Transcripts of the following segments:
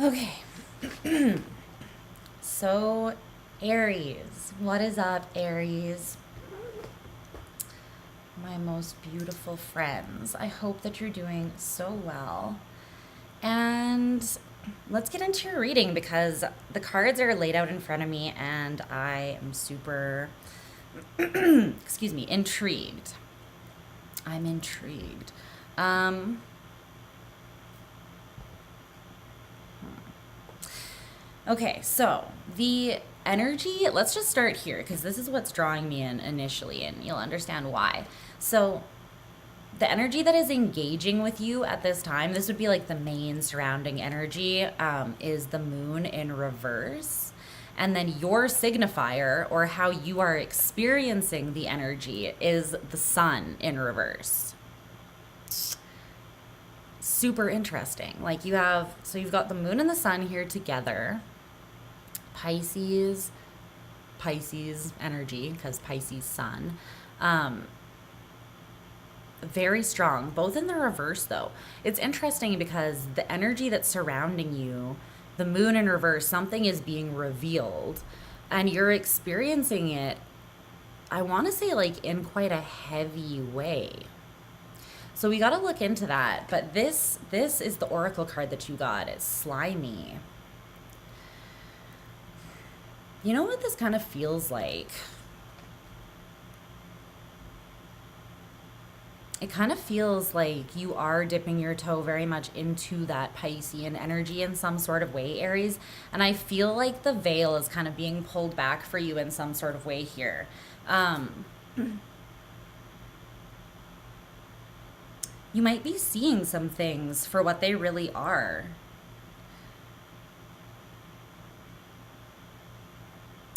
Okay. So, Aries. What is up, Aries? My most beautiful friends. I hope that you're doing so well. And let's get into your reading because the cards are laid out in front of me and I am super, excuse me, intrigued. I'm intrigued. Um, Okay, so the energy, let's just start here because this is what's drawing me in initially, and you'll understand why. So, the energy that is engaging with you at this time, this would be like the main surrounding energy, is the moon in reverse. And then your signifier, or how you are experiencing the energy, is the sun in reverse. Super interesting. Like so you've got the moon and the sun here together. Pisces energy, because Pisces sun. Very strong, both in the reverse though. It's interesting because the energy that's surrounding you, the moon in reverse, something is being revealed and you're experiencing it, I want to say, like in quite a heavy way. So we got to look into that. But this is the oracle card that you got. It's slimy. You know what this kind of feels like? It kind of feels like you are dipping your toe very much into that Piscean energy in some sort of way, Aries. And I feel like the veil is kind of being pulled back for you in some sort of way here. You might be seeing some things for what they really are.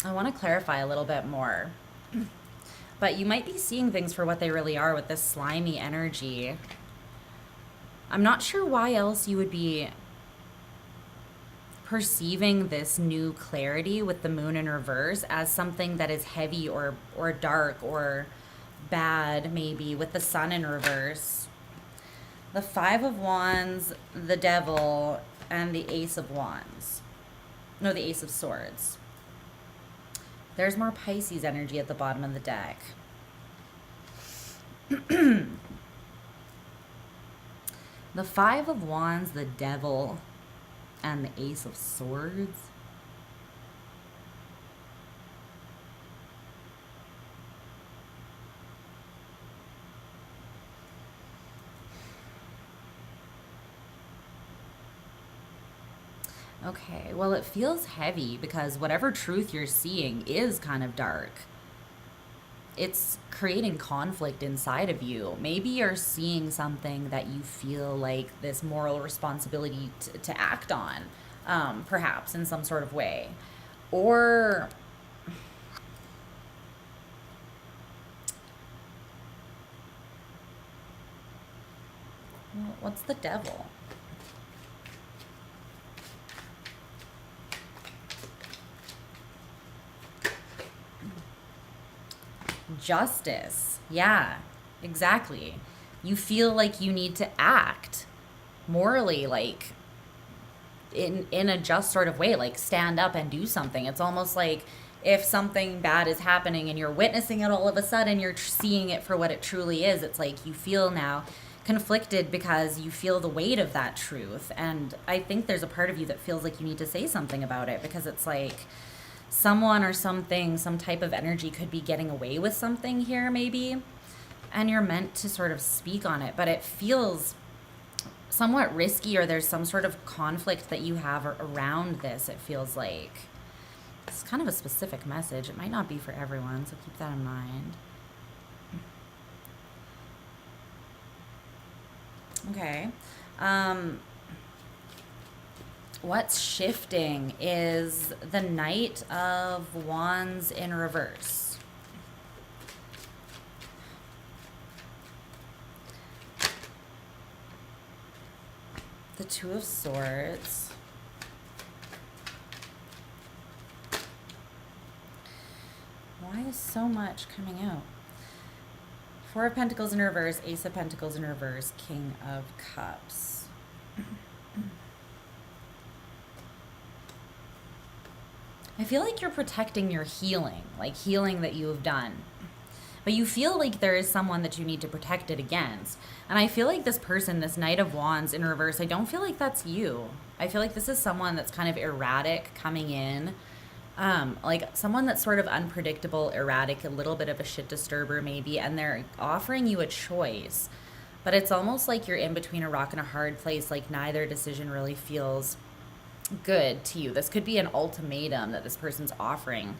I want to clarify a little bit more. But you might be seeing things for what they really are with this slimy energy. I'm not sure why else you would be perceiving this new clarity with the moon in reverse as something that is heavy or dark or bad, maybe, with the sun in reverse. The Five of Wands, the Devil, and the Ace of Wands. No, the Ace of Swords. There's more Pisces energy at the bottom of the deck. The Five of Wands, the Devil, and the Ace of Swords. Okay, well, it feels heavy because whatever truth you're seeing is kind of dark. It's creating conflict inside of you. Maybe you're seeing something that you feel like this moral responsibility to act on, perhaps in some sort of way. Or what's the Devil? Justice. Yeah, exactly. You feel like you need to act morally, like in a just sort of way, like stand up and do something. It's almost like if something bad is happening and you're witnessing it, all of a sudden you're seeing it for what it truly is. It's like you feel now conflicted because you feel the weight of that truth. And I think there's a part of you that feels like you need to say something about it because it's like someone or something, some type of energy could be getting away with something here maybe, and you're meant to sort of speak on it, but it feels somewhat risky, or there's some sort of conflict that you have around this. It feels like it's kind of a specific message. It might not be for everyone, so keep that in mind. Okay. What's shifting is the Knight of Wands in reverse. The Two of Swords. Why is so much coming out? Four of Pentacles in reverse, Ace of Pentacles in reverse, King of Cups. I feel like you're protecting your healing, like healing that you have done. But you feel like there is someone that you need to protect it against. And I feel like this person, this Knight of Wands in reverse, I don't feel like that's you. I feel like this is someone that's kind of erratic coming in. Like someone that's sort of unpredictable, erratic, a little bit of a shit disturber maybe, and they're offering you a choice. But it's almost like you're in between a rock and a hard place, like neither decision really feels good to you. This could be an ultimatum that this person's offering.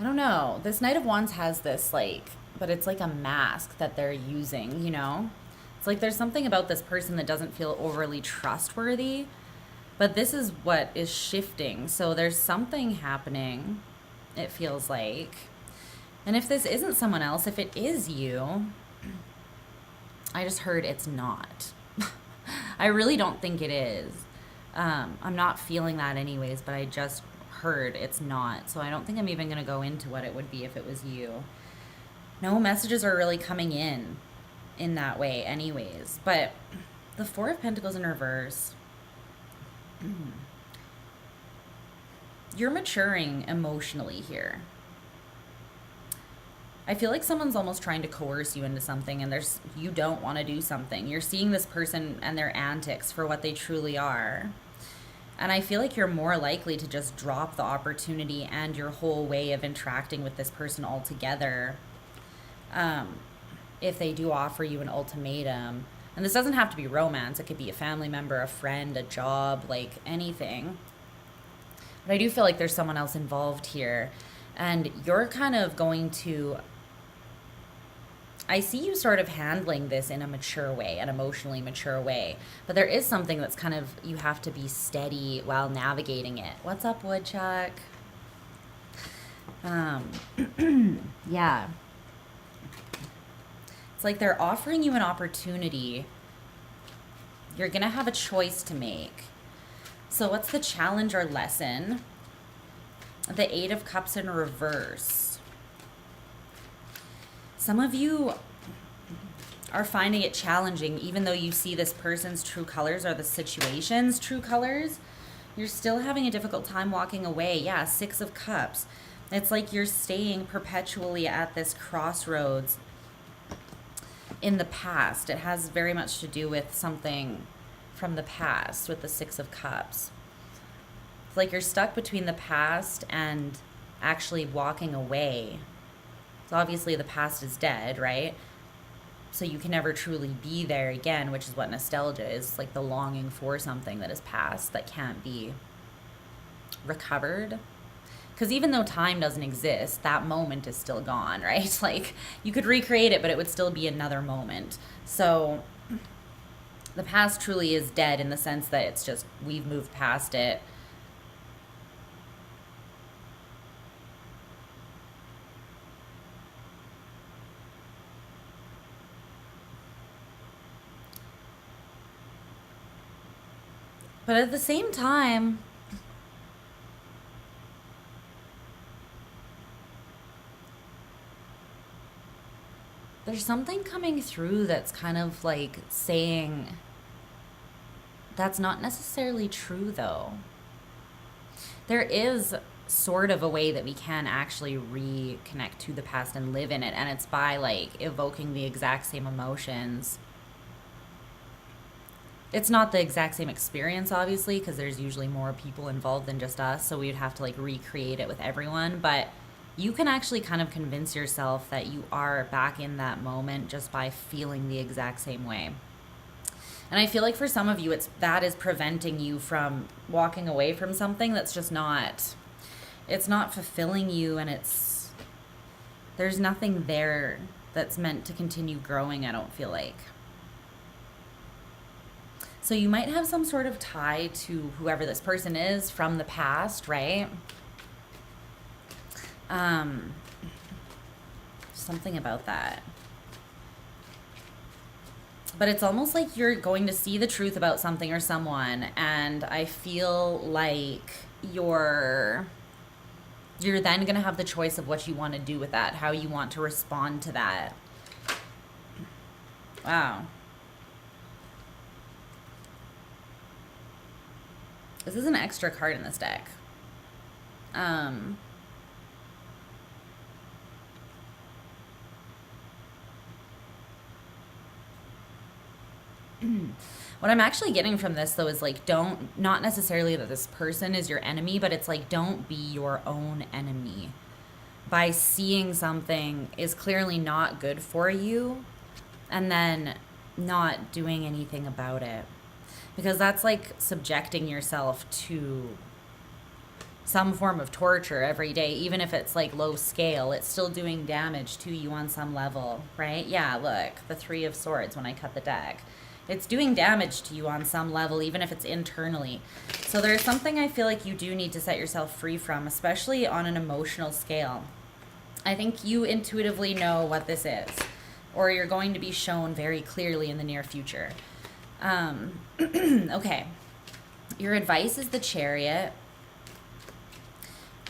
I don't know. This Knight of Wands has this, like, but it's like a mask that they're using, you know? It's like there's something about this person that doesn't feel overly trustworthy, but this is what is shifting. So there's something happening, it feels like. And if this isn't someone else, if it is you, I just heard it's not. I really don't think it is. I'm not feeling that anyways, but I just heard it's not. So I don't think I'm even going to go into what it would be if it was you. No messages are really coming in that way anyways. But the Four of Pentacles in reverse, you're maturing emotionally here. I feel like someone's almost trying to coerce you into something, and you don't want to do something. You're seeing this person and their antics for what they truly are. And I feel like you're more likely to just drop the opportunity and your whole way of interacting with this person altogether if they do offer you an ultimatum. And this doesn't have to be romance. It could be a family member, a friend, a job, like anything. But I do feel like there's someone else involved here. And you're kind of going to... I see you sort of handling this in a mature way, an emotionally mature way. But there is something that's kind of, you have to be steady while navigating it. What's up, Woodchuck? Yeah. It's like they're offering you an opportunity. You're going to have a choice to make. So what's the challenge or lesson? The Eight of Cups in reverse. Some of you are finding it challenging, even though you see this person's true colors or the situation's true colors. You're still having a difficult time walking away. Yeah, Six of Cups. It's like you're staying perpetually at this crossroads in the past. It has very much to do with something from the past with the Six of Cups. It's like you're stuck between the past and actually walking away. So obviously the past is dead, right? So you can never truly be there again, which is what nostalgia is, like the longing for something that is past that can't be recovered. Because even though time doesn't exist, that moment is still gone, right? Like you could recreate it, but it would still be another moment. So the past truly is dead in the sense that it's just, we've moved past it. But at the same time, there's something coming through that's kind of like saying that's not necessarily true, though. There is sort of a way that we can actually reconnect to the past and live in it, and it's by like evoking the exact same emotions. It's not the exact same experience, obviously, because there's usually more people involved than just us, so we'd have to like recreate it with everyone. But you can actually kind of convince yourself that you are back in that moment just by feeling the exact same way. And I feel like for some of you, that is preventing you from walking away from something that's just not, it's not fulfilling you, and there's nothing there that's meant to continue growing, I don't feel like. So you might have some sort of tie to whoever this person is from the past, right? Something about that. But it's almost like you're going to see the truth about something or someone, and I feel like you're then going to have the choice of what you want to do with that, how you want to respond to that. Wow. This is an extra card in this deck. What I'm actually getting from this, though, is like, not necessarily that this person is your enemy, but it's like, don't be your own enemy. By seeing something is clearly not good for you and then not doing anything about it. Because that's like subjecting yourself to some form of torture every day, even if it's like low scale, it's still doing damage to you on some level, right? Yeah, look, the 3 of Swords when I cut the deck. It's doing damage to you on some level, even if it's internally. So there's something I feel like you do need to set yourself free from, especially on an emotional scale. I think you intuitively know what this is, or you're going to be shown very clearly in the near future. Okay. Your advice is the Chariot.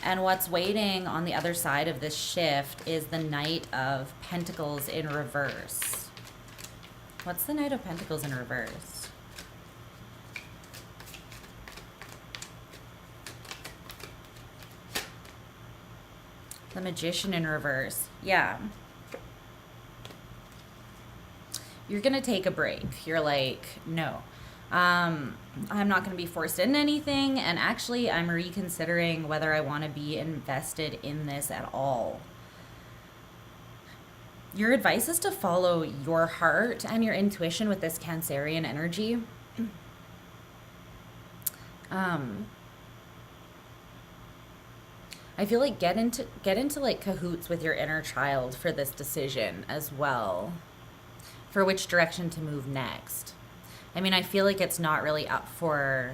And what's waiting on the other side of this shift is the Knight of Pentacles in reverse. What's the Knight of Pentacles in reverse? The Magician in reverse. Yeah. You're going to take a break. You're like, no. I'm not going to be forced into anything. And actually, I'm reconsidering whether I want to be invested in this at all. Your advice is to follow your heart and your intuition with this Cancerian energy. I feel like get into like cahoots with your inner child for this decision as well, for which direction to move next. I mean, I feel like it's not really up for,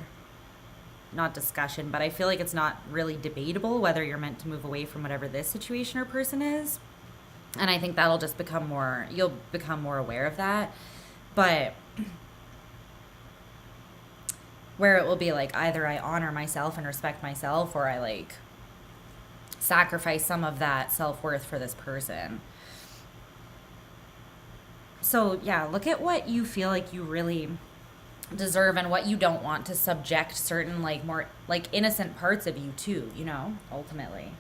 not discussion, but I feel like it's not really debatable whether you're meant to move away from whatever this situation or person is. And I think that'll just become more, you'll become more aware of that. But where it will be like, either I honor myself and respect myself, or I like sacrifice some of that self-worth for this person. So yeah, look at what you feel like you really deserve and what you don't want to subject certain like more like innocent parts of you to, you know, ultimately.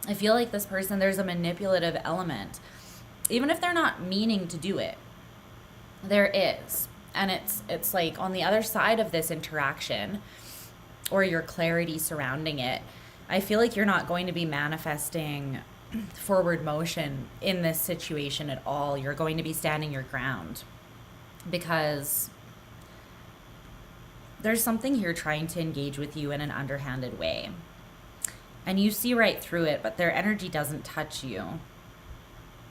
I feel like this person, there's a manipulative element. Even if they're not meaning to do it, there is. And it's like on the other side of this interaction, or your clarity surrounding it, I feel like you're not going to be manifesting forward motion in this situation at all. You're going to be standing your ground, because there's something here trying to engage with you in an underhanded way. And you see right through it, but their energy doesn't touch you,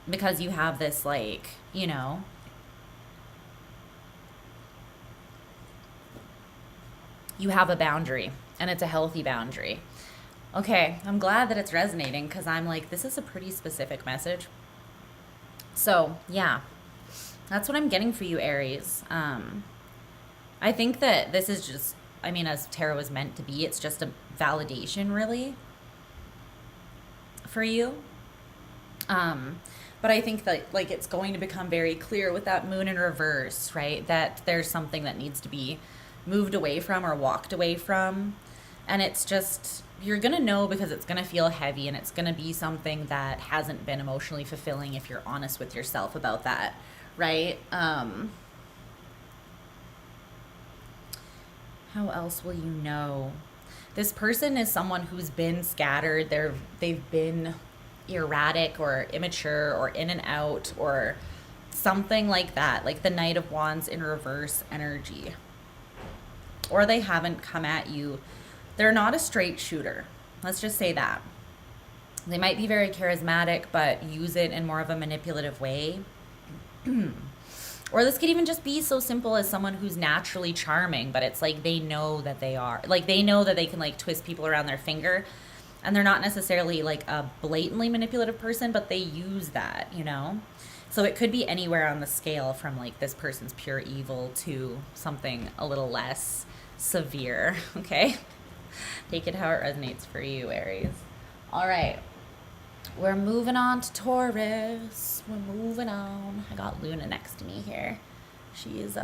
because you have this, like, you know, you have a boundary, and it's a healthy boundary. Okay, I'm glad that it's resonating, because I'm like, this is a pretty specific message. So, yeah, that's what I'm getting for you, Aries. I think that this is just, I mean, as tarot is meant to be, it's just a validation, really, for you. But I think that, like, it's going to become very clear with that moon in reverse, right? That there's something that needs to be moved away from or walked away from. And it's just, you're going to know, because it's going to feel heavy, and it's going to be something that hasn't been emotionally fulfilling if you're honest with yourself about that, right? How else will you know? This person is someone who's been scattered. They've been erratic or immature or in and out or something like that, like the Knight of Wands in reverse energy. Or they haven't come at you. They're not a straight shooter. Let's just say that. They might be very charismatic, but use it in more of a manipulative way. Or this could even just be so simple as someone who's naturally charming, but it's like they know that they are. Like, they know that they can, like, twist people around their finger. And they're not necessarily, like, a blatantly manipulative person, but they use that, you know? So it could be anywhere on the scale from, like, this person's pure evil to something a little less severe, okay? Take it how it resonates for you, Aries. All right. We're moving on to Taurus. We're moving on. I got Luna next to me here. She is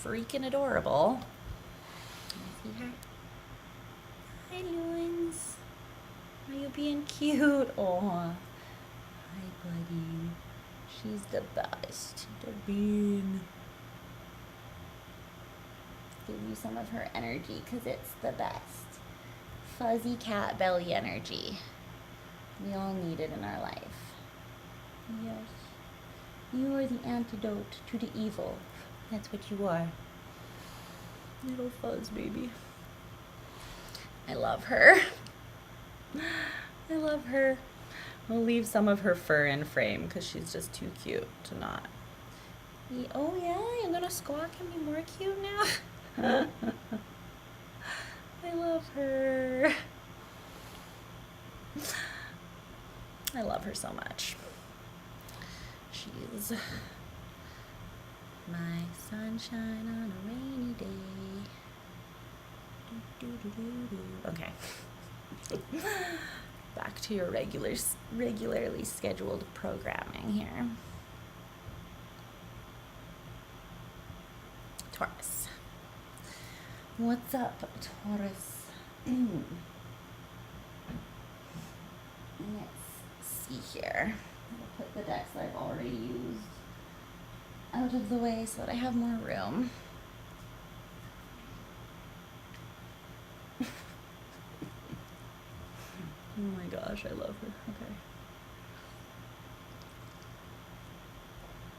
freaking adorable. sweetheart. Hi, Loons. Are you being cute? Oh, hi, buddy. She's the best. The bean. Give you some of her energy because it's the best. Fuzzy cat belly energy. We all need it in our life. Yes. You are the antidote to the evil. That's what you are. Little fuzz baby. I love her. I love her. I'll leave some of her fur in frame because she's just too cute to not. Oh yeah, you're gonna squawk and be more cute now? I love her. I love her so much. She's my sunshine on a rainy day. Okay. Back to your regularly scheduled programming here. Taurus. What's up, Taurus? Let's see here. I'll put the decks that I've already used out of the way so that I have more room. Oh my gosh, I love her. Okay.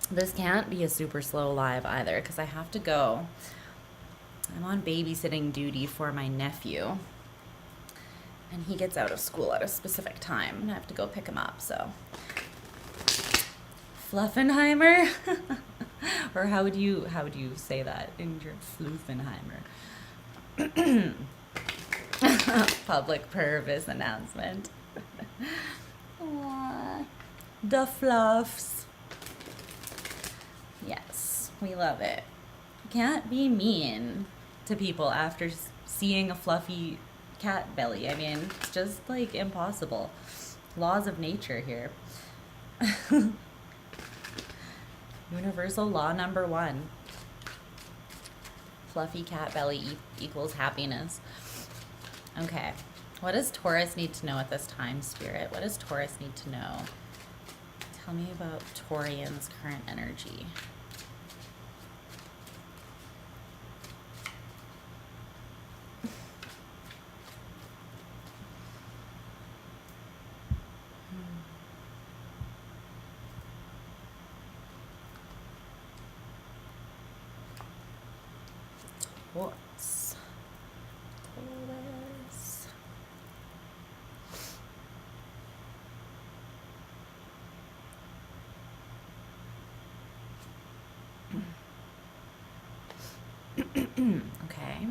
This can't be a super slow live either because I have to go. I'm on babysitting duty for my nephew. And he gets out of school at a specific time and I have to go pick him up, so. Fluffenheimer? Or how would you say that in your Fluffenheimer? Public purpose announcement. Aww. The fluffs. Yes, we love it. You can't be mean to people after seeing a fluffy cat belly. I mean, it's just like impossible. Laws of nature here. Universal law number 1. Fluffy cat belly equals happiness. Okay. What does Taurus need to know at this time, Spirit? What does Taurus need to know? Tell me about Taurian's current energy. Taurus. Taurus. Okay.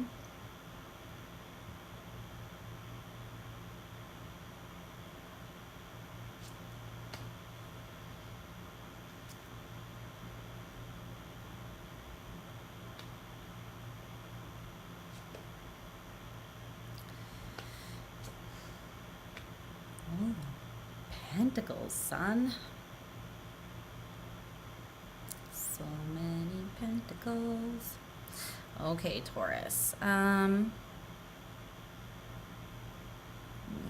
Oh, Pentacles, son. So many pentacles. Okay, Taurus. Give me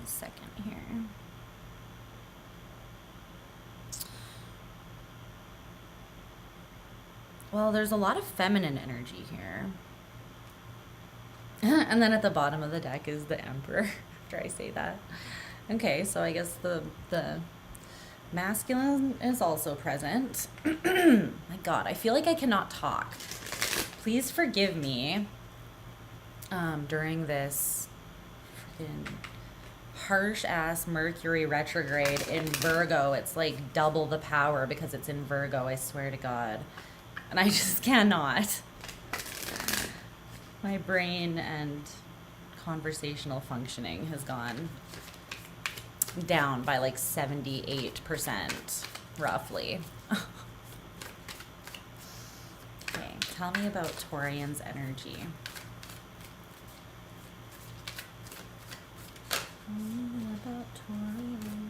a second here. Well, there's a lot of feminine energy here. And then at the bottom of the deck is the Emperor, after I say that. Okay, so I guess the masculine is also present. My God, I feel like I cannot talk. Please forgive me during this freaking harsh-ass Mercury retrograde in Virgo. It's like double the power because it's in Virgo, I swear to God. And I just cannot. My brain and conversational functioning has gone down by like 78%, roughly. Okay, tell me about Taurian's energy. Tell me about Taurian.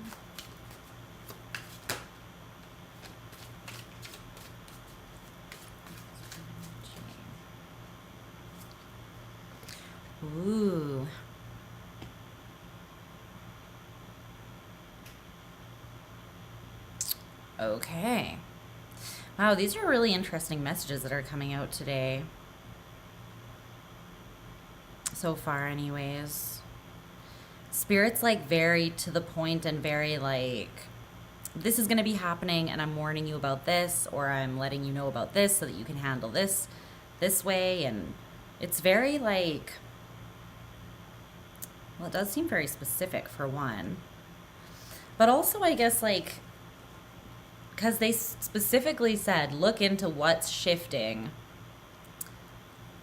Ooh. Okay. Wow, these are really interesting messages that are coming out today. So far, anyways. Spirit's like very to the point and very like, this is going to be happening and I'm warning you about this, or I'm letting you know about this so that you can handle this way. And it's very like, well, it does seem very specific for one. But also, I guess, like, because they specifically said, look into what's shifting,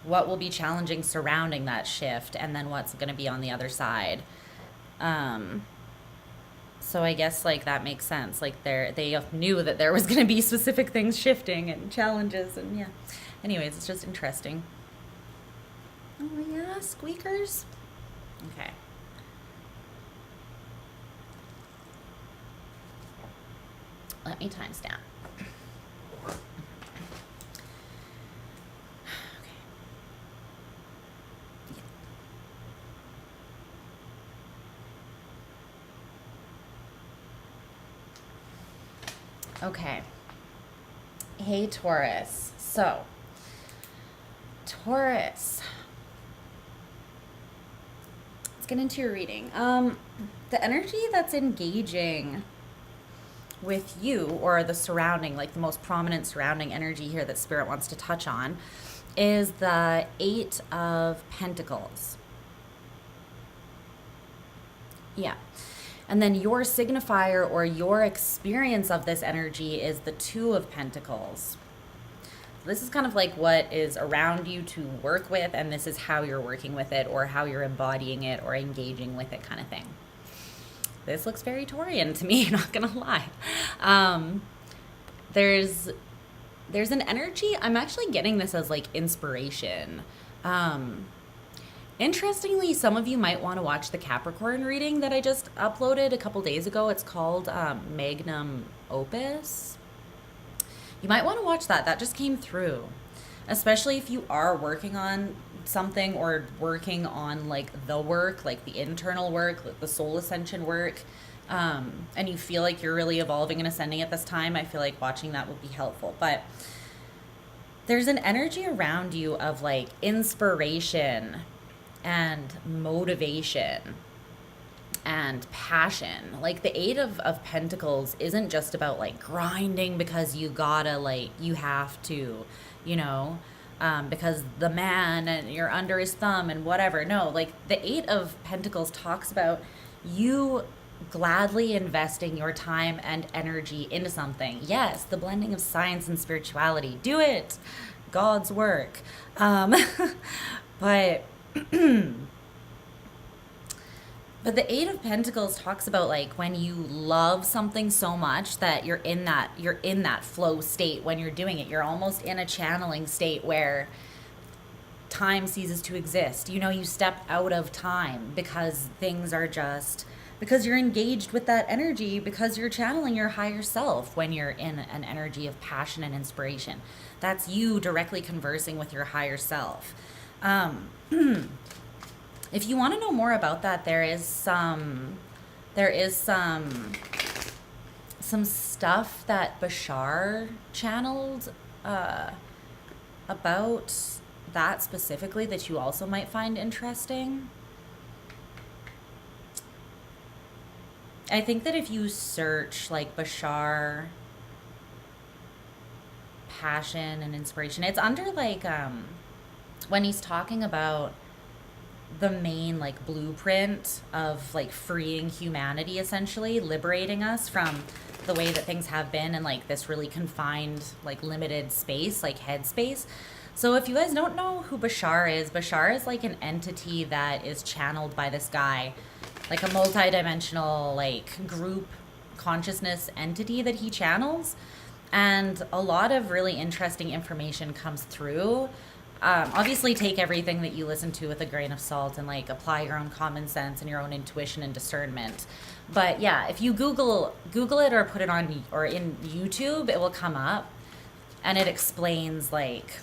what will be challenging surrounding that shift, and then what's going to be on the other side. So I guess, like, that makes sense. Like, they knew that there was going to be specific things shifting and challenges, and yeah. Anyways, it's just interesting. Oh, yeah, squeakers? Okay. Let me timestamp. Okay. Hey, Taurus. So, Taurus. Let's get into your reading. The energy that's engaging with you, or the surrounding, like the most prominent surrounding energy here that Spirit wants to touch on, is the 8 of Pentacles. Yeah. And then your signifier or your experience of this energy is the 2 of Pentacles. This is kind of like what is around you to work with, and this is how you're working with it, or how you're embodying it or engaging with it, kind of thing. This looks very Taurian to me, not gonna lie. There's an energy, I'm actually getting this as like inspiration. Interestingly, some of you might want to watch the Capricorn reading that I just uploaded a couple days ago. It's called Magnum Opus. You might want to watch that. That just came through. Especially if you are working on something, or working on like the work, like the internal work, like the soul ascension work, and you feel like you're really evolving and ascending at this time, I feel like watching that would be helpful. But there's an energy around you of like inspiration and motivation and passion. Like the 8 of Pentacles isn't just about like grinding because you gotta, like, you have to, you know, because the man and you're under his thumb and whatever. No, like the 8 of Pentacles talks about you gladly investing your time and energy into something. Yes, the blending of science and spirituality. Do it. God's work. But but the 8 of Pentacles talks about like when you love something so much that you're in that flow state when you're doing it. You're almost in a channeling state where time ceases to exist. You know, you step out of time because things are just, because you're engaged with that energy, because you're channeling your higher self when you're in an energy of passion and inspiration. That's you directly conversing with your higher self. If you want to know more about that, there is some stuff that Bashar channeled about that specifically that you also might find interesting. I think that if you search like Bashar passion and inspiration, it's under like when he's talking about the main like blueprint of like freeing humanity, essentially liberating us from the way that things have been in like this really confined, like limited space, like head space. So if you guys don't know who Bashar is like an entity that is channeled by this guy, like a multi-dimensional like group consciousness entity that he channels, and a lot of really interesting information comes through. Obviously take everything that you listen to with a grain of salt and like apply your own common sense and your own intuition and discernment. But yeah, if you Google it or put it on or in YouTube, it will come up and it explains like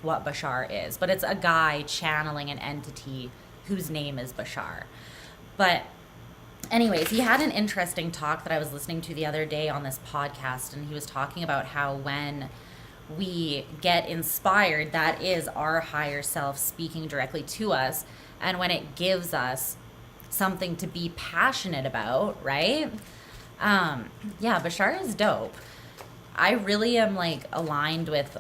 what Bashar is. But it's a guy channeling an entity whose name is Bashar. But anyways, he had an interesting talk that I was listening to the other day on this podcast, and he was talking about how when we get inspired, that is our higher self speaking directly to us, and when it gives us something to be passionate about, right? Yeah, Bashar is dope. I really am like aligned with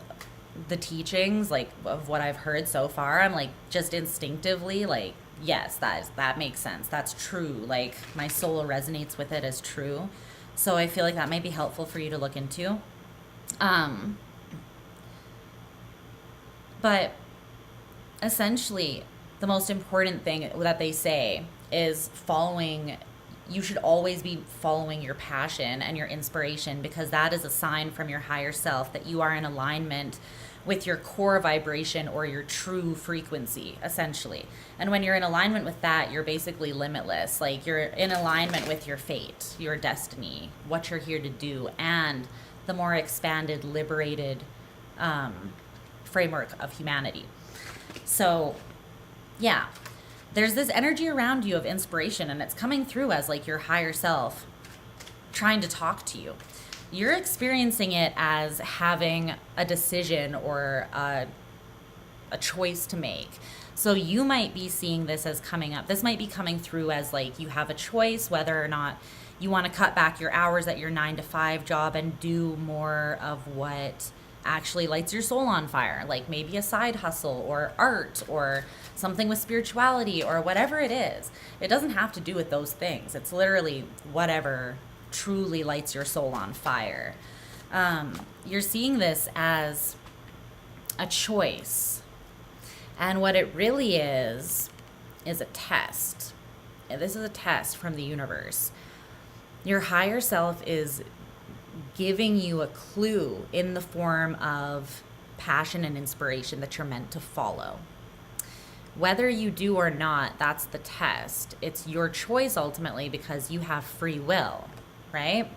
the teachings, like of what I've heard so far. I'm like just instinctively like, yes, that makes sense. That's true. Like my soul resonates with it as true. So I feel like that might be helpful for you to look into. But essentially, the most important thing that they say is you should always be following your passion and your inspiration, because that is a sign from your higher self that you are in alignment with your core vibration or your true frequency, essentially. And when you're in alignment with that, you're basically limitless. Like you're in alignment with your fate, your destiny, what you're here to do, and the more expanded, liberated framework of humanity. So, yeah. There's this energy around you of inspiration, and it's coming through as like your higher self trying to talk to you. You're experiencing it as having a decision or a choice to make. So you might be seeing this as coming up. This might be coming through as like you have a choice whether or not you want to cut back your hours at your 9-to-5 job and do more of what actually lights your soul on fire, like maybe a side hustle or art or something with spirituality or whatever it is. It doesn't have to do with those things. It's literally whatever truly lights your soul on fire. You're seeing this as a choice. And what it really is a test. This is a test from the universe. Your higher self is giving you a clue in the form of passion and inspiration that you're meant to follow. Whether you do or not, that's the test. It's your choice ultimately, because you have free will, right?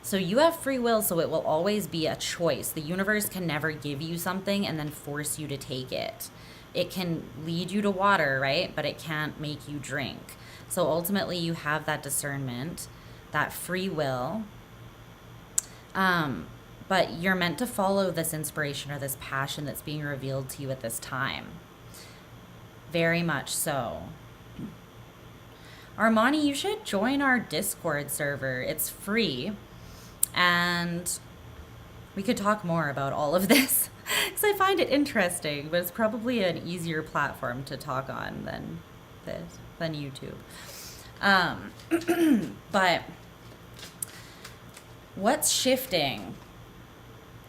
So you have free will, so it will always be a choice. The universe can never give you something and then force you to take it. It can lead you to water, right? But it can't make you drink. So ultimately you have that discernment, that free will. But you're meant to follow this inspiration or this passion that's being revealed to you at this time. Very much so. Armani, you should join our Discord server. It's free. And we could talk more about all of this because I find it interesting, but it's probably an easier platform to talk on than YouTube. But what's shifting?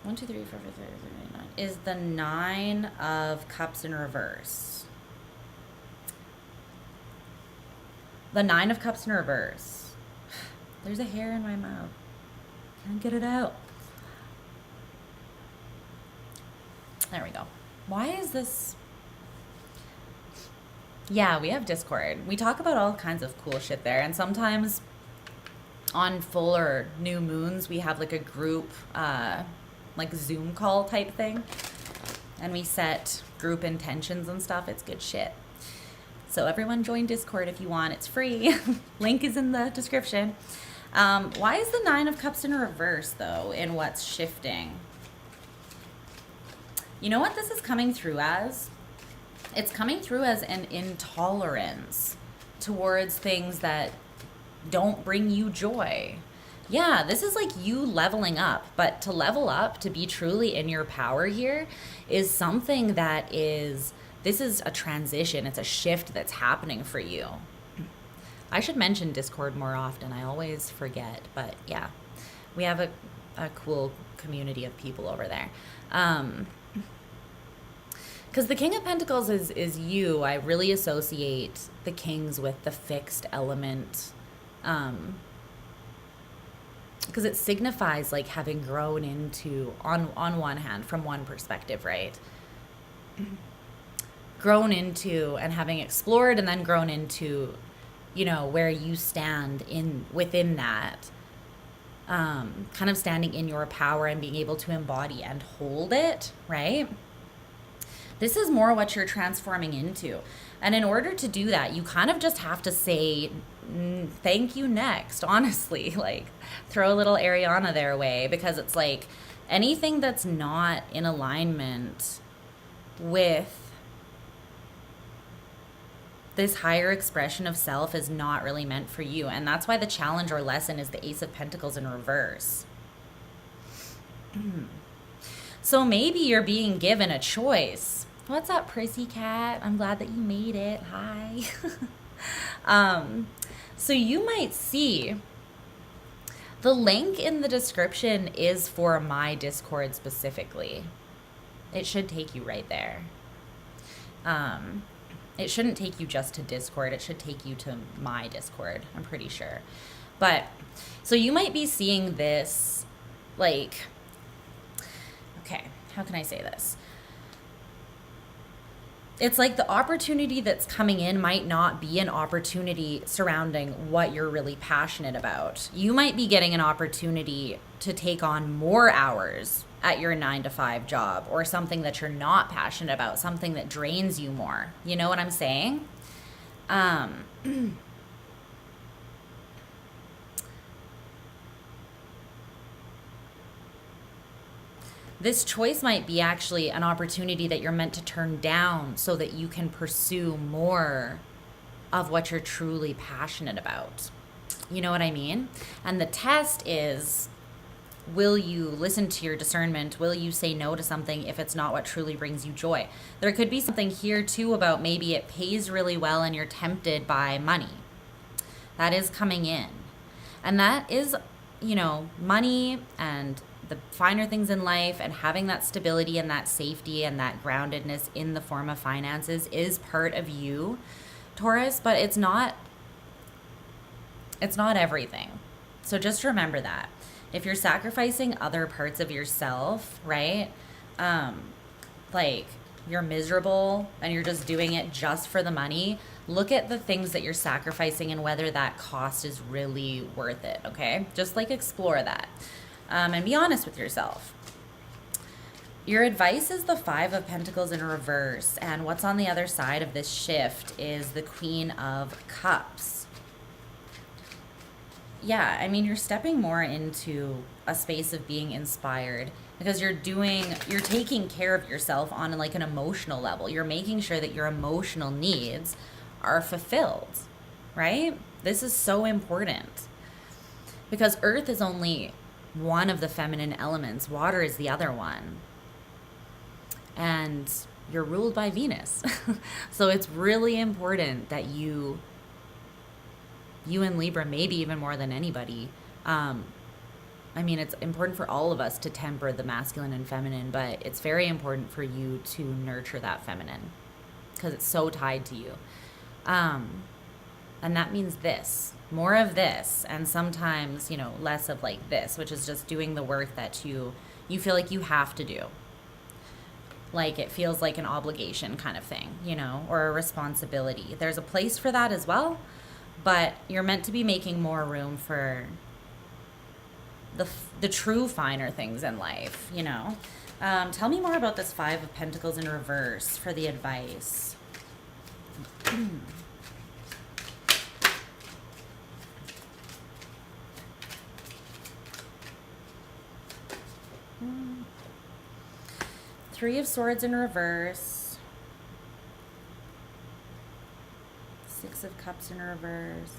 1, 2, 3, 4, 5, 6, 7, 8, 9 is the 9 of Cups in reverse. The 9 of Cups in reverse. There's a hair in my mouth. Can't get it out. There we go. Why is this? Yeah, we have Discord. We talk about all kinds of cool shit there. And sometimes on full or new moons, we have like a group, like Zoom call type thing. And we set group intentions and stuff. It's good shit. So everyone join Discord if you want. It's free. Link is in the description. Why is the 9 of Cups in reverse, though, in what's shifting? You know what this is coming through as? It's coming through as an intolerance towards things that don't bring you joy. Yeah, this is like you leveling up. But to level up, to be truly in your power here, is something that is... This is a transition. It's a shift that's happening for you. I should mention Discord more often. I always forget. But yeah, we have a cool community of people over there. Because the King of Pentacles is you. I really associate the kings with the fixed element. Because it signifies like having grown into, on one hand, from one perspective, right? Grown into and having explored and then grown into, you know, where you stand within that, kind of standing in your power and being able to embody and hold it, right? This is more what you're transforming into. And in order to do that, you kind of just have to say, thank you next, honestly. Like, throw a little Ariana their way, because it's like anything that's not in alignment with this higher expression of self is not really meant for you. And that's why the challenge or lesson is the Ace of Pentacles in reverse. So maybe you're being given a choice. What's up, Prissy Cat? I'm glad that you made it. Hi. So you might see the link in the description is for my Discord specifically. It should take you right there. It shouldn't take you just to Discord. It should take you to my Discord, I'm pretty sure. But so you might be seeing this, like, okay, how can I say this? It's like the opportunity that's coming in might not be an opportunity surrounding what you're really passionate about. You might be getting an opportunity to take on more hours at your 9-to-5 job, or something that you're not passionate about, something that drains you more. You know what I'm saying? This choice might be actually an opportunity that you're meant to turn down so that you can pursue more of what you're truly passionate about. You know what I mean? And the test is, will you listen to your discernment? Will you say no to something if it's not what truly brings you joy? There could be something here too about maybe it pays really well and you're tempted by money. That is coming in. And that is, you know, money and the finer things in life, and having that stability and that safety and that groundedness in the form of finances is part of you, Taurus, but it's not everything. So just remember that. If you're sacrificing other parts of yourself, right? Like you're miserable and you're just doing it just for the money, look at the things that you're sacrificing and whether that cost is really worth it, okay? Just like explore that. And be honest with yourself. Your advice is the 5 of Pentacles in reverse, and what's on the other side of this shift is the Queen of Cups. Yeah, I mean, you're stepping more into a space of being inspired because you're taking care of yourself on like an emotional level. You're making sure that your emotional needs are fulfilled, right? This is so important because Earth is only one of the feminine elements. Water is the other one. And you're ruled by Venus. So it's really important that you and Libra, maybe even more than anybody, I mean, it's important for all of us to temper the masculine and feminine, but it's very important for you to nurture that feminine because it's so tied to you. And that means this. More of this, and sometimes, you know, less of like this, which is just doing the work that you feel like you have to do. Like it feels like an obligation kind of thing, you know, or a responsibility. There's a place for that as well, but you're meant to be making more room for the true finer things in life, you know. Tell me more about this 5 of Pentacles in reverse for the advice. 3 of Swords in reverse. 6 of Cups in reverse.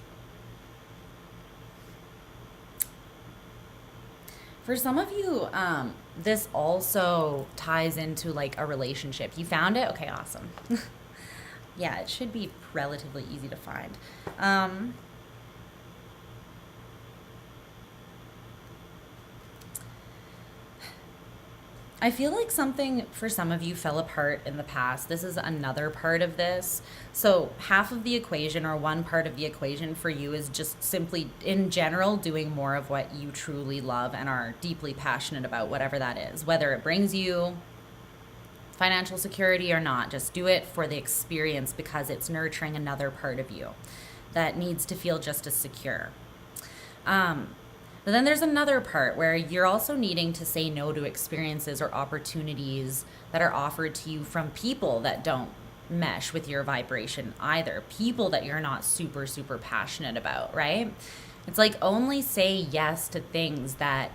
For some of you, this also ties into like a relationship. You found it? Okay, awesome. Yeah, it should be relatively easy to find. I feel like something for some of you fell apart in the past. This is another part of this. So half of the equation, or one part of the equation for you, is just simply in general doing more of what you truly love and are deeply passionate about, whatever that is. Whether it brings you financial security or not, just do it for the experience because it's nurturing another part of you that needs to feel just as secure. But then there's another part where you're also needing to say no to experiences or opportunities that are offered to you from people that don't mesh with your vibration either. People that you're not super, super passionate about, right? It's like only say yes to things that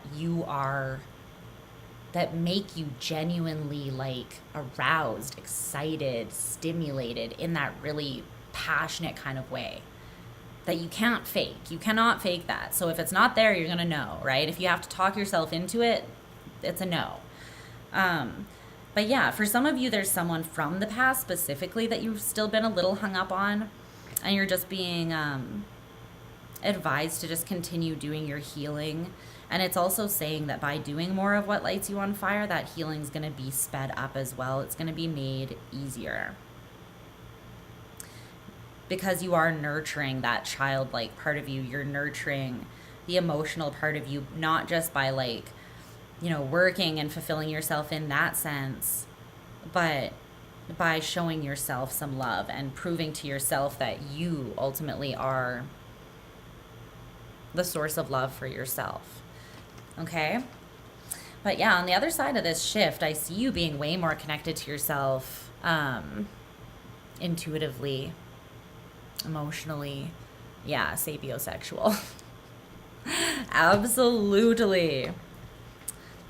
that make you genuinely like aroused, excited, stimulated in that really passionate kind of way that you can't fake. You cannot fake that. So if it's not there, you're going to know, right? If you have to talk yourself into it, it's a no. But yeah, for some of you, there's someone from the past specifically that you've still been a little hung up on, and you're just being advised to just continue doing your healing. And it's also saying that by doing more of what lights you on fire, that healing's going to be sped up as well. It's going to be made easier. Because you are nurturing that childlike part of you. You're nurturing the emotional part of you, not just by like, you know, working and fulfilling yourself in that sense, but by showing yourself some love and proving to yourself that you ultimately are the source of love for yourself. Okay? But yeah, on the other side of this shift, I see you being way more connected to yourself intuitively, emotionally. Yeah, sapiosexual. Absolutely.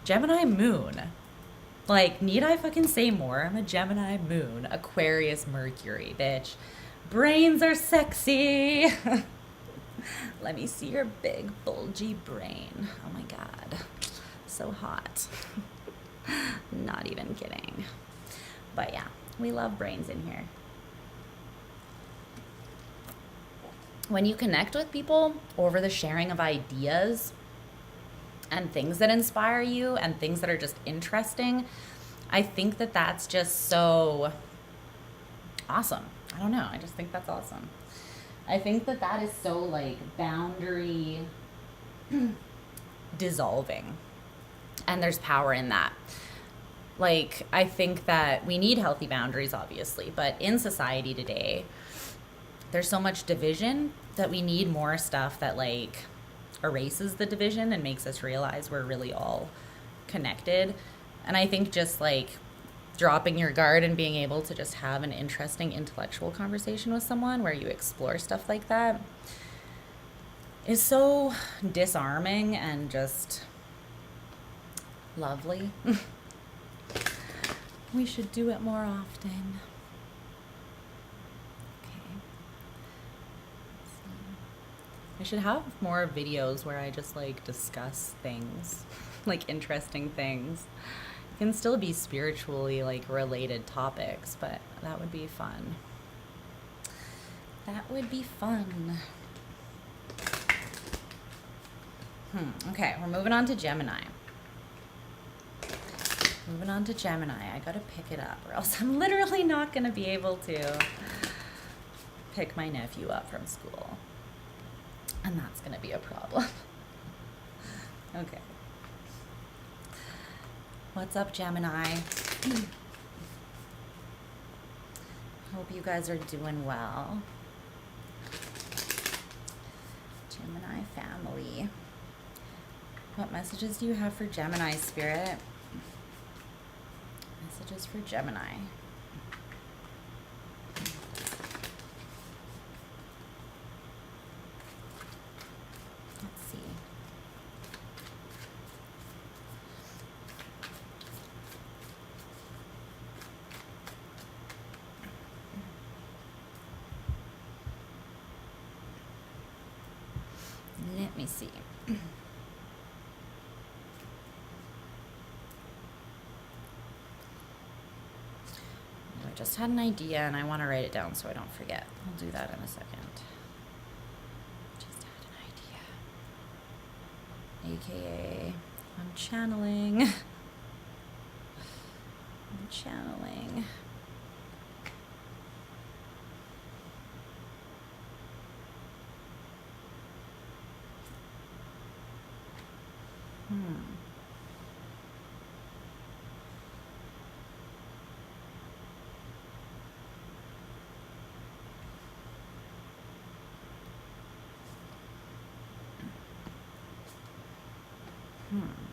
Gemini moon. Like, need I fucking say more? I'm a Gemini moon. Aquarius Mercury, bitch. Brains are sexy. Let me see your big, bulgy brain. Oh my God. So hot. Not even kidding. But yeah, we love brains in here. When you connect with people over the sharing of ideas and things that inspire you and things that are just interesting, I think that that's just so awesome. I don't know. I just think that's awesome. I think that that is so like boundary dissolving. And there's power in that. Like, I think that we need healthy boundaries, obviously, but in society today, there's so much division that we need more stuff that like erases the division and makes us realize we're really all connected. And I think just like dropping your guard and being able to just have an interesting intellectual conversation with someone where you explore stuff like that is so disarming and just lovely. We should do it more often. I should have more videos where I just like discuss things, like interesting things. It can still be spiritually like related topics, but that would be fun. That would be fun. Okay, we're moving on to Gemini. Moving on to Gemini. I gotta pick it up or else I'm literally not gonna be able to pick my nephew up from school. And that's going to be a problem. Okay. What's up, Gemini? Hope you guys are doing well. Gemini family. What messages do you have for Gemini, Spirit? Messages for Gemini. Let me see. I just had an idea and I want to write it down so I don't forget. I'll do that in a second. Just had an idea. AKA, I'm channeling. I'm channeling.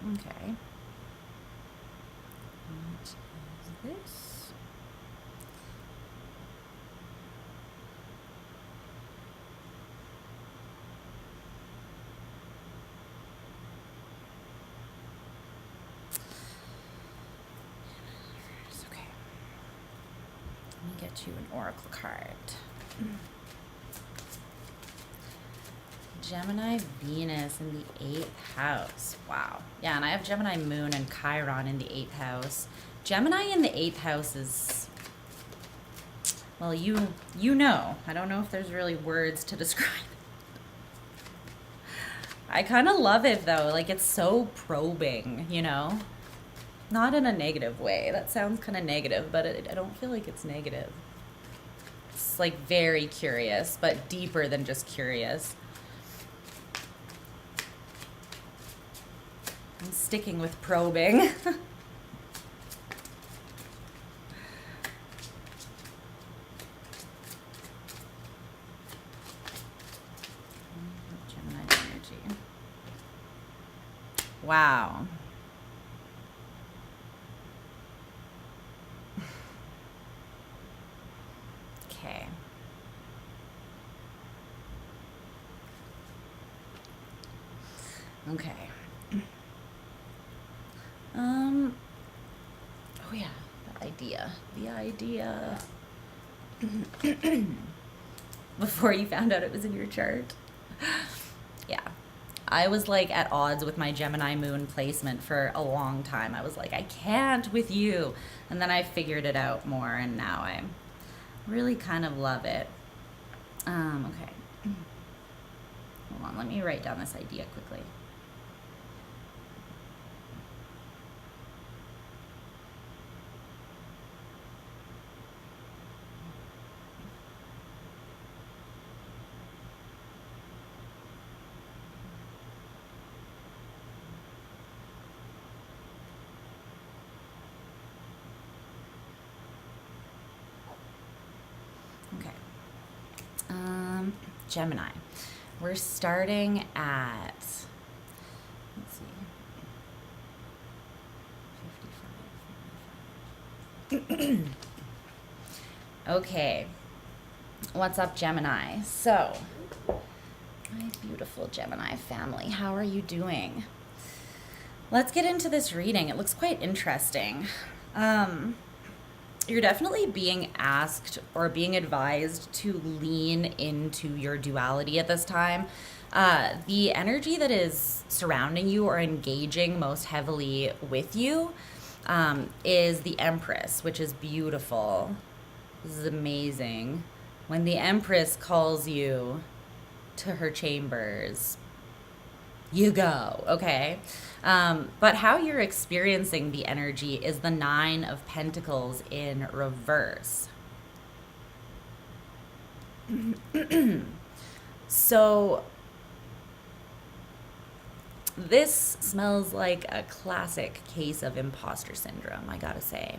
Okay. What is this? It's okay. Let me get you an oracle card. Gemini Venus in the 8th house. Wow. Yeah, and I have Gemini Moon and Chiron in the 8th house. Gemini in the 8th house is, well, you know. I don't know if there's really words to describe it. I kind of love it though. Like, it's so probing, you know? Not in a negative way. That sounds kind of negative, but I don't feel like it's negative. It's like very curious, but deeper than just curious. I'm sticking with probing. Gemini energy. Wow. Okay. Okay. Oh yeah, the idea. Before you found out it was in your chart. Yeah. I was like at odds with my Gemini moon placement for a long time. I was like, I can't with you. And then I figured it out more, and now I really kind of love it. Okay. Hold on, let me write down this idea quickly. Gemini. We're starting at, let's see, 55. Okay. What's up, Gemini? So, my beautiful Gemini family, how are you doing? Let's get into this reading. It looks quite interesting. You're definitely being asked or being advised to lean into your duality at this time. The energy that is surrounding you or engaging most heavily with you is the Empress, which is beautiful. This is amazing. When the Empress calls you to her chambers, you go, okay? But how you're experiencing the energy is the 9 of Pentacles in reverse. So this smells like a classic case of imposter syndrome, I gotta say.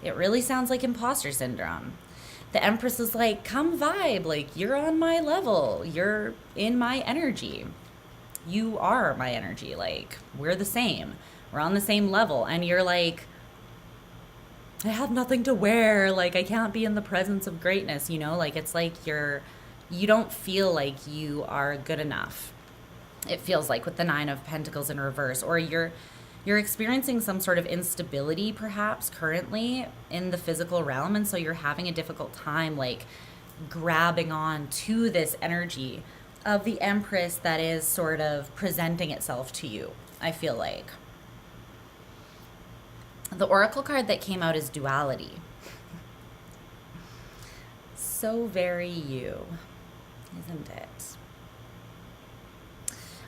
It really sounds like imposter syndrome. The Empress is like, come vibe, like you're on my level, you're in my energy. You are my energy, like we're the same, we're on the same level. And you're like, I have nothing to wear, like I can't be in the presence of greatness, you know? Like it's like you don't feel like you are good enough. It feels like with the 9 of Pentacles in reverse, or you're experiencing some sort of instability perhaps currently in the physical realm, and so you're having a difficult time like grabbing on to this energy of the Empress that is sort of presenting itself to you, I feel like. The oracle card that came out is duality. So very you, isn't it?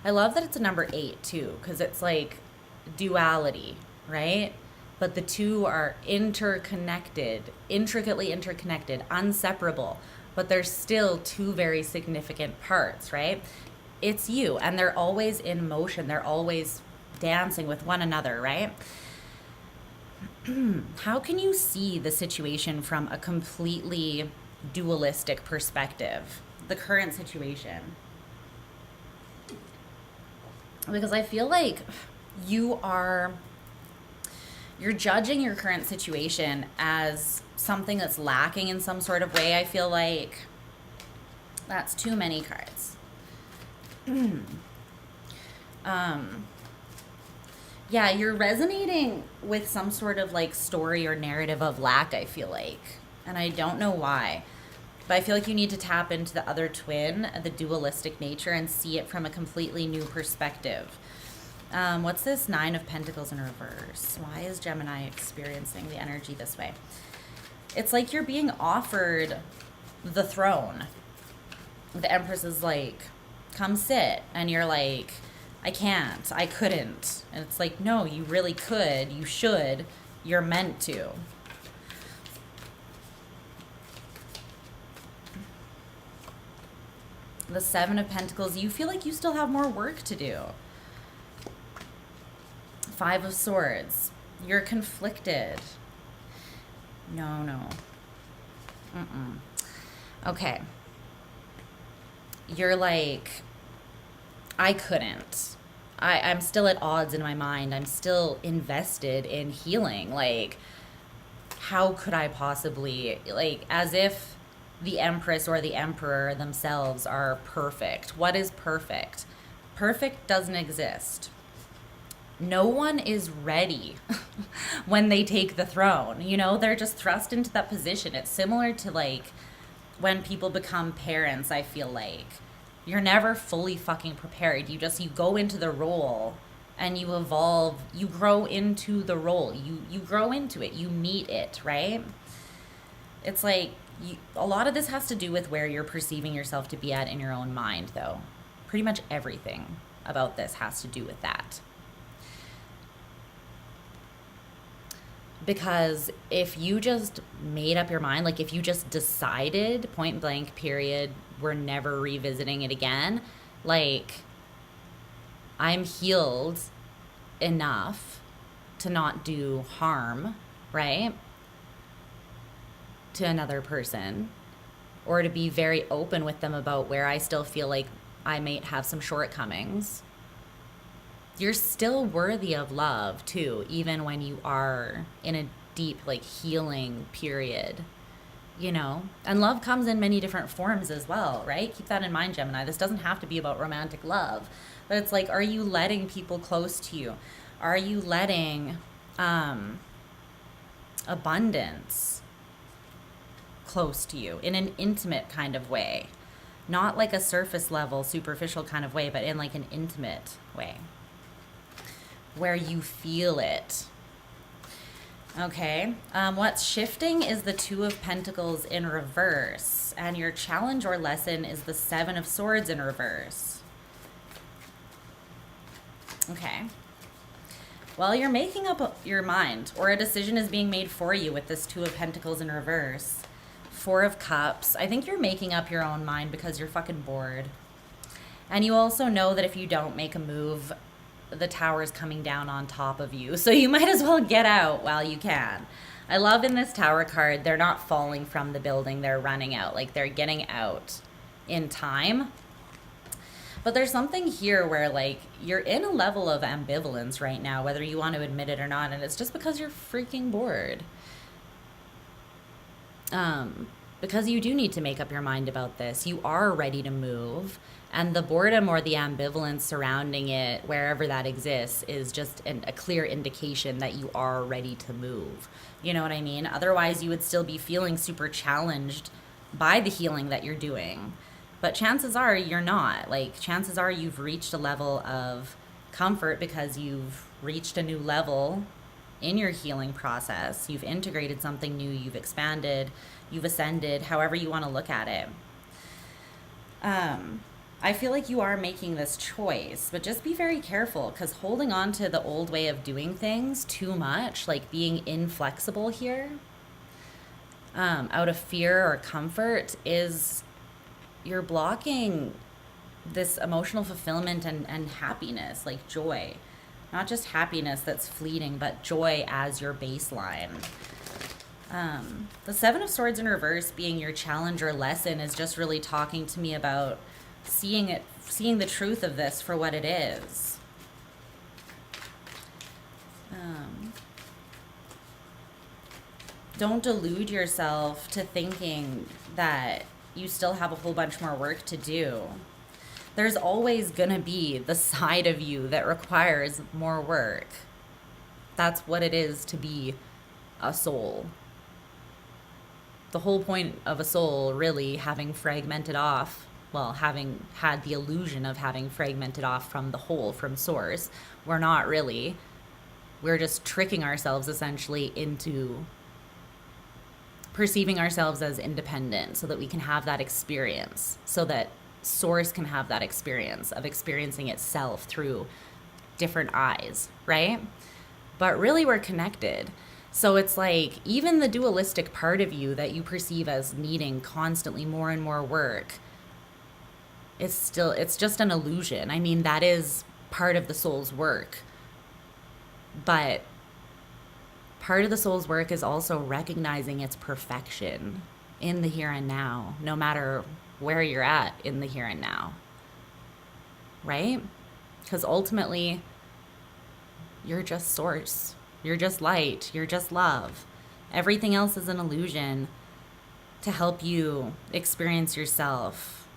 I love that it's a number 8 too, because it's like duality, right? But the two are interconnected, intricately interconnected, inseparable. But there's still two very significant parts, right? It's you, and they're always in motion. They're always dancing with one another, right? How can you see the situation from a completely dualistic perspective, the current situation? Because I feel like you're judging your current situation as something that's lacking in some sort of way. I feel like that's too many cards. Yeah, you're resonating with some sort of like story or narrative of lack, I feel like. And I don't know why. But I feel like you need to tap into the other twin, the dualistic nature, and see it from a completely new perspective. What's this 9 of Pentacles in reverse? Why is Gemini experiencing the energy this way? It's like you're being offered the throne. The Empress is like, come sit. And you're like, I can't. I couldn't. And it's like, no, you really could. You should. You're meant to. The 7 of Pentacles, you feel like you still have more work to do. 5 of Swords, you're conflicted. No. Okay. You're like, I couldn't. I'm still at odds in my mind. I'm still invested in healing. Like, how could I possibly, like, as if the Empress or the Emperor themselves are perfect. What is perfect? Perfect doesn't exist. No one is ready when they take the throne. You know, they're just thrust into that position. It's similar to like when people become parents, I feel like. You're never fully fucking prepared. You go into the role and you evolve. You grow into the role. You grow into it. You meet it, right? It's like, a lot of this has to do with where you're perceiving yourself to be at in your own mind, though. Pretty much everything about this has to do with that. Because if you just made up your mind, like if you just decided, point blank, period, we're never revisiting it again, like, I'm healed enough to not do harm, right? To another person, or to be very open with them about where I still feel like I might have some shortcomings. You're still worthy of love too, even when you are in a deep like healing period, you know? And love comes in many different forms as well, right? Keep that in mind, Gemini. This doesn't have to be about romantic love, but it's like, are you letting people close to you? Are you letting abundance close to you in an intimate kind of way? Not like a surface level, superficial kind of way, but in like an intimate way where you feel it. Okay. What's shifting is the 2 of Pentacles in reverse, and your challenge or lesson is the 7 of Swords in reverse. Okay. Well, you're making up your mind, or a decision is being made for you with this 2 of Pentacles in reverse. 4 of Cups. I think you're making up your own mind because you're fucking bored. And you also know that if you don't make a move, the tower is coming down on top of you. So you might as well get out while you can. I love in this Tower card, they're not falling from the building, they're running out. Like, they're getting out in time. But there's something here where, like, you're in a level of ambivalence right now, whether you want to admit it or not, and it's just because you're freaking bored. Because you do need to make up your mind about this. You are ready to move, and the boredom or the ambivalence surrounding it, wherever that exists, is just a clear indication that you are ready to move. You know what I mean? Otherwise, you would still be feeling super challenged by the healing that you're doing. But chances are you're not. Like, chances are you've reached a level of comfort because you've reached a new level in your healing process. You've integrated something new, you've expanded, you've ascended, however you want to look at it. I feel like you are making this choice, but just be very careful, because holding on to the old way of doing things too much, like being inflexible here, out of fear or comfort, is you're blocking this emotional fulfillment and happiness, like joy. Not just happiness that's fleeting, but joy as your baseline. The 7 of Swords in reverse being your challenge or lesson is just really talking to me about seeing the truth of this for what it is. don't delude yourself to thinking that you still have a whole bunch more work to do. There's always gonna be the side of you that requires more work. That's what it is to be a soul. The whole point of a soul, really, having fragmented off, well, having had the illusion of having fragmented off from the whole, from source, we're not really. We're just tricking ourselves essentially into perceiving ourselves as independent so that we can have that experience, so that source can have that experience of experiencing itself through different eyes, right? But really we're connected. So it's like even the dualistic part of you that you perceive as needing constantly more and more work, it's just an illusion. I mean, that is part of the soul's work. But part of the soul's work is also recognizing its perfection in the here and now, no matter where you're at in the here and now. Right? Because ultimately, you're just source. You're just light. You're just love. Everything else is an illusion to help you experience yourself.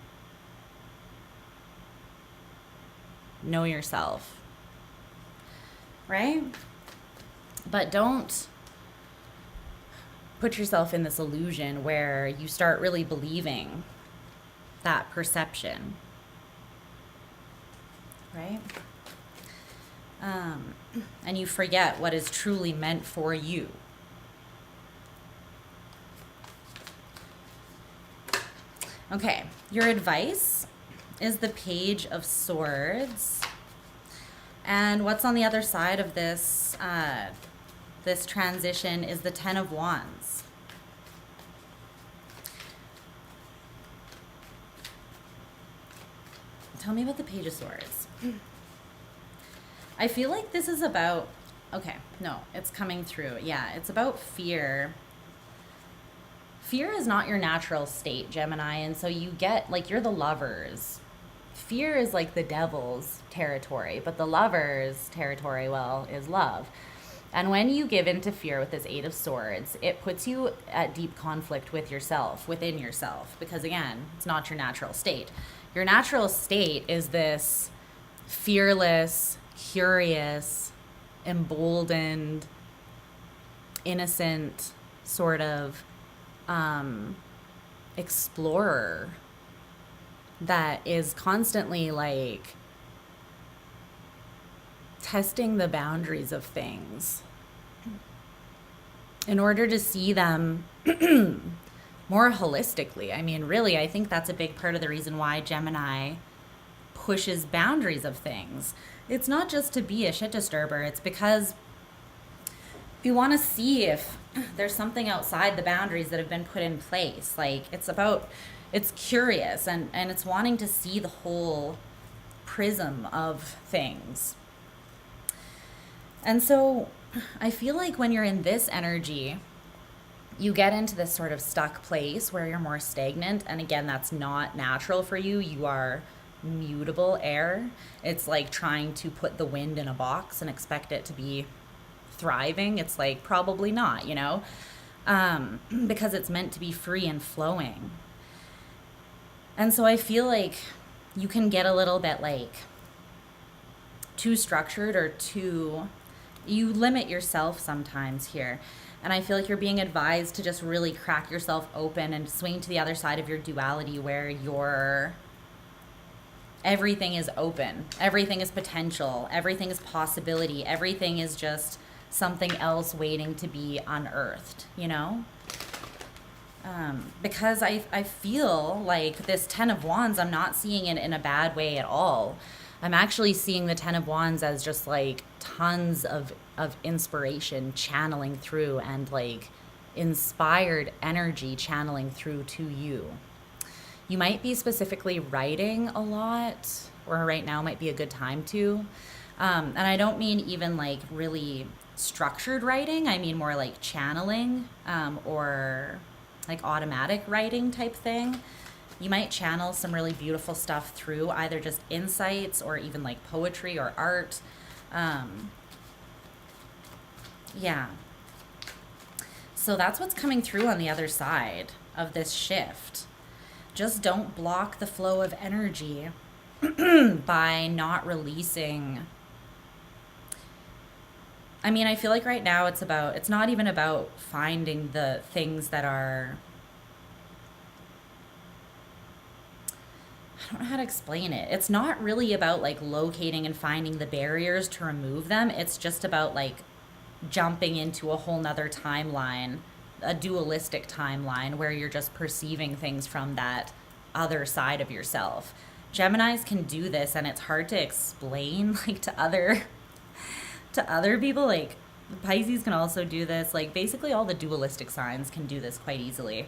Know yourself. Right? But don't put yourself in this illusion where you start really believing that perception. Right? And you forget what is truly meant for you. Okay, your advice is the Page of Swords. And what's on the other side of this this transition is the Ten of Wands. Tell me about the Page of Swords. I feel like this is about, okay, no, it's coming through. Yeah, it's about fear. Fear is not your natural state, Gemini, and so you get, like, you're the lovers. Fear is like the devil's territory, but the lover's territory, well, is love. And when you give into fear with this Eight of Swords, it puts you at deep conflict with yourself, within yourself, because again, it's not your natural state. Your natural state is this fearless, curious, emboldened, innocent sort of explorer that is constantly like testing the boundaries of things in order to see them more holistically. I mean, really, I think that's a big part of the reason why Gemini pushes boundaries of things. It's not just to be a shit disturber. It's because we want to see if there's something outside the boundaries that have been put in place. Like, it's curious and it's wanting to see the whole prism of things. And so I feel like when you're in this energy, you get into this sort of stuck place where you're more stagnant. And again, that's not natural for you. You are mutable air. It's like trying to put the wind in a box and expect it to be thriving. It's like probably not, you know, because it's meant to be free and flowing. And so I feel like you can get a little bit like too structured or you limit yourself sometimes here. And I feel like you're being advised to just really crack yourself open and swing to the other side of your duality where everything is open, everything is potential, everything is possibility, everything is just something else waiting to be unearthed, you know? Because I feel like this Ten of Wands, I'm not seeing it in a bad way at all. I'm actually seeing the Ten of Wands as just like tons of inspiration channeling through and like inspired energy channeling through to you. You might be specifically writing a lot, or right now might be a good time to. And I don't mean even like really structured writing. I mean more like channeling or like automatic writing type thing. You might channel some really beautiful stuff through either just insights or even like poetry or art. So that's what's coming through on the other side of this shift. Just don't block the flow of energy by not releasing. I mean, I feel like right now it's not even about finding the things that are, I don't know how to explain it. It's not really about like locating and finding the barriers to remove them. It's just about like jumping into a whole nother timeline, a dualistic timeline where you're just perceiving things from that other side of yourself. Geminis can do this, and it's hard to explain like to other people. Like Pisces can also do this. Like basically all the dualistic signs can do this quite easily.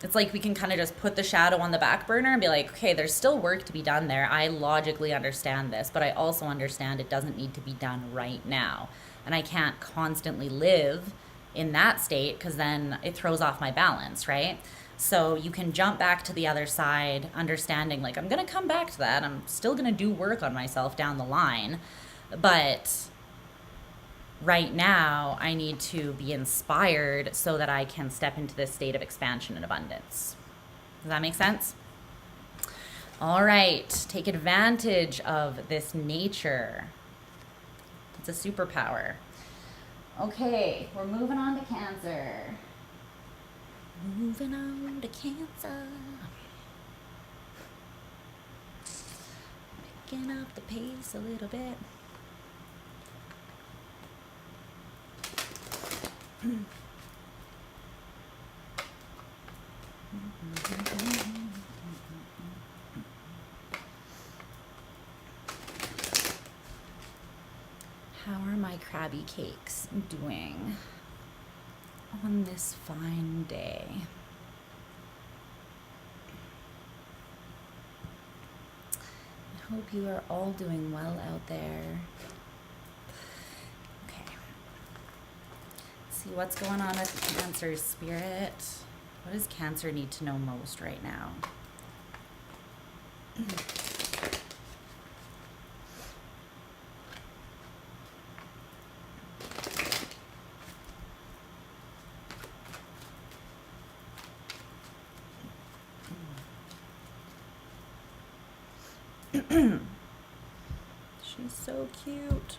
It's like we can kind of just put the shadow on the back burner and be like, okay, there's still work to be done there. I logically understand this, but I also understand it doesn't need to be done right now. And I can't constantly live in that state because then it throws off my balance, right? So you can jump back to the other side, understanding like, I'm going to come back to that. I'm still going to do work on myself down the line. But right now, I need to be inspired so that I can step into this state of expansion and abundance. Does that make sense? All right. Take advantage of this nature. It's a superpower. Okay. We're moving on to Cancer. Moving on to Cancer. Picking up the pace a little bit. How are my Krabby Cakes doing on this fine day? I hope you are all doing well out there. See what's going on with Cancer's spirit. What does Cancer need to know most right now? She's so cute.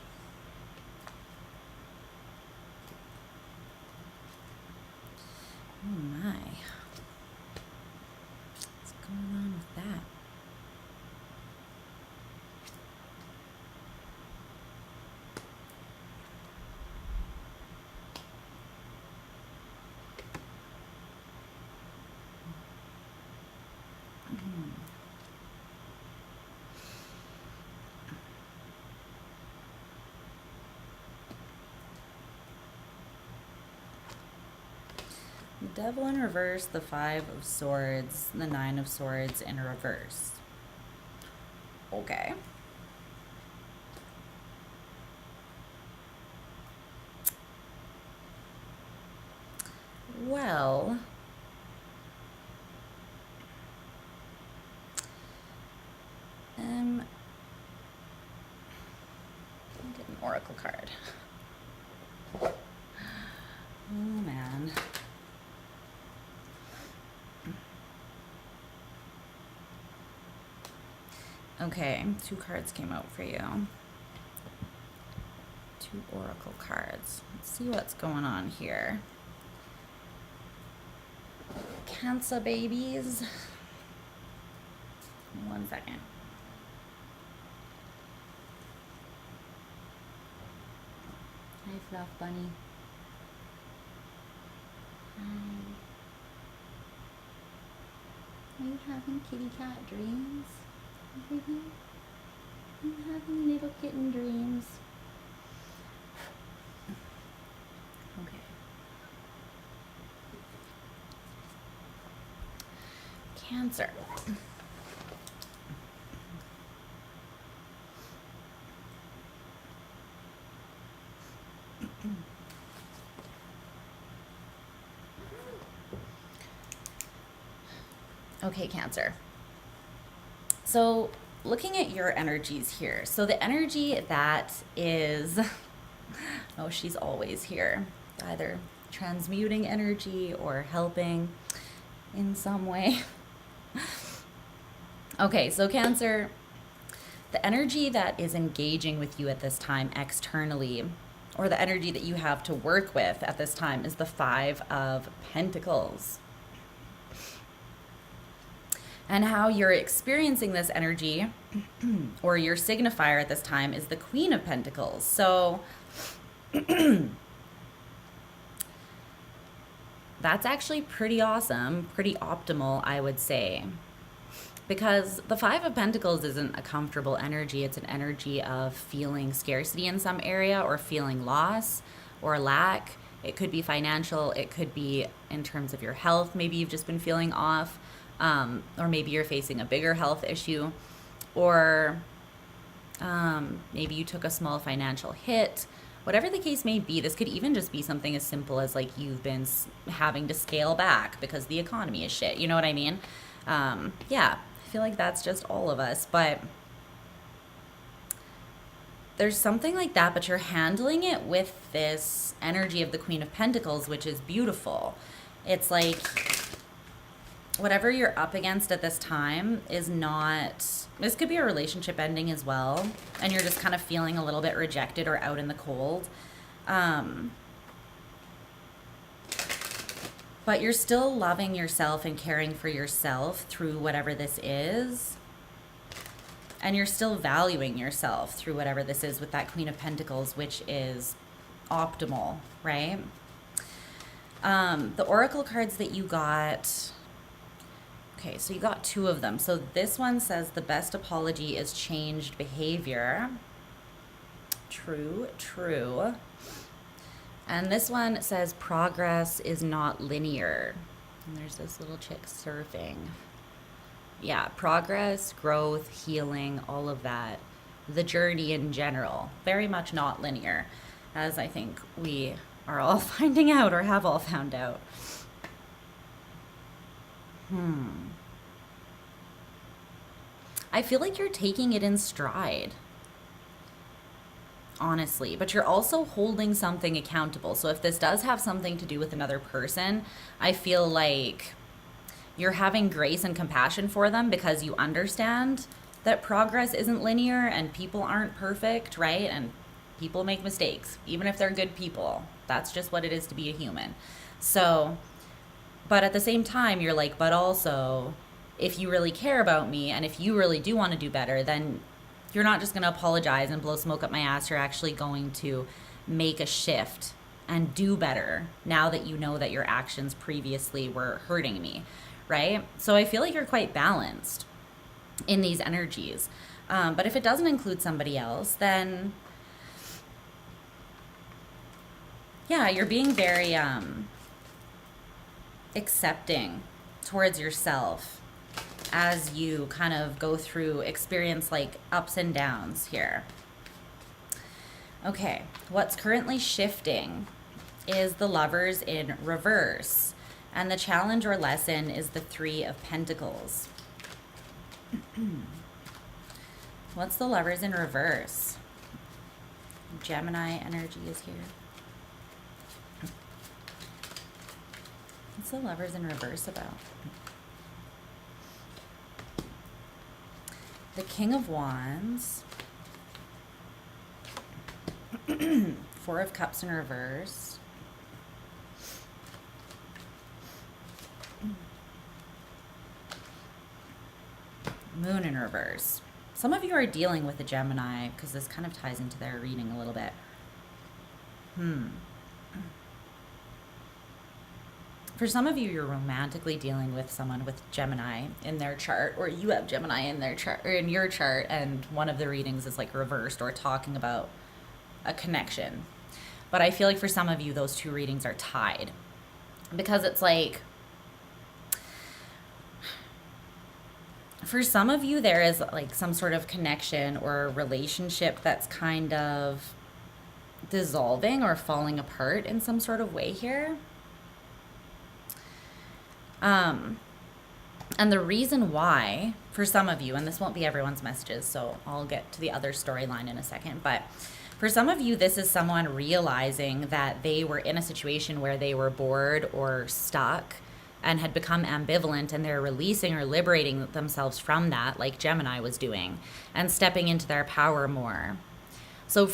Oh my. What's going on with that? The Devil in reverse, the Five of Swords, the Nine of Swords in reverse. Okay. Well, I'll get an oracle card. Oh man. Okay, 2 cards came out for you. 2 oracle cards. Let's see what's going on here. Cancer babies. 1 second. Hi, Fluff Bunny. Hi. Are you having kitty cat dreams? Baby? Are you having little kitten dreams? Okay. Cancer. Okay, Cancer. So looking at your energies here. So the energy that is, oh, she's always here. either transmuting energy or helping in some way. Okay, so Cancer, the energy that is engaging with you at this time externally, or the energy that you have to work with at this time, is the Five of Pentacles. And how you're experiencing this energy, or your signifier at this time, is the Queen of Pentacles. So that's actually pretty awesome, pretty optimal, I would say. Because the Five of Pentacles isn't a comfortable energy. It's an energy of feeling scarcity in some area, or feeling loss or lack. It could be financial. It could be in terms of your health. Maybe you've just been feeling off, or maybe you're facing a bigger health issue, or maybe you took a small financial hit. Whatever the case may be, this could even just be something as simple as like you've been having to scale back because the economy is shit. You know what I mean? Yeah. I feel like that's just all of us, but there's something like that, but you're handling it with this energy of the Queen of Pentacles, which is beautiful. It's like whatever you're up against at this time is not, this could be a relationship ending as well, and you're just kind of feeling a little bit rejected or out in the cold. But you're still loving yourself and caring for yourself through whatever this is. And you're still valuing yourself through whatever this is with that Queen of Pentacles, which is optimal, right? The oracle cards that you got, okay, so you got two of them. So this one says the best apology is changed behavior. True, true. And this one says progress is not linear. And there's this little chick surfing. Yeah, progress, growth, healing, all of that. The journey in general, very much not linear, as I think we are all finding out, or have all found out. I feel like you're taking it in stride, honestly, but you're also holding something accountable. So if this does have something to do with another person, I feel like you're having grace and compassion for them because you understand that progress isn't linear and people aren't perfect, right? And people make mistakes, even if they're good people. That's just what it is to be a human. So, but at the same time, you're like, but also, if you really care about me and if you really do want to do better, then you're not just going to apologize and blow smoke up my ass. You're actually going to make a shift and do better now that you know that your actions previously were hurting me, right? So I feel like you're quite balanced in these energies. But if it doesn't include somebody else, then yeah, you're being very accepting towards yourself as you kind of go through, experience like ups and downs here. Okay, what's currently shifting is the Lovers in reverse. And the challenge or lesson is the Three of Pentacles. What's the Lovers in reverse? Gemini energy is here. What's the Lovers in reverse about? The King of Wands. Four of Cups in reverse. Moon in reverse. Some of you are dealing with a Gemini because this kind of ties into their reading a little bit. For some of you, you're romantically dealing with someone with Gemini in their chart, or you have Gemini in their chart or in your chart, and one of the readings is like reversed or talking about a connection. But I feel like for some of you, those two readings are tied because it's like, for some of you, there is like some sort of connection or relationship that's kind of dissolving or falling apart in some sort of way here. And the reason why, for some of you, and this won't be everyone's messages, so I'll get to the other storyline in a second, but For some of you, this is someone realizing that they were in a situation where they were bored or stuck and had become ambivalent, and they're releasing or liberating themselves from that, like Gemini was doing, and stepping into their power more. So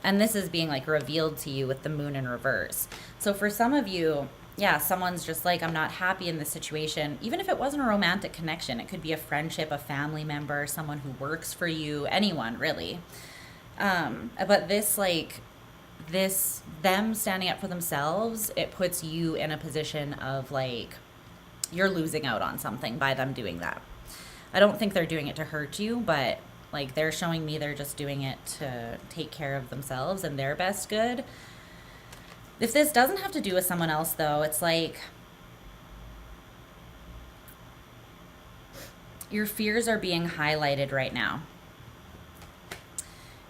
and this is being like revealed to you with the moon in reverse. So for some of you, yeah, someone's just like, I'm not happy in this situation. Even if it wasn't a romantic connection, it could be a friendship, a family member, someone who works for you, anyone really. But them standing up for themselves, it puts you in a position of like, you're losing out on something by them doing that. I don't think they're doing it to hurt you, but like they're showing me they're just doing it to take care of themselves and their best good. If this doesn't have to do with someone else though, it's like your fears are being highlighted right now.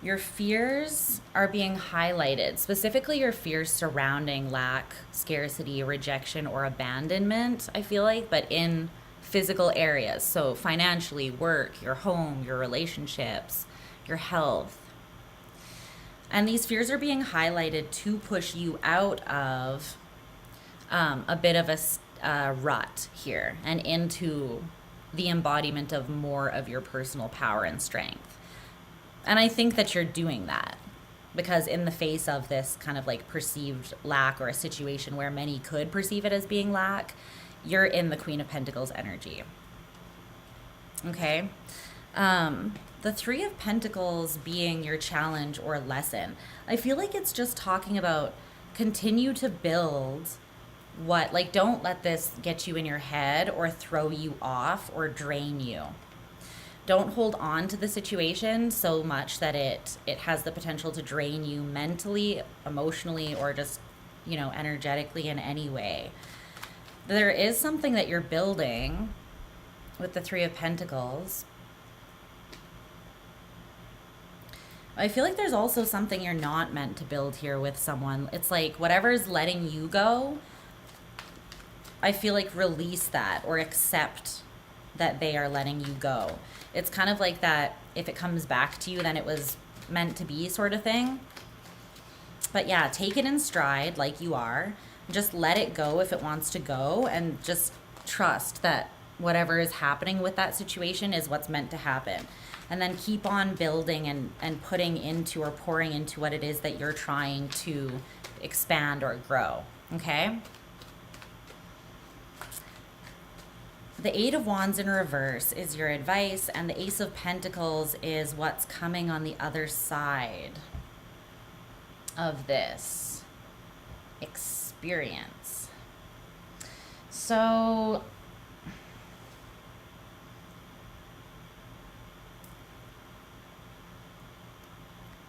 Your fears are being highlighted, specifically your fears surrounding lack, scarcity, rejection, or abandonment, I feel like, but in physical areas. So financially, work, your home, your relationships, your health. And these fears are being highlighted to push you out of a bit of a rut here and into the embodiment of more of your personal power and strength. And I think that you're doing that because in the face of this kind of like perceived lack or a situation where many could perceive it as being lack, you're in the Queen of Pentacles energy. Okay? The Three of Pentacles being your challenge or lesson. I feel like it's just talking about continue to build don't let this get you in your head or throw you off or drain you. Don't hold on to the situation so much that it has the potential to drain you mentally, emotionally, or just, energetically in any way. There is something that you're building with the Three of Pentacles. I feel like there's also something you're not meant to build here with someone. It's like whatever's letting you go, I feel like release that or accept that they are letting you go. It's kind of like that if it comes back to you, then it was meant to be sort of thing. But yeah, take it in stride like you are. Just let it go if it wants to go, and just trust that whatever is happening with that situation is what's meant to happen. And then keep on building and putting into or pouring into what it is that you're trying to expand or grow. Okay? The Eight of Wands in reverse is your advice, and the Ace of Pentacles is what's coming on the other side of this experience. So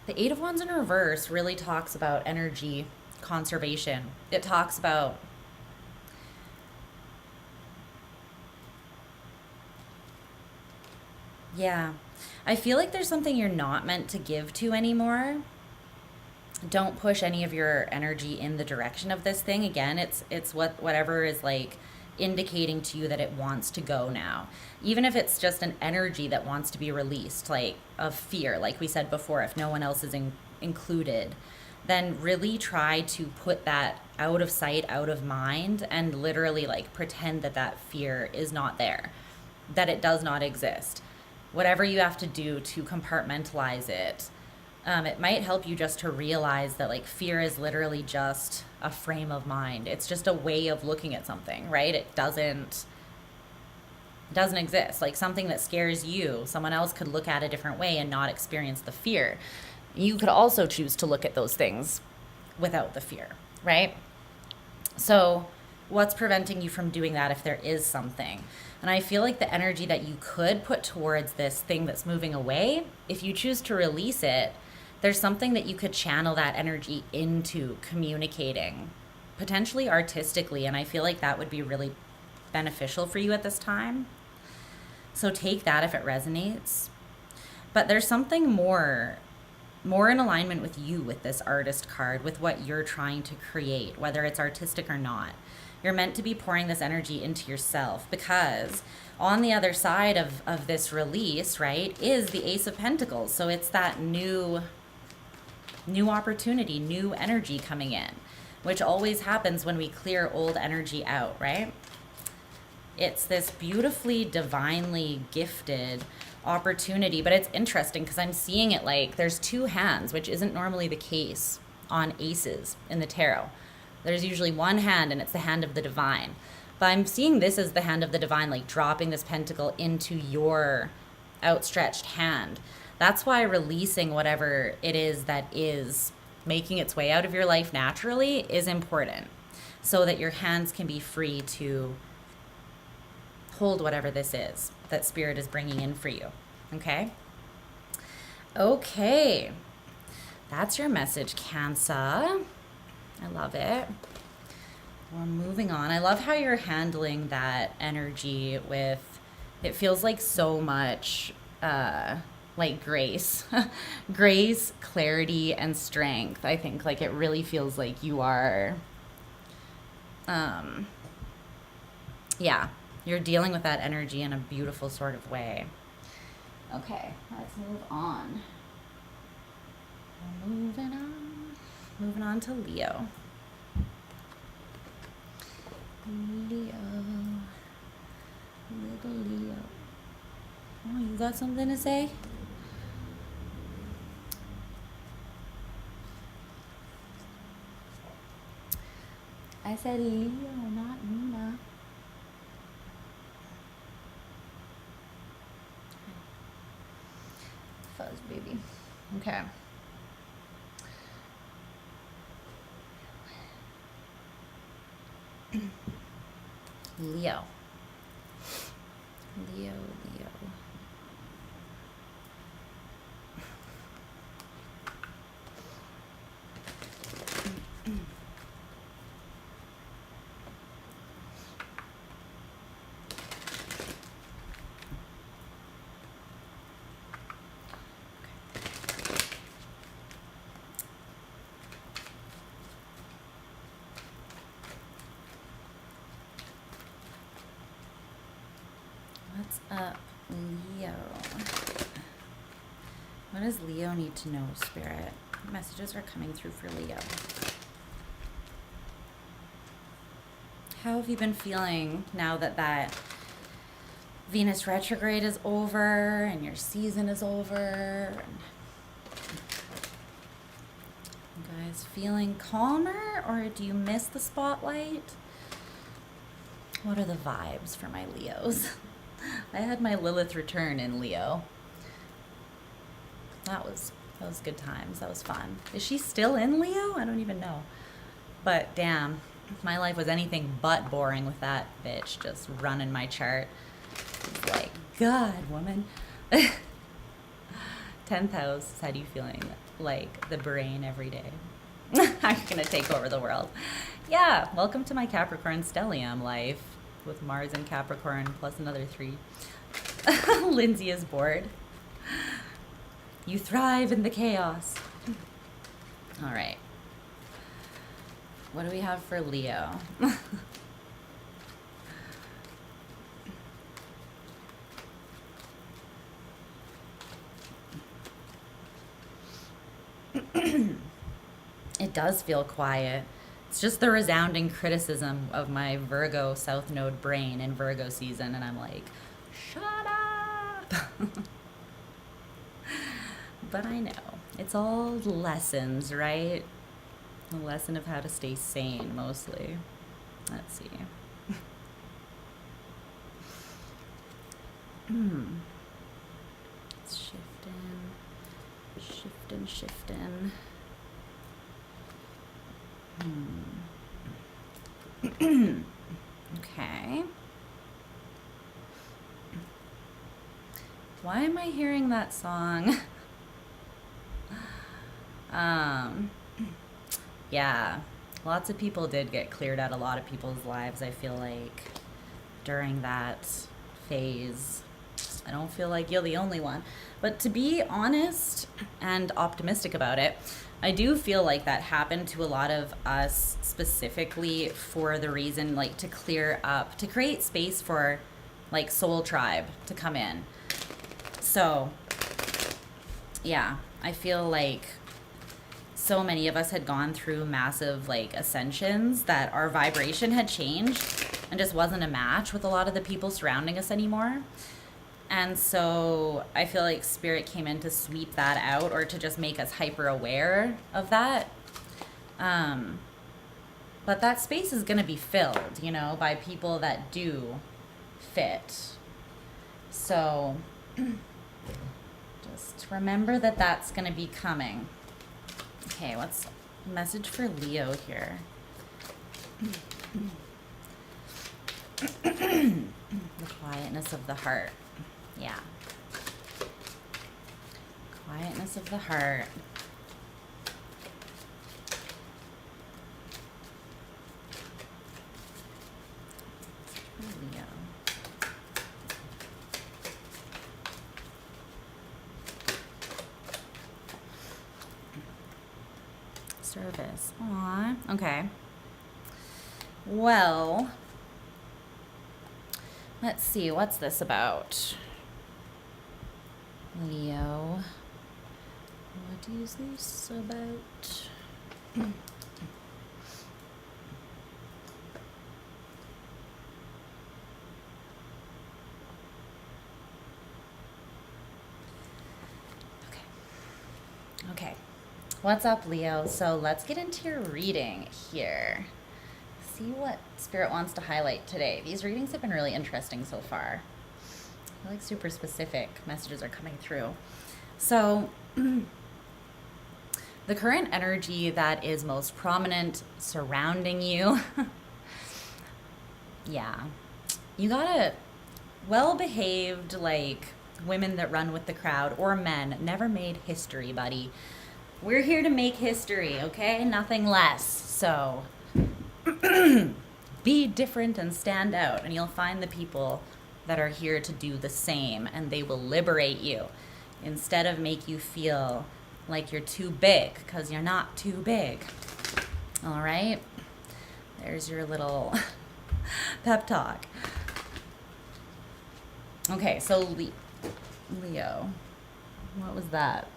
the Eight of Wands in reverse really talks about energy conservation. It talks about I feel like there's something you're not meant to give to anymore. Don't push any of your energy in the direction of this thing. Again, it's whatever is like indicating to you that it wants to go now. Even if it's just an energy that wants to be released, like of fear, like we said before, if no one else is included, then really try to put that out of sight, out of mind, and literally like pretend that fear is not there, that it does not exist. Whatever you have to do to compartmentalize it, it might help you just to realize that like fear is literally just a frame of mind. It's just a way of looking at something, right? It doesn't exist. Like something that scares you, someone else could look at a different way and not experience the fear. You could also choose to look at those things without the fear, right? So what's preventing you from doing that if there is something? And I feel like the energy that you could put towards this thing that's moving away, if you choose to release it, there's something that you could channel that energy into communicating, potentially artistically, and I feel like that would be really beneficial for you at this time. So take that if it resonates. But there's something more in alignment with you with this artist card, with what you're trying to create, whether it's artistic or not. You're meant to be pouring this energy into yourself, because on the other side of this release, right, is the Ace of Pentacles. So it's that new new opportunity, new energy coming in, which always happens when we clear old energy out, right? It's this beautifully, divinely gifted opportunity, but it's interesting because I'm seeing it like there's two hands, which isn't normally the case on aces in the tarot. There's usually one hand, and it's the hand of the divine. But I'm seeing this as the hand of the divine, like dropping this pentacle into your outstretched hand. That's why releasing whatever it is that is making its way out of your life naturally is important, so that your hands can be free to hold whatever this is that spirit is bringing in for you. Okay? Okay. That's your message, Cancer. I love it. We're moving on. I love how you're handling that energy with, it feels like so much like grace. Grace, clarity, and strength. I think like it really feels like you are, yeah, you're dealing with that energy in a beautiful sort of way. Okay, let's move on. Moving on to Leo. Leo. Little Leo. Oh, you got something to say? I said Leo, not Luna. Fuzz baby. Okay. Leo. Leo. What's up, Leo? What does Leo need to know, Spirit? What messages are coming through for Leo? How have you been feeling now that that Venus retrograde is over and your season is over? You guys feeling calmer, or do you miss the spotlight? What are the vibes for my Leos? I had my Lilith return in Leo. That was good times. That was fun. Is she still in Leo? I don't even know. But damn, if my life was anything but boring with that bitch just running my chart. It's like, God, woman. 10th house, how do you feeling? Like the brain every day. I'm gonna take over the world. Yeah, welcome to my Capricorn stellium life. With Mars and Capricorn plus another 3. Lindsay is bored. You thrive in the chaos. All right. What do we have for Leo? It does feel quiet. It's just the resounding criticism of my Virgo South Node brain in Virgo season, and I'm like, shut up. But I know. It's all lessons, right? A lesson of how to stay sane, mostly. Let's see. It's shifting. Okay. Why am I hearing that song? Yeah, lots of people did get cleared out. A lot of people's lives, I feel like, during that phase. I don't feel like you're the only one. But to be honest and optimistic about it, I do feel like that happened to a lot of us specifically for the reason, like, to clear up, to create space for, like, soul tribe to come in. So, yeah, I feel like so many of us had gone through massive like ascensions that our vibration had changed and just wasn't a match with a lot of the people surrounding us anymore. And so I feel like spirit came in to sweep that out, or to just make us hyper aware of that. But that space is going to be filled, you know, by people that do fit. So just remember that that's going to be coming. Okay, what's a message for Leo here? The quietness of the heart. Yeah. Quietness of the heart. Leo. Service. Aw. Okay. Well, let's see. What's this about? Leo. What is this about? Okay. What's up, Leo? So let's get into your reading here. See what Spirit wants to highlight today. These readings have been really interesting so far. I feel like super specific messages are coming through. So the current energy that is most prominent surrounding you, yeah, you got a well-behaved, like, women that run with the crowd, or men, never made history, buddy. We're here to make history, okay? Nothing less. So be different and stand out, and you'll find the people that are here to do the same, and they will liberate you instead of make you feel like you're too big, because you're not too big. All right? There's your little pep talk. Okay, so Leo, what was that?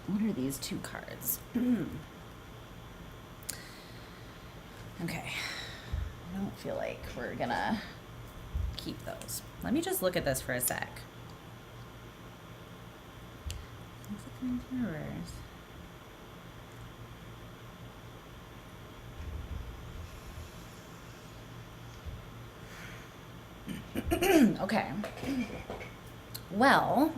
What are these two cards? Okay, I don't feel like we're gonna keep those. Let me just look at this for a sec. What's it coming to reverse? Okay. Well,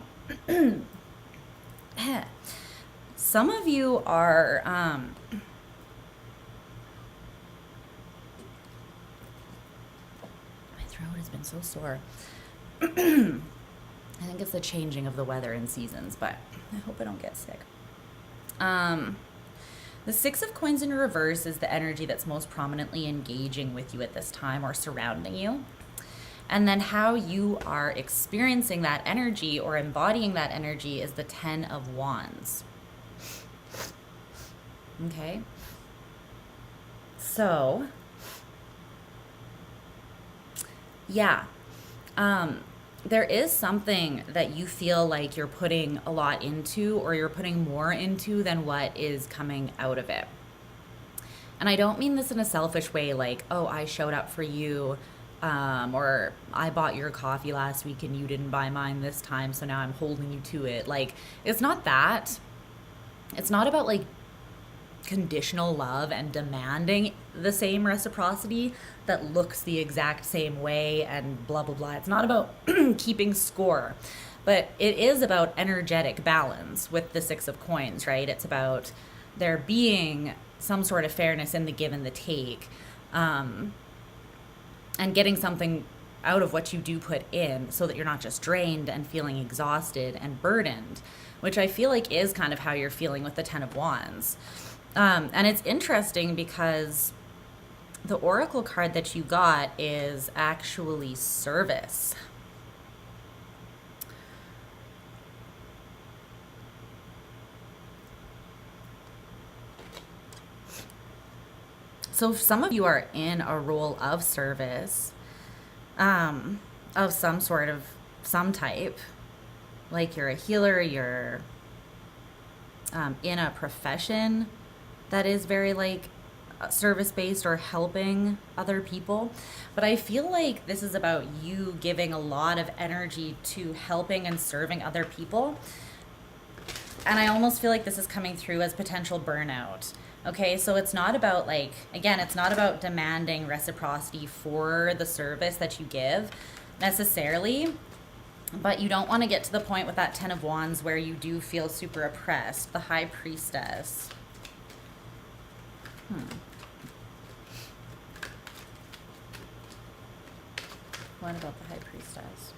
some of you are, my throat has been so sore. I think it's the changing of the weather and seasons, but I hope I don't get sick. The Six of Coins in reverse is the energy that's most prominently engaging with you at this time, or surrounding you. And then how you are experiencing that energy or embodying that energy is the Ten of Wands. Okay. So, yeah. There is something that you feel like you're putting a lot into, or you're putting more into than what is coming out of it. And I don't mean this in a selfish way, like, oh, I showed up for you, or I bought your coffee last week and you didn't buy mine this time, so now I'm holding you to it. Like, it's not that. It's not about, like, conditional love and demanding the same reciprocity that looks the exact same way and blah, blah, blah. It's not about keeping score, but it is about energetic balance with the Six of Coins, right? It's about there being some sort of fairness in the give and the take, and getting something out of what you do put in, so that you're not just drained and feeling exhausted and burdened, which I feel like is kind of how you're feeling with the Ten of Wands. And it's interesting because the oracle card that you got is actually service. So some of you are in a role of service, of some type. Like you're a healer, you're in a profession that is very like service-based or helping other people. But I feel like this is about you giving a lot of energy to helping and serving other people. And I almost feel like this is coming through as potential burnout. Okay, so it's not about like, again, it's not about demanding reciprocity for the service that you give necessarily, but you don't want to get to the point with that Ten of Wands where you do feel super oppressed. The High Priestess. What about the High Priestess?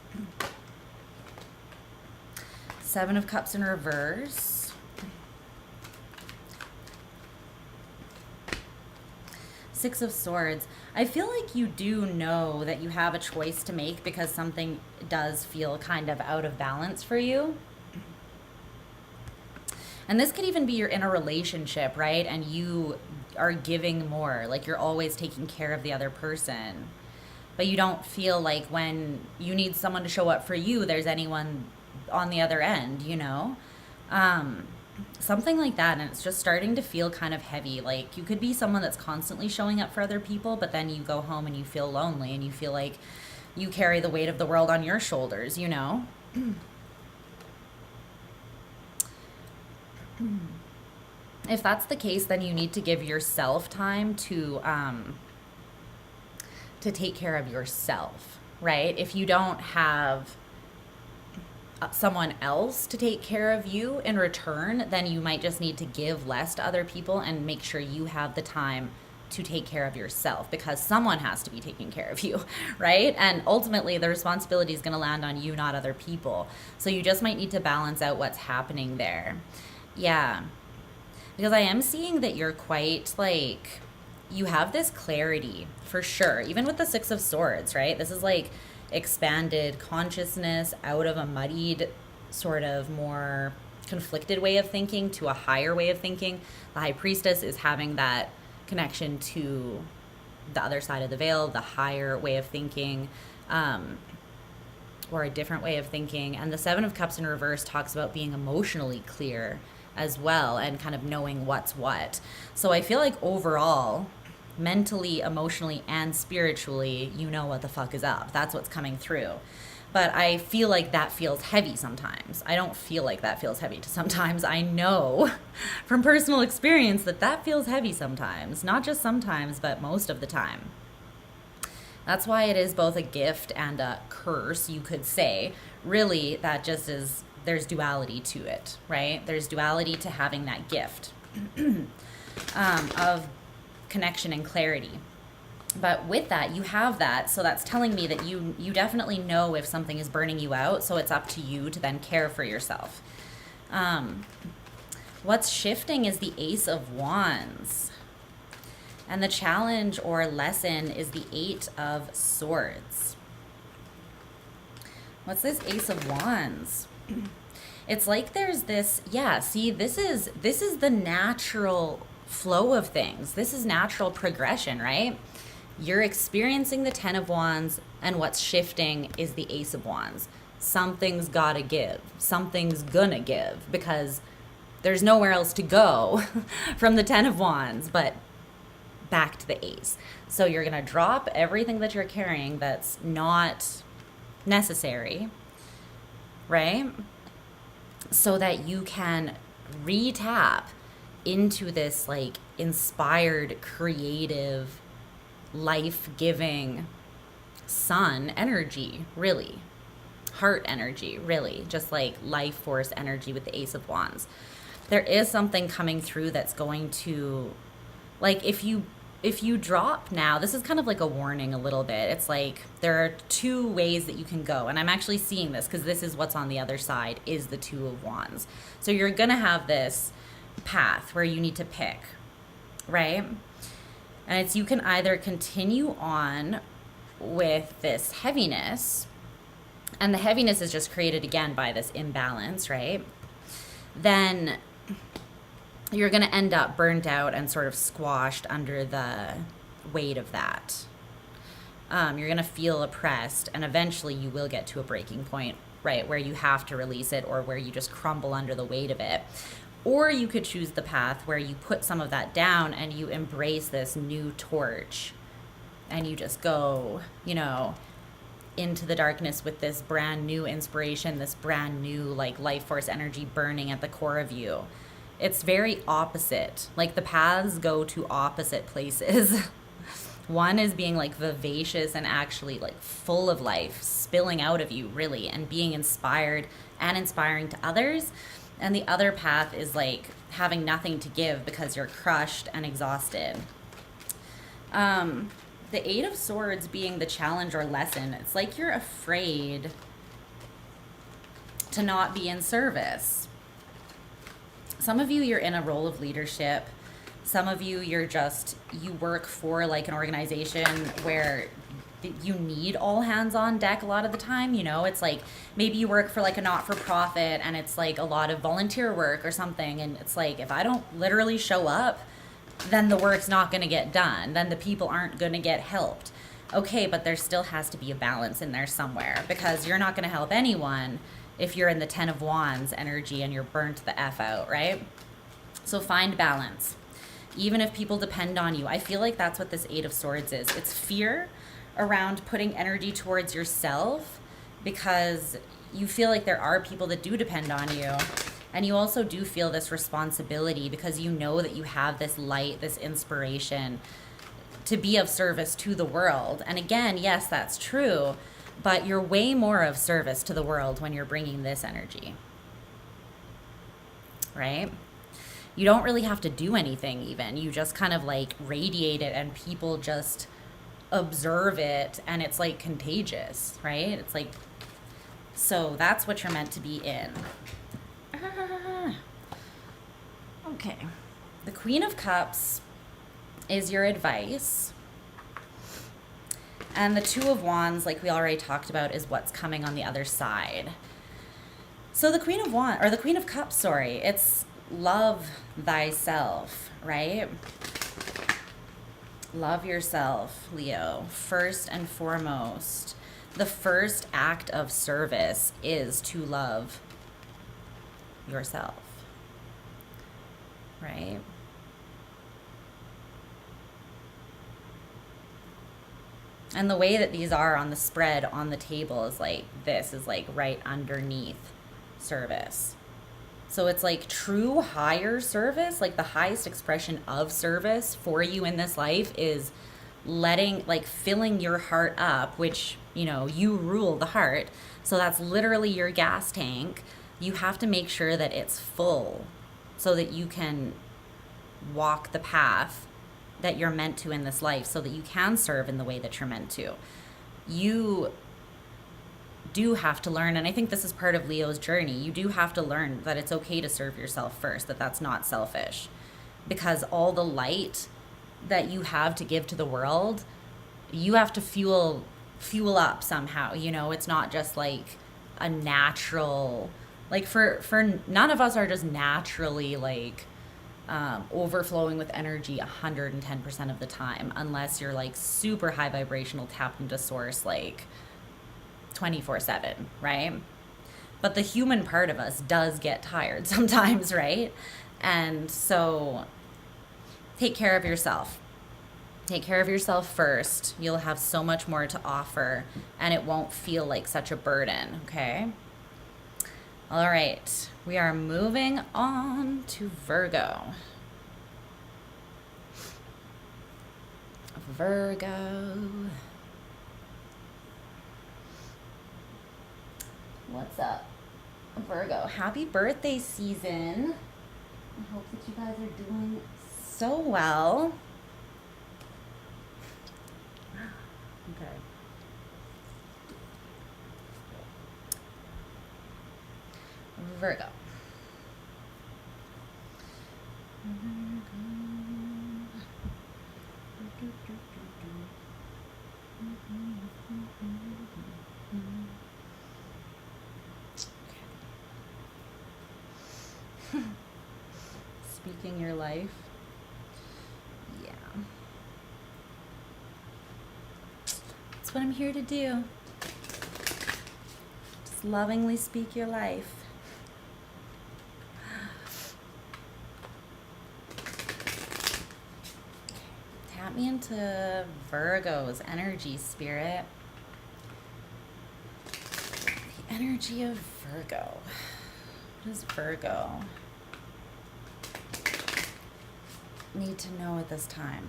Seven of Cups in reverse. Six of Swords. I feel like you do know that you have a choice to make because something does feel kind of out of balance for you. And this could even be you're in a relationship, right? And you are giving more, like you're always taking care of the other person. But you don't feel like when you need someone to show up for you, there's anyone on the other end, you know? Something like that. And it's just starting to feel kind of heavy. Like you could be someone that's constantly showing up for other people, but then you go home and you feel lonely and you feel like you carry the weight of the world on your shoulders, you know? If that's the case, then you need to give yourself time to take care of yourself, right? If you don't have someone else to take care of you in return, then you might just need to give less to other people and make sure you have the time to take care of yourself, because someone has to be taking care of you, right? And ultimately the responsibility is going to land on you, not other people. So you just might need to balance out what's happening there. Yeah. Because I am seeing that you're quite like, you have this clarity for sure, even with the Six of Swords, right? This is like expanded consciousness out of a muddied, sort of more conflicted way of thinking to a higher way of thinking. The High Priestess is having that connection to the other side of the veil, the higher way of thinking, or a different way of thinking. And the Seven of Cups in reverse talks about being emotionally clear as well and kind of knowing what's what. So I feel like overall, mentally, emotionally, and spiritually, you know what the fuck is up. That's what's coming through. But I feel like that feels heavy sometimes. I don't feel like that feels heavy sometimes. I know from personal experience that that feels heavy sometimes. Not just sometimes, but most of the time. That's why it is both a gift and a curse, you could say. Really, that just is, there's duality to it, right? There's duality to having that gift of connection and clarity. But with that, you have that. So that's telling me that you definitely know if something is burning you out. So it's up to you to then care for yourself. What's shifting is the Ace of Wands. And the challenge or lesson is the Eight of Swords. What's this Ace of Wands? It's like there's this, yeah, see, this is the natural flow of things. This is natural progression, right? You're experiencing the Ten of Wands, and what's shifting is the Ace of Wands. Something's gotta give. Something's gonna give, because there's nowhere else to go from the Ten of Wands but back to the Ace. So you're gonna drop everything that you're carrying that's not necessary, right? So that you can re-tap into this like inspired, creative, life-giving sun energy, really. Heart energy, really. Just like life force energy with the Ace of Wands. There is something coming through that's going to, like, if you drop now, this is kind of like a warning a little bit. It's like there are two ways that you can go. And I'm actually seeing this because this is what's on the other side, is the Two of Wands. So you're going to have this path where you need to pick, right? And it's, you can either continue on with this heaviness, and the heaviness is just created again by this imbalance, right? Then you're going to end up burnt out and sort of squashed under the weight of that. You're going to feel oppressed, and eventually you will get to a breaking point, right, where you have to release it or where you just crumble under the weight of it. Or you could choose the path where you put some of that down and you embrace this new torch and you just go, you know, into the darkness with this brand new inspiration, this brand new like life force energy burning at the core of you. It's very opposite. Like the paths go to opposite places. One is being like vivacious and actually like full of life, spilling out of you really, and being inspired and inspiring to others. And the other path is like having nothing to give because you're crushed and exhausted. The Eight of Swords being the challenge or lesson, it's like you're afraid to not be in service. Some of you, you're in a role of leadership. Some of you, you work for like an organization where you need all hands on deck a lot of the time. You know, it's like maybe you work for like a not-for-profit and it's like a lot of volunteer work or something. And it's like, if I don't literally show up, then the work's not going to get done. Then the people aren't going to get helped. Okay, but there still has to be a balance in there somewhere, because you're not going to help anyone if you're in the 10 of Wands energy and you're burnt the F out, right? So find balance. Even if people depend on you. I feel like that's what this Eight of Swords is. It's fear around putting energy towards yourself because you feel like there are people that do depend on you. And you also do feel this responsibility because you know that you have this light, this inspiration to be of service to the world. And again, yes, that's true, but you're way more of service to the world when you're bringing this energy, right? You don't really have to do anything even. You just kind of like radiate it and people just observe it and it's like contagious, right? It's like, so that's what you're meant to be in. Okay. The Queen of Cups is your advice. And the Two of Wands, like we already talked about, is what's coming on the other side. So the Queen of Wands, or the Queen of Cups, sorry, it's love thyself, right? Love yourself, Leo, first and foremost. The first act of service is to love yourself, right? And the way that these are on the spread on the table is like, this is like right underneath service. So it's like true higher service, like the highest expression of service for you in this life is letting, like filling your heart up, which, you know, you rule the heart. So that's literally your gas tank. You have to make sure that it's full so that you can walk the path that you're meant to in this life, so that you can serve in the way that you're meant to. You do have to learn, and I think this is part of Leo's journey, you do have to learn that it's okay to serve yourself first, that that's not selfish, because all the light that you have to give to the world, you have to fuel up somehow. You know, it's not just like a natural, like for none of us are just naturally like overflowing with energy 110% of the time, unless you're like super high vibrational, tapped into source like 24/7, right? But the human part of us does get tired sometimes, right? And so take care of yourself. Take care of yourself first. You'll have so much more to offer and it won't feel like such a burden, okay? All right, we are moving on to Virgo. Virgo. What's up, Virgo? Happy birthday season. I hope that you guys are doing so well. Okay. Virgo. Speaking your life. Yeah. That's what I'm here to do. Just lovingly speak your life. me into Virgo's energy, Spirit. The energy of Virgo. What does Virgo need to know at this time?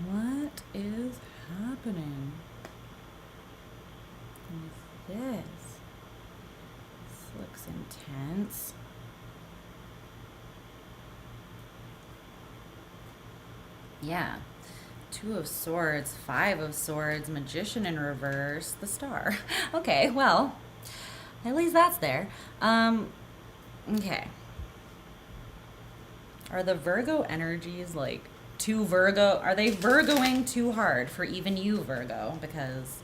What is happening with this? This looks intense. Yeah. 2 of Swords, 5 of Swords, Magician in reverse, the Star. Okay, well, at least that's there. Okay. Are the Virgo energies like too Virgo? Are they Virgoing too hard for even you, Virgo? Because,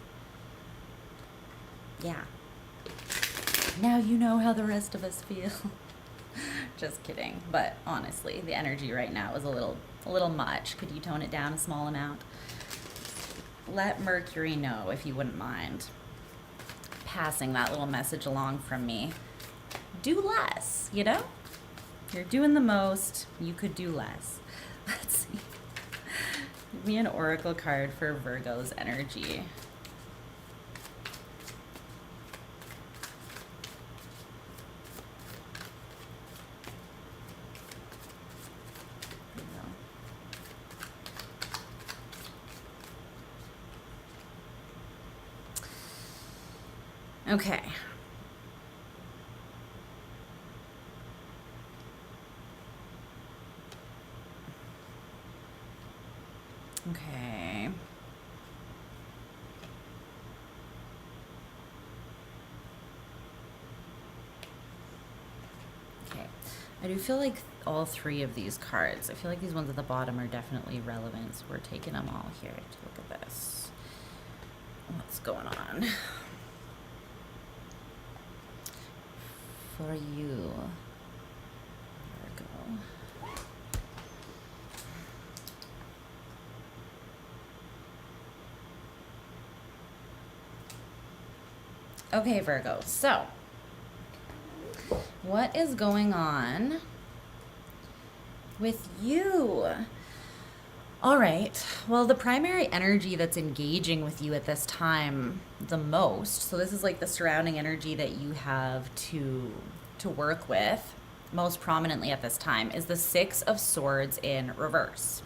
yeah. Now you know how the rest of us feel. Just kidding. But honestly, the energy right now is a little much. Could you tone it down a small amount? Let Mercury know if you wouldn't mind passing that little message along from me. Do less, you know? You're doing the most. You could do less. Let's see. Give me an oracle card for Virgo's energy. Okay. Okay. Okay. I do feel like all 3 of these cards, I feel like these ones at the bottom are definitely relevant, so we're taking them all here to look at this. What's going on? For you, Virgo. Okay, Virgo, so what is going on with you? All right, well, the primary energy that's engaging with you at this time the most, so this is like the surrounding energy that you have to work with most prominently at this time, is the 6 of Swords in reverse.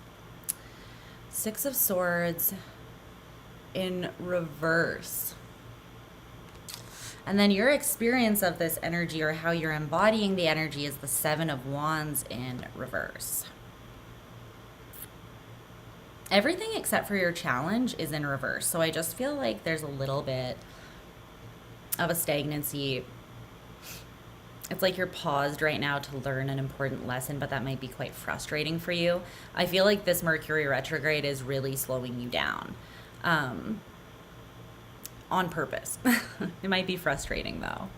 6 of Swords in reverse. And then your experience of this energy, or how you're embodying the energy, is the 7 of Wands in reverse. Everything except for your challenge is in reverse. So I just feel like there's a little bit of a stagnancy. It's like you're paused right now to learn an important lesson, but that might be quite frustrating for you. I feel like this Mercury retrograde is really slowing you down. On purpose. It might be frustrating though.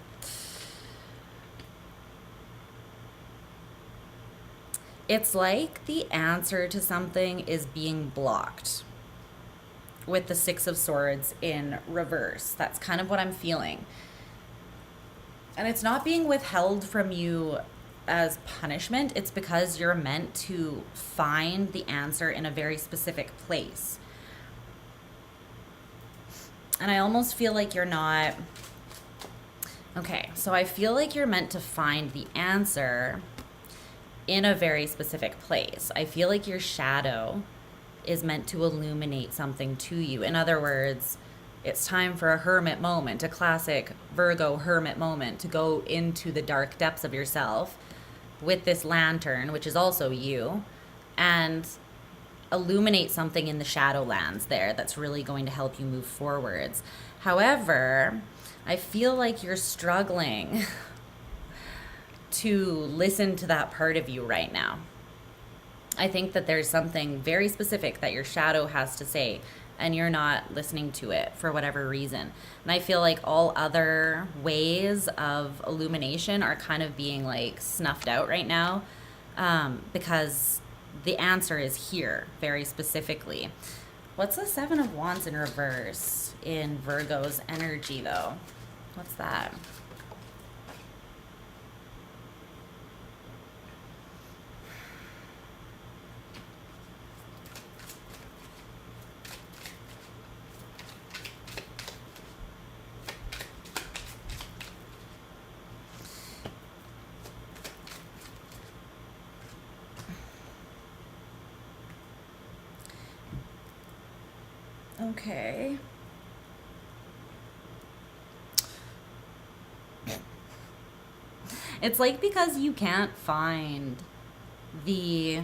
It's like the answer to something is being blocked with the 6 of Swords in reverse. That's kind of what I'm feeling. And it's not being withheld from you as punishment. It's because you're meant to find the answer in a very specific place. And I almost feel like you're not... Okay, so I feel like you're meant to find the answer in a very specific place. I feel like your shadow is meant to illuminate something to you. In other words, it's time for a hermit moment, a classic Virgo hermit moment, to go into the dark depths of yourself with this lantern, which is also you, and illuminate something in the shadowlands there that's really going to help you move forwards. However, I feel like you're struggling to listen to that part of you right now. I think that there's something very specific that your shadow has to say, and you're not listening to it for whatever reason. And I feel like all other ways of illumination are kind of being like snuffed out right now, because the answer is here very specifically. What's the Seven of Wands in reverse in Virgo's energy though? What's that? Okay. It's like because you can't find the...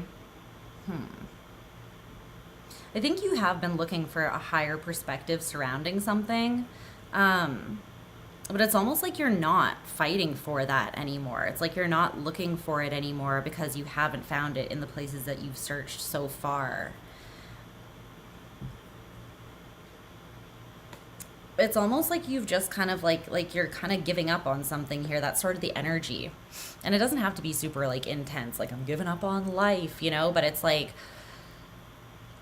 I think you have been looking for a higher perspective surrounding something. But it's almost like you're not fighting for that anymore. It's like you're not looking for it anymore because you haven't found it in the places that you've searched so far. It's almost like you've just kind of like you're kind of giving up on something here. That's sort of the energy. And it doesn't have to be super like intense, like I'm giving up on life, you know, but it's like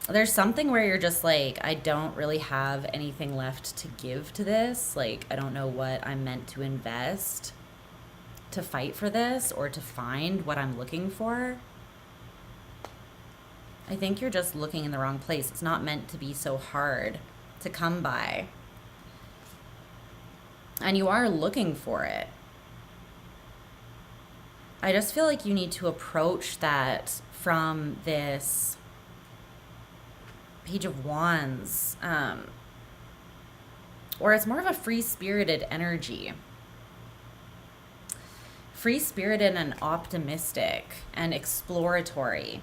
there's something where you're just like, I don't really have anything left to give to this. Like, I don't know what I'm meant to invest to fight for this or to find what I'm looking for. I think you're just looking in the wrong place. It's not meant to be so hard to come by. And you are looking for it. I just feel like you need to approach that from this Page of Wands, or it's more of a free-spirited energy. Free-spirited and optimistic and exploratory.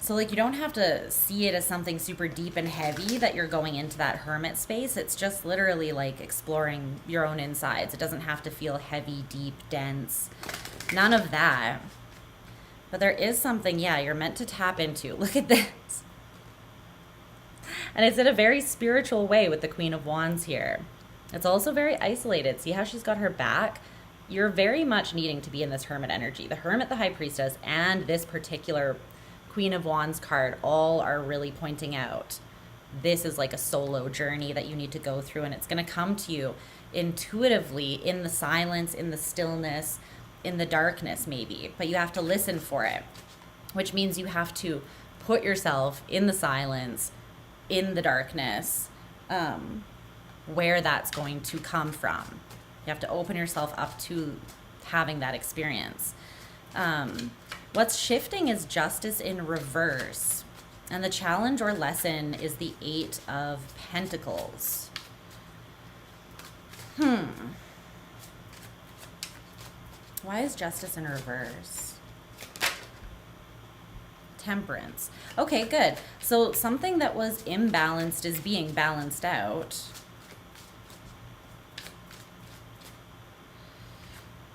So like you don't have to see it as something super deep and heavy that you're going into that hermit space. It's just literally like exploring your own insides. It doesn't have to feel heavy, deep, dense. None of that. But there is something, yeah, you're meant to tap into. Look at this. And it's in a very spiritual way with the Queen of Wands here. It's also very isolated. See how she's got her back? You're very much needing to be in this hermit energy. The Hermit, the High Priestess, and this particular Queen of Wands card all are really pointing out this is like a solo journey that you need to go through, and it's going to come to you intuitively in the silence, in the stillness, in the darkness maybe, but you have to listen for it, which means you have to put yourself in the silence, in the darkness, where that's going to come from. You have to open yourself up to having that experience. What's shifting is Justice in reverse. And the challenge or lesson is the Eight of Pentacles. Why is Justice in reverse? Temperance. Okay, good. So something that was imbalanced is being balanced out.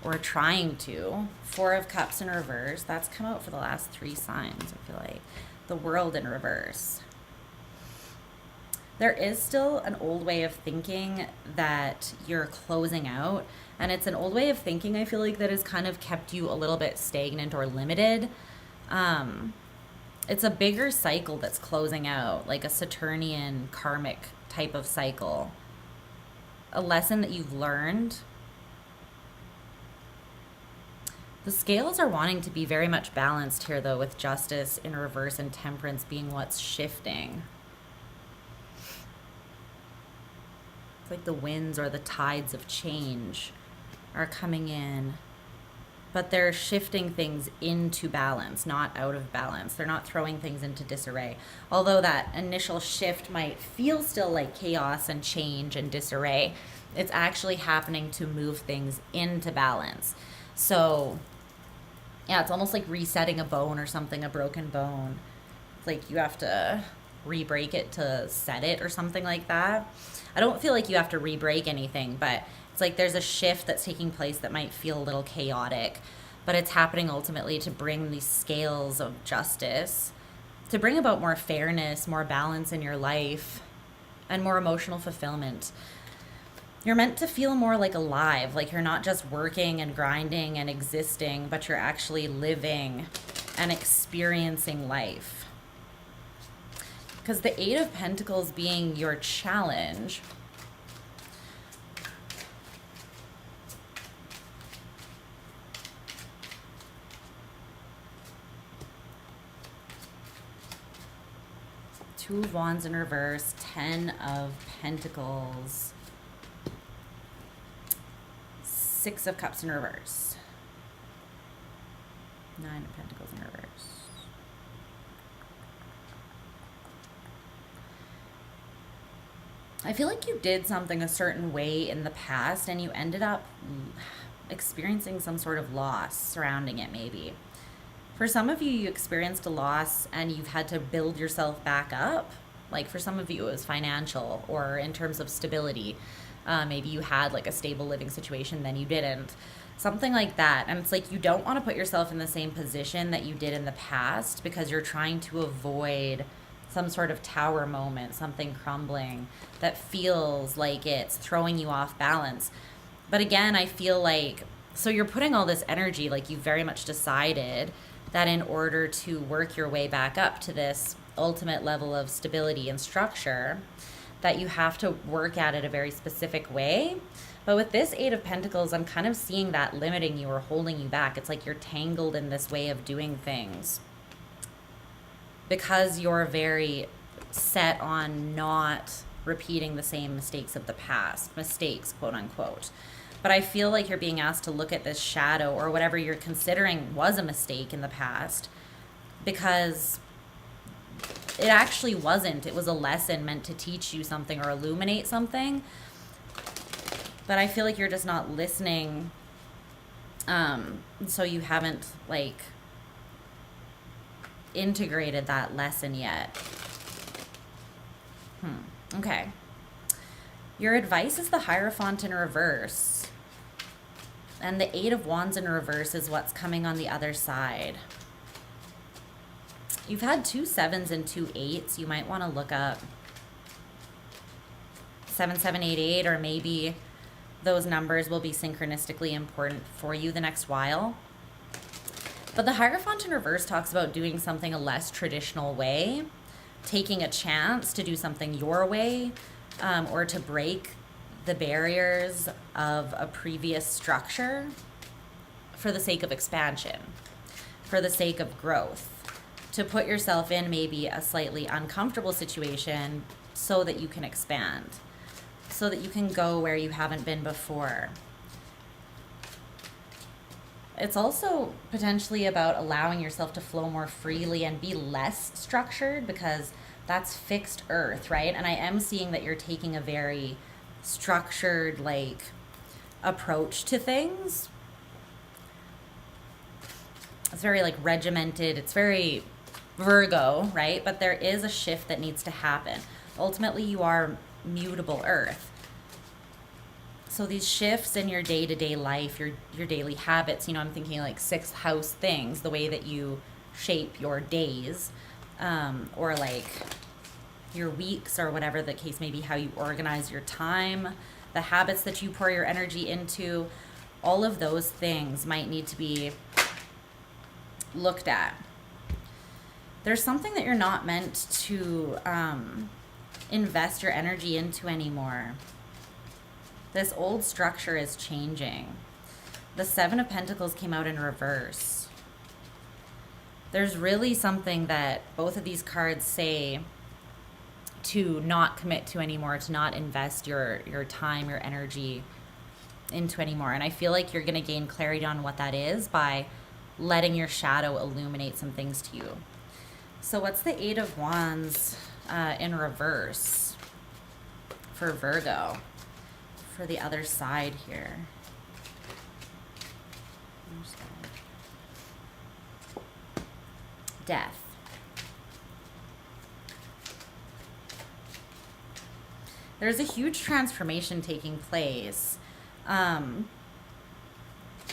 Or trying to. Four of Cups in reverse. That's come out for the last 3 signs, I feel like. The World in reverse. There is still an old way of thinking that you're closing out. And it's an old way of thinking, I feel like, that has kind of kept you a little bit stagnant or limited. It's a bigger cycle that's closing out, like a Saturnian karmic type of cycle. A lesson that you've learned. The scales are wanting to be very much balanced here, though, with Justice in reverse and Temperance being what's shifting. It's like the winds or the tides of change are coming in, but they're shifting things into balance, not out of balance. They're not throwing things into disarray. Although that initial shift might feel still like chaos and change and disarray, it's actually happening to move things into balance. So, yeah, it's almost like resetting a bone or something, a broken bone. It's like you have to re-break it to set it or something like that. I don't feel like you have to re-break anything, but it's like there's a shift that's taking place that might feel a little chaotic, but it's happening ultimately to bring these scales of justice, to bring about more fairness, more balance in your life, and more emotional fulfillment. You're meant to feel more like alive, like you're not just working and grinding and existing, but you're actually living and experiencing life. Because the Eight of Pentacles being your challenge, Two of Wands in reverse, 10 of Pentacles, 6 of Cups in reverse, 9 of Pentacles in reverse. I feel like you did something a certain way in the past and you ended up experiencing some sort of loss surrounding it, maybe. For some of you, you experienced a loss and you've had to build yourself back up. Like for some of you, it was financial or in terms of stability. Maybe you had like a stable living situation, then you didn't. Something like that. And it's like you don't want to put yourself in the same position that you did in the past because you're trying to avoid some sort of tower moment, something crumbling that feels like it's throwing you off balance. But again, I feel like, so you're putting all this energy, like you very much decided that in order to work your way back up to this ultimate level of stability and structure, that you have to work at it a very specific way. But with this Eight of Pentacles, I'm kind of seeing that limiting you or holding you back. It's like you're tangled in this way of doing things because you're very set on not repeating the same mistakes of the past, mistakes, quote unquote. But I feel like you're being asked to look at this shadow or whatever you're considering was a mistake in the past because it actually wasn't. It was a lesson meant to teach you something or illuminate something. But I feel like you're just not listening. So you haven't like integrated that lesson yet. Okay. Your advice is the Hierophant in reverse. And the Eight of Wands in reverse is what's coming on the other side. You've had 2 7s and 2 8s. You might want to look up 7788, or maybe those numbers will be synchronistically important for you the next while. But the Hierophant in reverse talks about doing something a less traditional way, taking a chance to do something your way, or to break the barriers of a previous structure for the sake of expansion, for the sake of growth, to put yourself in maybe a slightly uncomfortable situation so that you can expand, so that you can go where you haven't been before. It's also potentially about allowing yourself to flow more freely and be less structured because that's fixed earth, right? And I am seeing that you're taking a very structured like approach to things. It's very like regimented. It's very Virgo, right? But there is a shift that needs to happen. Ultimately, you are mutable earth. So these shifts in your day-to-day life, your daily habits, you know, I'm thinking like 6th house things, the way that you shape your days, or like your weeks or whatever the case may be, how you organize your time, the habits that you pour your energy into, all of those things might need to be looked at. There's something that you're not meant to invest your energy into anymore. This old structure is changing. The 7 of Pentacles came out in reverse. There's really something that both of these cards say to not commit to anymore, to not invest your time, your energy into anymore. And I feel like you're going to gain clarity on what that is by letting your shadow illuminate some things to you. So what's the 8 of Wands in reverse for Virgo? For the other side here. Death. There's a huge transformation taking place.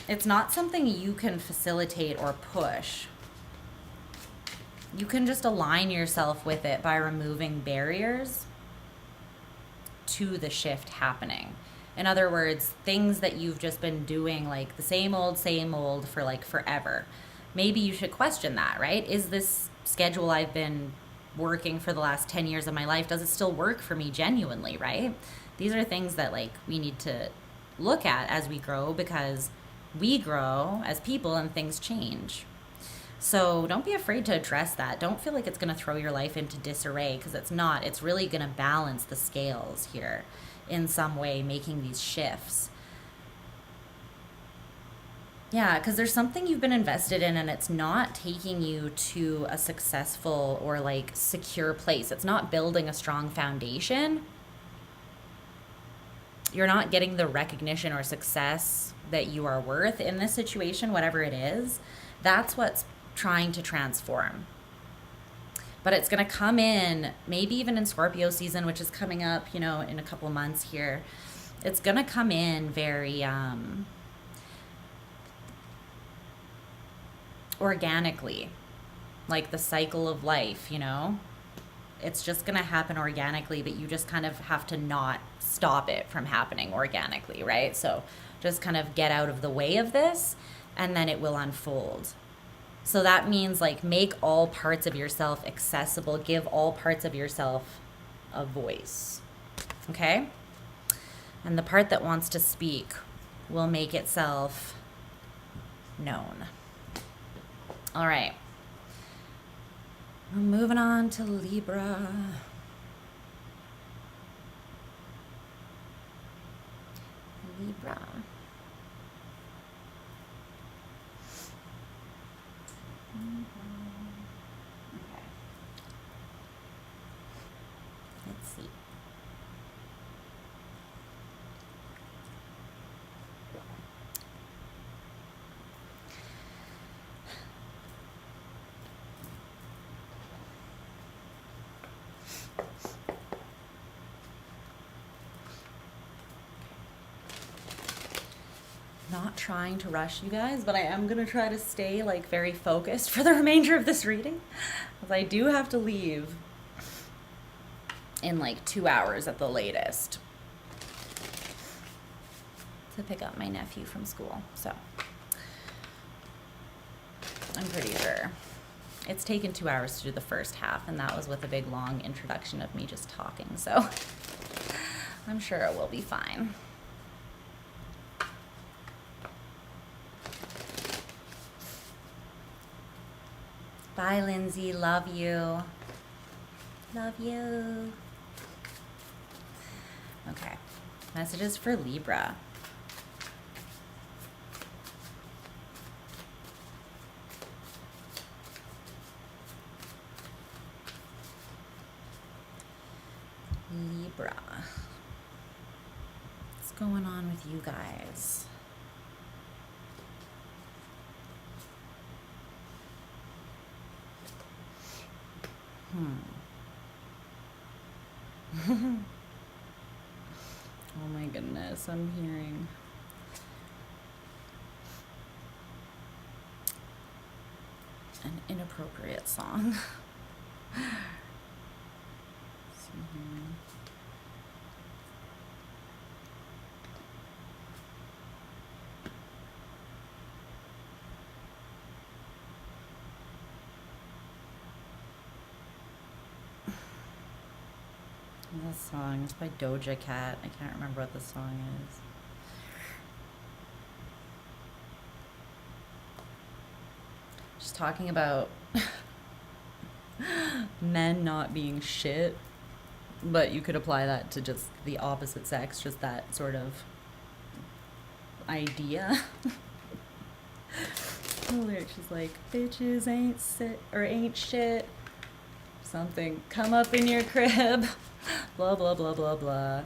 It's not something you can facilitate or push. You can just align yourself with it by removing barriers to the shift happening. In other words, things that you've just been doing like the same old for like forever. Maybe you should question that, right? Is this schedule I've been working for the last 10 years of my life, does it still work for me genuinely, right? These are things that like we need to look at as we grow, because we grow as people and things change. So don't be afraid to address that. Don't feel like it's going to throw your life into disarray, because it's not. It's really going to balance the scales here in some way, making these shifts. Yeah, because there's something you've been invested in and it's not taking you to a successful or like secure place. It's not building a strong foundation. You're not getting the recognition or success that you are worth in this situation, whatever it is. That's what's trying to transform. But it's going to come in, maybe even in Scorpio season, which is coming up, you know, in a couple months here. It's going to come in very organically, like the cycle of life, you know? It's just going to happen organically, but you just kind of have to not stop it from happening organically, right? So just kind of get out of the way of this, and then it will unfold. So that means like make all parts of yourself accessible, give all parts of yourself a voice, okay? And the part that wants to speak will make itself known. All right. We're moving on to Libra. Libra. Okay. Let's see. Not trying to rush you guys, but I am going to try to stay like very focused for the remainder of this reading, because I do have to leave in like 2 hours at the latest to pick up my nephew from school. So I'm pretty sure it's taken 2 hours to do the first half, and that was with a big long introduction of me just talking. So I'm sure it will be fine. Bye, Lindsay. Love you. Love you. Okay. Messages for Libra. Libra. What's going on with you guys? Oh my goodness, I'm hearing an inappropriate song. This song is by Doja Cat. I can't remember what the song is. Just talking about men not being shit, but you could apply that to just the opposite sex, just that sort of idea. The lyrics is like, bitches ain't shit. Something, come up in your crib. Blah, blah, blah, blah, blah.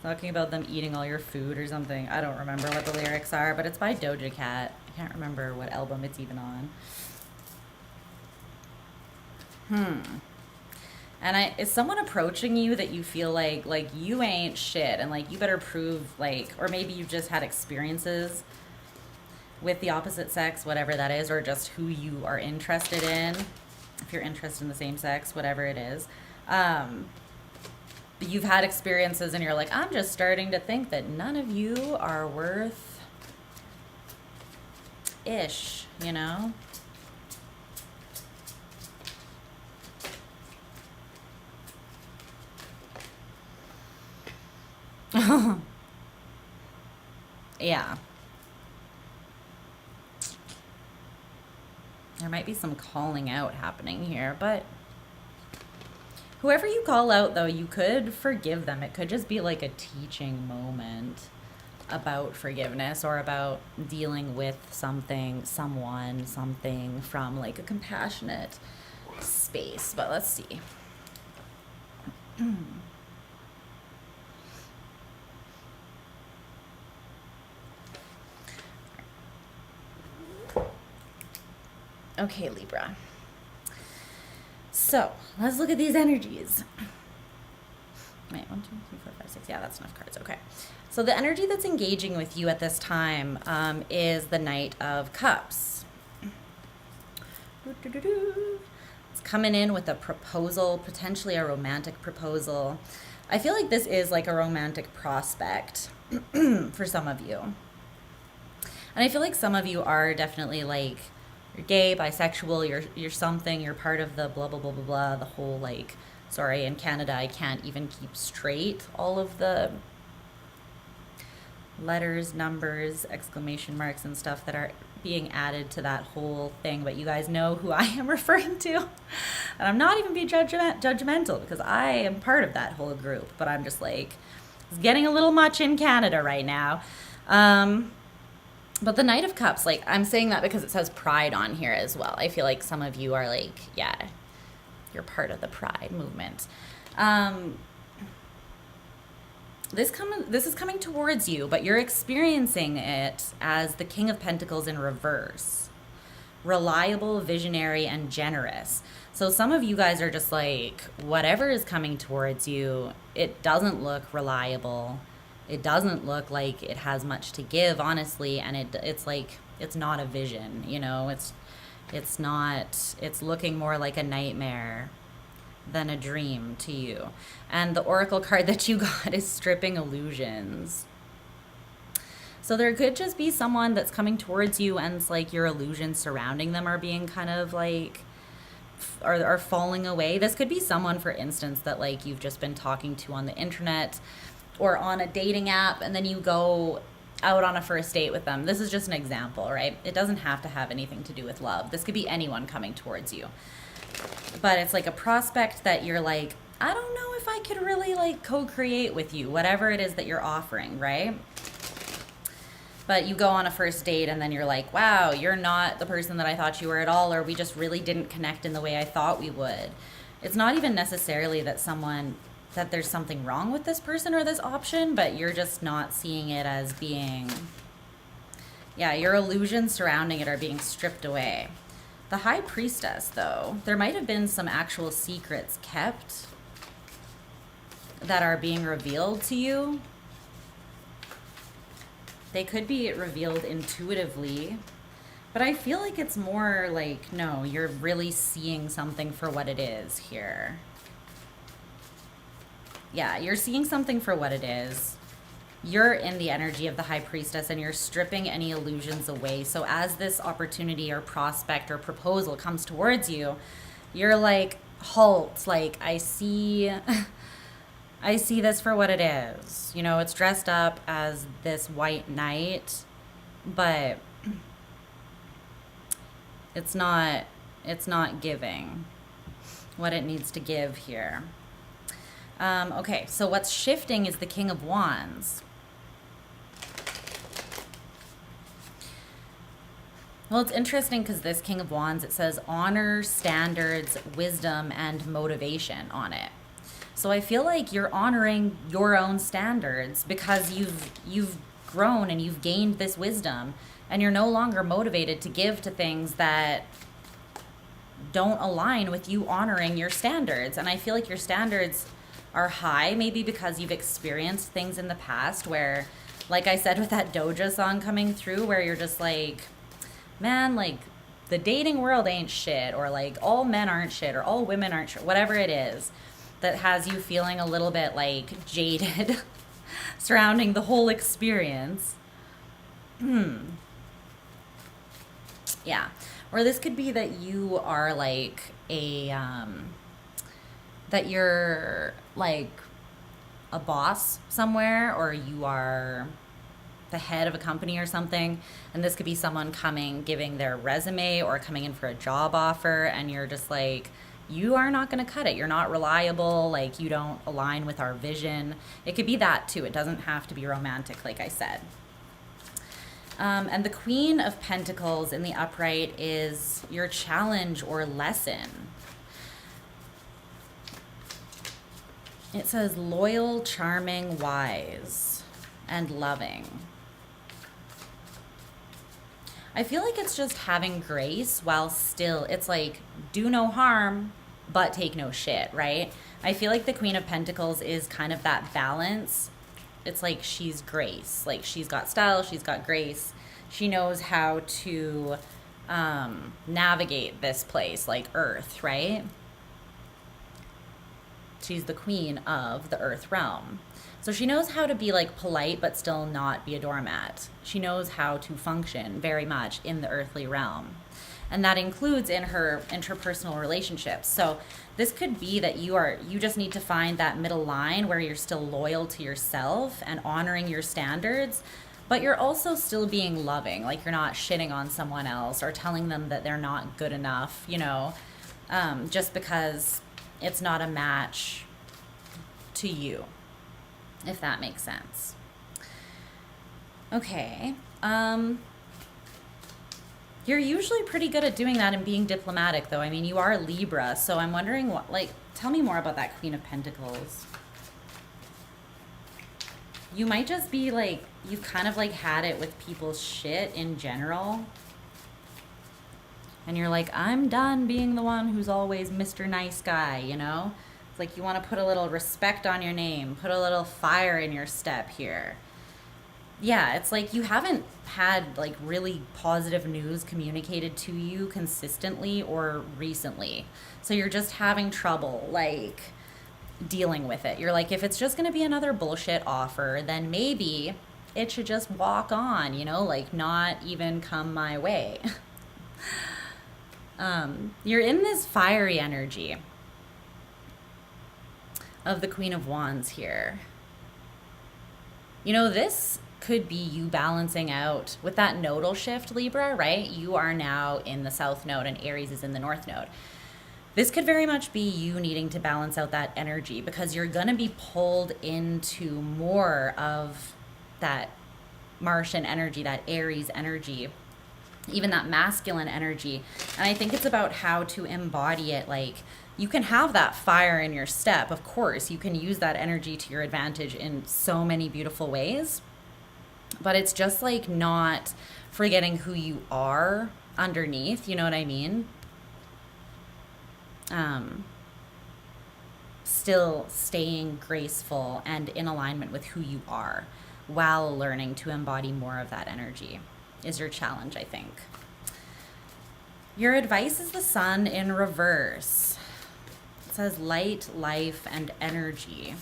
Talking about them eating all your food or something. I don't remember what the lyrics are, but it's by Doja Cat. I can't remember what album it's even on. And is someone approaching you that you feel like you ain't shit and like you better prove like, or maybe you've just had experiences with the opposite sex, whatever that is, or just who you are interested in, if you're interested in the same sex, whatever it is. You've had experiences and you're like, I'm just starting to think that none of you are worth ish, you know? Yeah. There might be some calling out happening here, but whoever you call out, though, you could forgive them. It could just be like a teaching moment about forgiveness or about dealing with something, someone, something from like a compassionate space. But let's see. Okay, Libra. So let's look at these energies. Wait, 1, 2, 3, 4, 5, 6. Yeah, that's enough cards. Okay. So the energy that's engaging with you at this time is the Knight of Cups. It's coming in with a proposal, potentially a romantic proposal. I feel like this is like a romantic prospect for some of you. And I feel like some of you are definitely like, you're gay, bisexual, you're something, you're part of the blah, blah, blah, blah, blah, the whole like, sorry, in Canada, I can't even keep straight all of the letters, numbers, exclamation marks and stuff that are being added to that whole thing, but you guys know who I am referring to. And I'm not even being judgmental because I am part of that whole group, but I'm just like, it's getting a little much in Canada right now. But the Knight of Cups, like, I'm saying that because it says pride on here as well. I feel like some of you are like, yeah, you're part of the pride movement. This is coming towards you, but you're experiencing it as the King of Pentacles in reverse. Reliable, visionary, and generous. So some of you guys are just like, whatever is coming towards you, it doesn't look reliable. It doesn't look like it has much to give, honestly, and it's like, it's not a vision, you know, it's looking more like a nightmare than a dream to you. And the Oracle card that you got is Stripping Illusions. So there could just be someone that's coming towards you and it's like your illusions surrounding them are being kind of like, are falling away. This could be someone, for instance, that like you've just been talking to on the internet or on a dating app, and then you go out on a first date with them. This is just an example, right? It doesn't have to have anything to do with love. This could be anyone coming towards you. But it's like a prospect that you're like, I don't know if I could really like co-create with you, whatever it is that you're offering, right? But you go on a first date and then you're like, wow, you're not the person that I thought you were at all, or we just really didn't connect in the way I thought we would. It's not even necessarily that there's something wrong with this person or this option, but you're just not seeing it as being, yeah, your illusions surrounding it are being stripped away. The High Priestess, though, there might have been some actual secrets kept that are being revealed to you. They could be revealed intuitively, but I feel like it's more like, no, you're really seeing something for what it is here. Yeah, you're seeing something for what it is. You're in the energy of the High Priestess and you're stripping any illusions away. So as this opportunity or prospect or proposal comes towards you, you're like, halt, like I see this for what it is. You know, it's dressed up as this white knight, but it's not giving what it needs to give here. Okay, so what's shifting is the King of Wands. Well, it's interesting because this King of Wands, it says honor, standards, wisdom, and motivation on it. So I feel like you're honoring your own standards because you've grown and you've gained this wisdom, and you're no longer motivated to give to things that don't align with you honoring your standards. And I feel like your standards are high, maybe because you've experienced things in the past where, like I said with that Doja song coming through, where you're just like, man, like the dating world ain't shit, or like all men aren't shit, or all women aren't shit, whatever it is that has you feeling a little bit like jaded surrounding the whole experience. Yeah. Or this could be that you are like that you're like a boss somewhere, or you are the head of a company or something, and this could be someone coming, giving their resume or coming in for a job offer, and you're just like, you are not going to cut it. You're not reliable. Like, you don't align with our vision. It could be that too. It doesn't have to be romantic, like I said. And the Queen of Pentacles in the upright is your challenge or lesson. It says loyal, charming, wise, and loving. I feel like it's just having grace while still, it's like, do no harm, but take no shit, right? I feel like the Queen of Pentacles is kind of that balance. It's like she's grace. Like, she's got style, she's got grace. She knows how to navigate this place, like Earth, right? She's the queen of the Earth realm. So she knows how to be like polite, but still not be a doormat. She knows how to function very much in the earthly realm. And that includes in her interpersonal relationships. So this could be that you just need to find that middle line where you're still loyal to yourself and honoring your standards, but you're also still being loving. Like, you're not shitting on someone else or telling them that they're not good enough, you know, just because it's not a match to you, if that makes sense. Okay. You're usually pretty good at doing that and being diplomatic, though. I mean, you are Libra, so I'm wondering what, like, tell me more about that Queen of Pentacles. You might just be like, you've kind of like had it with people's shit in general. And you're like, I'm done being the one who's always Mr. Nice Guy, you know? It's like you want to put a little respect on your name, put a little fire in your step here. Yeah, it's like you haven't had like really positive news communicated to you consistently or recently. So you're just having trouble like dealing with it. You're like, if it's just going to be another bullshit offer, then maybe it should just walk on, you know, like not even come my way. You're in this fiery energy of the Queen of Wands here. You know, this could be you balancing out with that nodal shift, Libra, right? You are now in the South Node and Aries is in the North Node. This could very much be you needing to balance out that energy because you're going to be pulled into more of that Martian energy, that Aries energy, even that masculine energy. And I think it's about how to embody it. Like, you can have that fire in your step. Of course, you can use that energy to your advantage in so many beautiful ways. But it's just like not forgetting who you are underneath. You know what I mean? Still staying graceful and in alignment with who you are while learning to embody more of that energy is your challenge, I think. Your advice is the Sun in reverse. It says light, life, and energy.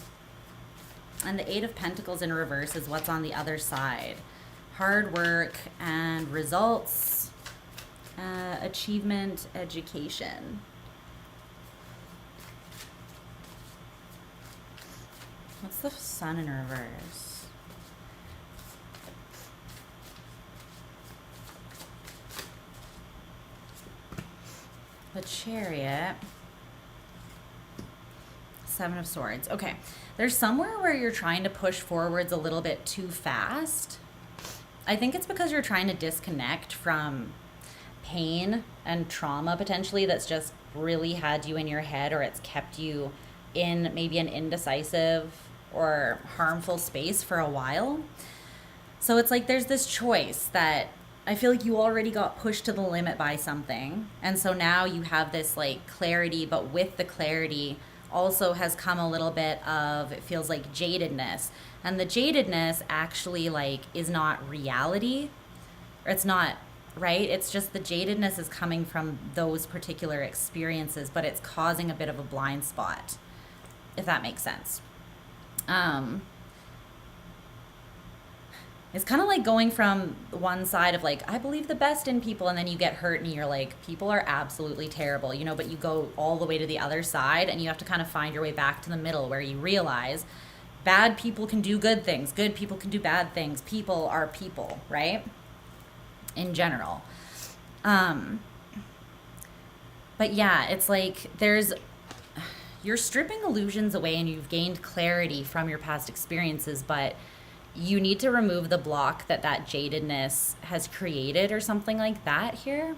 And the Eight of Pentacles in reverse is what's on the other side. Hard work and results, achievement, education. What's the Sun in reverse? The Chariot. Seven of Swords. Okay. There's somewhere where you're trying to push forwards a little bit too fast. I think it's because you're trying to disconnect from pain and trauma potentially that's just really had you in your head, or it's kept you in maybe an indecisive or harmful space for a while. So it's like there's this choice that I feel like you already got pushed to the limit by something. And so now you have this like clarity, but with the clarity also has come a little bit of, it feels like jadedness. And the jadedness actually like is not reality, or it's not, right? It's just the jadedness is coming from those particular experiences, but it's causing a bit of a blind spot, if that makes sense. It's kind of like going from one side of like, I believe the best in people, and then you get hurt and you're like, people are absolutely terrible, you know, but you go all the way to the other side and you have to kind of find your way back to the middle where you realize bad people can do good things, good people can do bad things. People are people, right? In general. But yeah, it's like you're stripping illusions away and you've gained clarity from your past experiences, but you need to remove the block that jadedness has created or something like that here.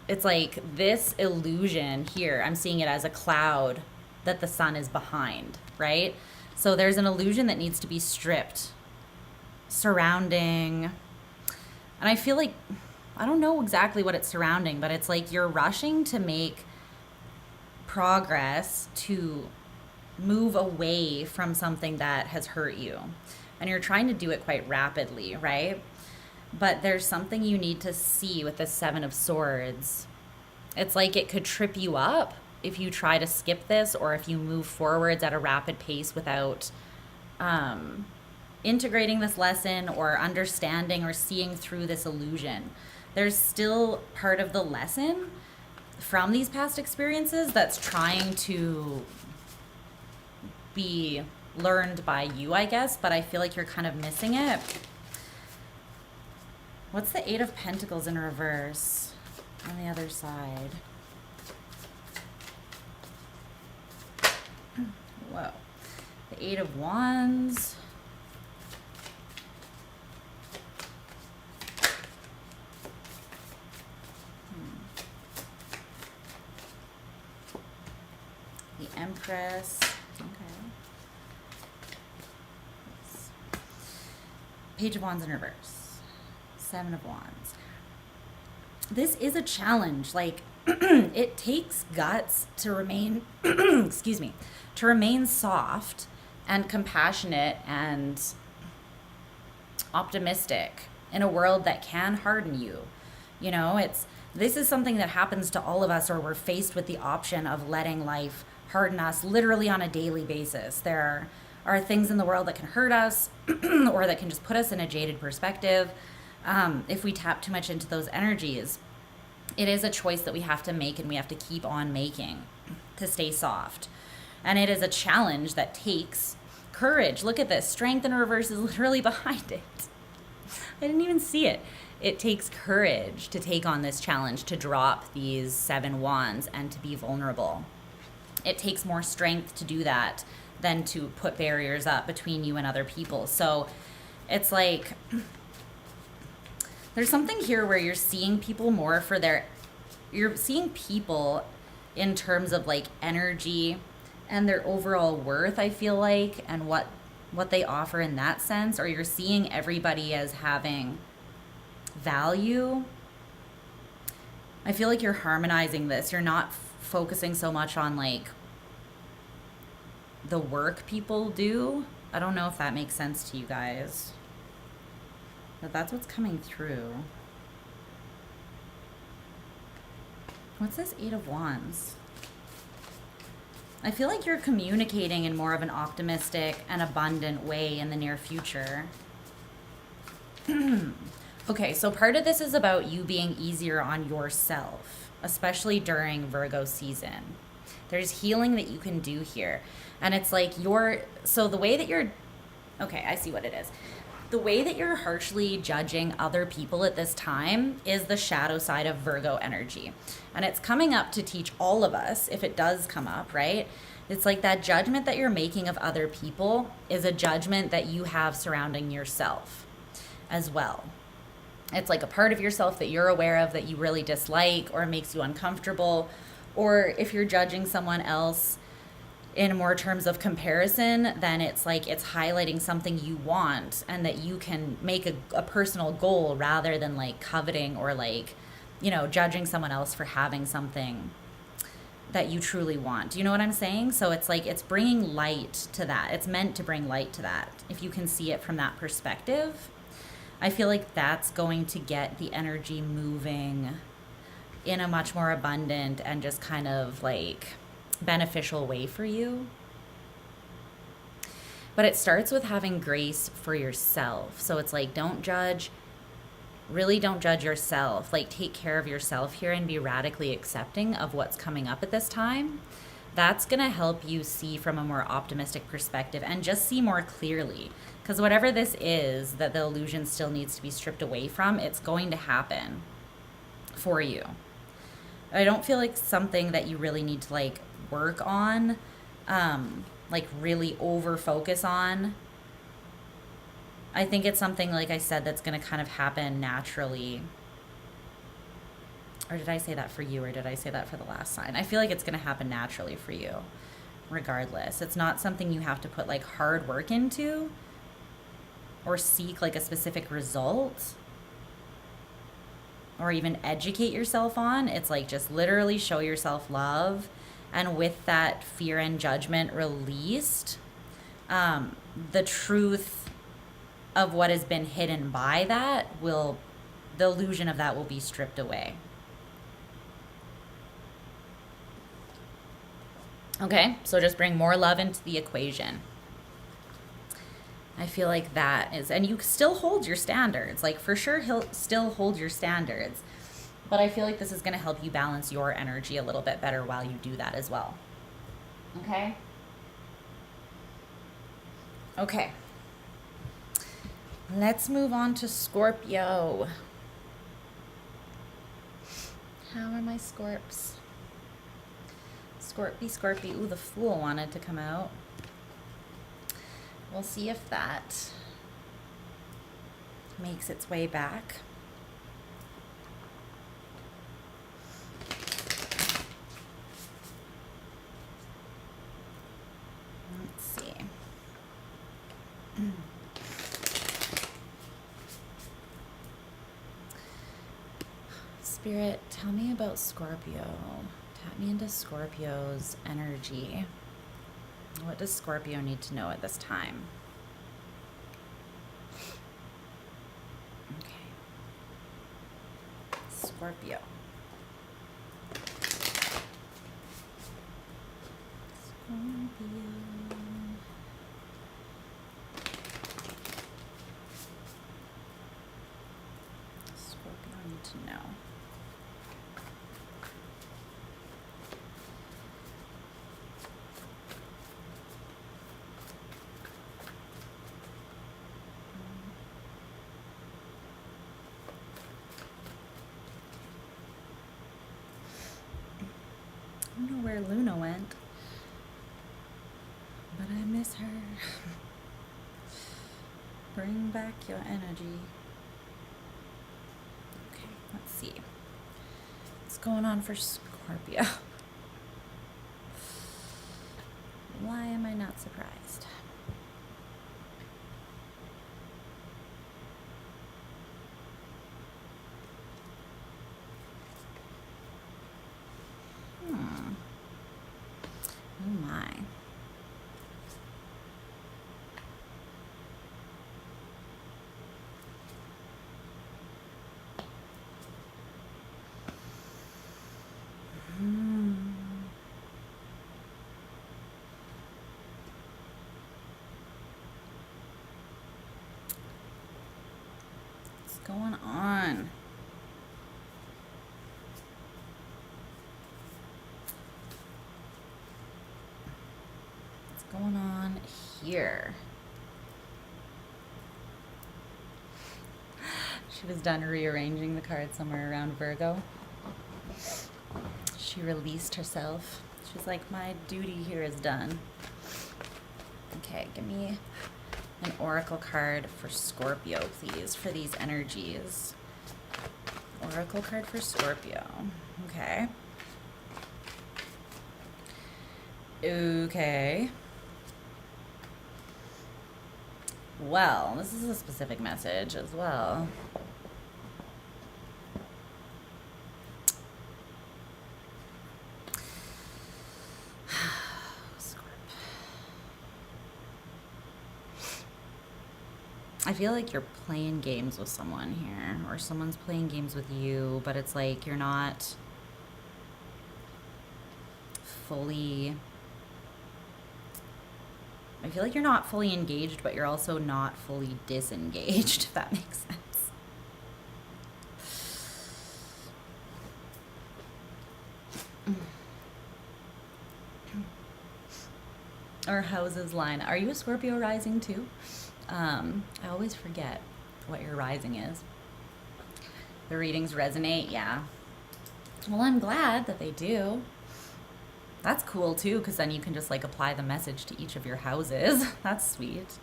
It's like this illusion here, I'm seeing it as a cloud that the sun is behind, right? So there's an illusion that needs to be stripped surrounding, and I feel like, I don't know exactly what it's surrounding, but it's like you're rushing to make progress to move away from something that has hurt you. And you're trying to do it quite rapidly, right? But there's something you need to see with the Seven of Swords. It's like it could trip you up if you try to skip this, or if you move forwards at a rapid pace without integrating this lesson or understanding or seeing through this illusion. There's still part of the lesson from these past experiences that's trying to be learned by you, I guess, but I feel like you're kind of missing it. What's the Eight of Pentacles in reverse on the other side? Whoa. The Eight of Wands. The Empress. Page of Wands in reverse. Seven of Wands. This is a challenge. Like, it takes guts to remain, excuse me, to remain soft and compassionate and optimistic in a world that can harden you. You know, this is something that happens to all of us, or we're faced with the option of letting life harden us literally on a daily basis. There are things in the world that can hurt us or that can just put us in a jaded perspective. If we tap too much into those energies, it is a choice that we have to make, and we have to keep on making to stay soft. And it is a challenge that takes courage. Look at this. Strength in reverse is literally behind it. I didn't even see it. It takes courage to take on this challenge, to drop these seven wands and to be vulnerable. It takes more strength to do that than to put barriers up between you and other people. So it's like, there's something here where you're seeing people more for you're seeing people in terms of like energy and their overall worth, I feel like, and what they offer in that sense, or you're seeing everybody as having value. I feel like you're harmonizing this. You're not focusing so much on like the work people do. I don't know if that makes sense to you guys, but that's what's coming through. What's this Eight of Wands? I feel like you're communicating in more of an optimistic and abundant way in the near future. Okay, so part of this is about you being easier on yourself, especially during Virgo season. There's healing that you can do here. And it's like so the way that okay, I see what it is. The way that you're harshly judging other people at this time is the shadow side of Virgo energy. And it's coming up to teach all of us, if it does come up, right? It's like that judgment that you're making of other people is a judgment that you have surrounding yourself as well. It's like a part of yourself that you're aware of that you really dislike or makes you uncomfortable. Or if you're judging someone else, in more terms of comparison, then it's like it's highlighting something you want and that you can make a personal goal rather than like coveting or like, you know, judging someone else for having something that you truly want. Do you know what I'm saying? So it's like it's bringing light to that. It's meant to bring light to that. If you can see it from that perspective, I feel like that's going to get the energy moving in a much more abundant and just kind of like beneficial way for you. But it starts with having grace for yourself. So it's like, don't judge, really don't judge yourself. Like, take care of yourself here and be radically accepting of what's coming up at this time. That's going to help you see from a more optimistic perspective and just see more clearly. Because whatever this is that the illusion still needs to be stripped away from, it's going to happen for you. I don't feel like something that you really need to like work on, like really over focus on. I think it's something, like I said, that's going to kind of happen naturally. Or did I say that for you, or did I say that for the last sign? I feel like it's going to happen naturally for you, regardless. It's not something you have to put like hard work into or seek like a specific result or even educate yourself on. It's like just literally show yourself love. And with that fear and judgment released, the truth of what has been hidden by that will, the illusion of that will be stripped away. Okay, so just bring more love into the equation. I feel like that is, and you still hold your standards. Like for sure, he'll still hold your standards. But I feel like this is going to help you balance your energy a little bit better while you do that as well. Okay? Okay. Let's move on to Scorpio. How are my Scorps? Scorpy. Ooh, the Fool wanted to come out. We'll see if that makes its way back. Let's see. Spirit, tell me about Scorpio. Tap me into Scorpio's energy. What does Scorpio need to know at this time? Okay. Scorpio. Scorpio need to know. I don't know where Luna went, but I miss her. Bring back your energy. Okay, let's see. What's going on for Scorpio? Why am I not surprised? Oh my. What's going on? Going on here? She was done rearranging the cards somewhere around Virgo. She released herself. She's like, my duty here is done. Okay, give me an oracle card for Scorpio, please, for these energies. Oracle card for Scorpio. Okay. Okay. Well, this is a specific message as well. I feel like you're playing games with someone here, or someone's playing games with you, but it's like you're not fully... I feel like you're not fully engaged, but you're also not fully disengaged, if that makes sense. Our houses line. Are you a Scorpio rising too? I always forget what your rising is. The readings resonate, yeah. Well, I'm glad that they do. That's cool too, because then you can just like apply the message to each of your houses. That's sweet.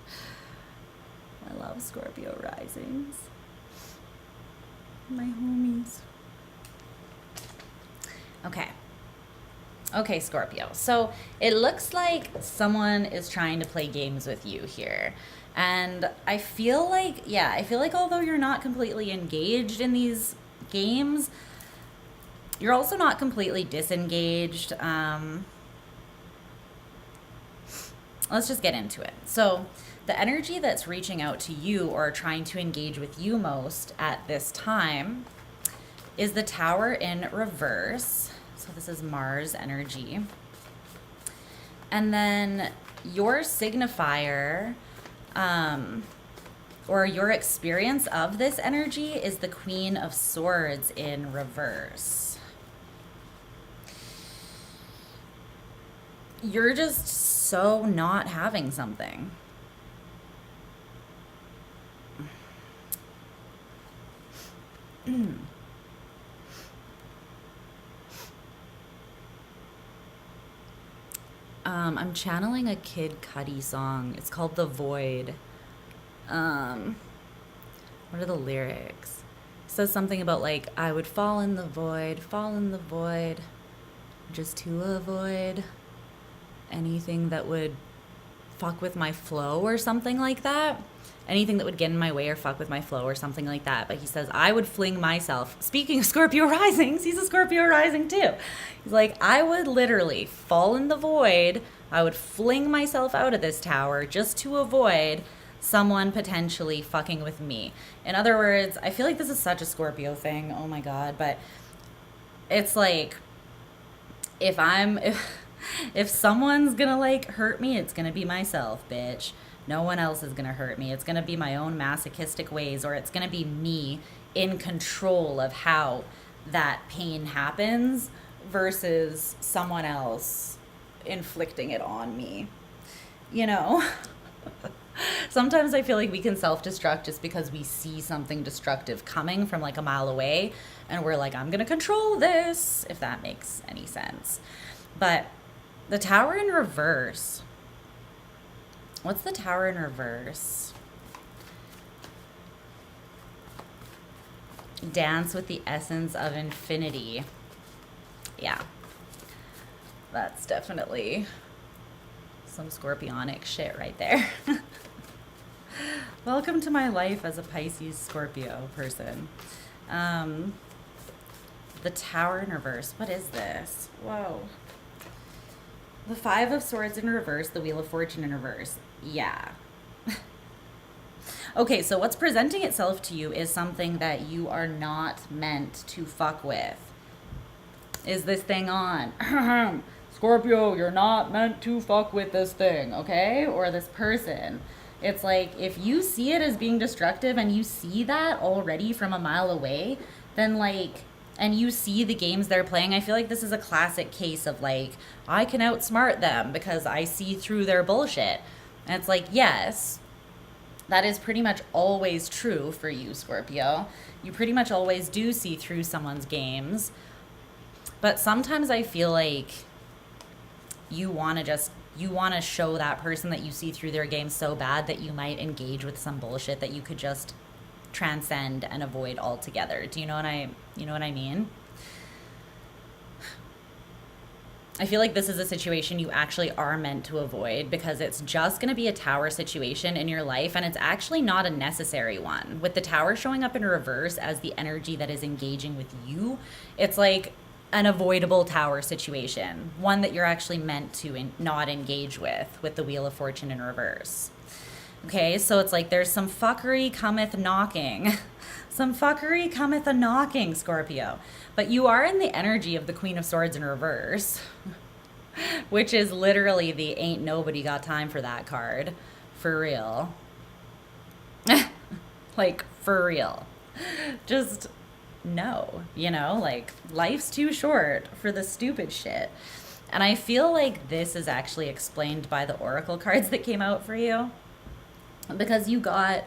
I love Scorpio risings. My homies. Okay. Okay, Scorpio. So it looks like someone is trying to play games with you here. And I feel like, yeah, I feel like although you're not completely engaged in these games, you're also not completely disengaged. Let's just get into it. So the energy that's reaching out to you or trying to engage with you most at this time is the Tower in reverse. So this is Mars energy. And then your signifier, or your experience of this energy is the Queen of Swords in reverse. You're just so not having something. I'm channeling a Kid Cudi song. It's called The Void. What are the lyrics? It says something about like, I would fall in the void, just to avoid anything that would fuck with my flow or something like that. Anything that would get in my way or fuck with my flow or something like that. But he says, I would fling myself. Speaking of Scorpio risings, he's a Scorpio rising too. He's like, I would literally fall in the void. I would fling myself out of this tower just to avoid someone potentially fucking with me. In other words, I feel like this is such a Scorpio thing. Oh my God. But it's like, if someone's gonna like hurt me, it's gonna be myself, bitch. No one else is gonna hurt me. It's gonna be my own masochistic ways, or it's gonna be me in control of how that pain happens versus someone else inflicting it on me. You know? Sometimes I feel like we can self-destruct just because we see something destructive coming from like a mile away, and we're like, I'm gonna control this, if that makes any sense. But the Tower in reverse. What's the Tower in reverse? Dance with the essence of infinity. Yeah. That's definitely some scorpionic shit right there. Welcome to my life as a Pisces Scorpio person. The Tower in reverse. What is this? Whoa. The Five of Swords in reverse, the Wheel of Fortune in reverse. Yeah. Okay, so what's presenting itself to you is something that you are not meant to fuck with. Is this thing on? Scorpio, you're not meant to fuck with this thing, okay? Or this person. It's like, if you see it as being destructive and you see that already from a mile away, then like, and you see the games they're playing, I feel like this is a classic case of like, I can outsmart them because I see through their bullshit. And it's like, yes, that is pretty much always true for you, Scorpio. You pretty much always do see through someone's games. But sometimes I feel like you want to show that person that you see through their games so bad that you might engage with some bullshit that you could just transcend and avoid altogether. Do you know what I mean? I feel like this is a situation you actually are meant to avoid because it's just going to be a tower situation in your life, and it's actually not a necessary one. With the tower showing up in reverse as the energy that is engaging with you, it's like an avoidable tower situation, one that you're actually meant to not engage with the Wheel of Fortune in reverse. Okay, so it's like there's some fuckery cometh knocking. Some fuckery cometh a knocking, Scorpio. But you are in the energy of the Queen of Swords in reverse, which is literally the ain't nobody got time for that card. For real. Like, for real. Just no, you know, like, life's too short for the stupid shit. And I feel like this is actually explained by the oracle cards that came out for you. Because you got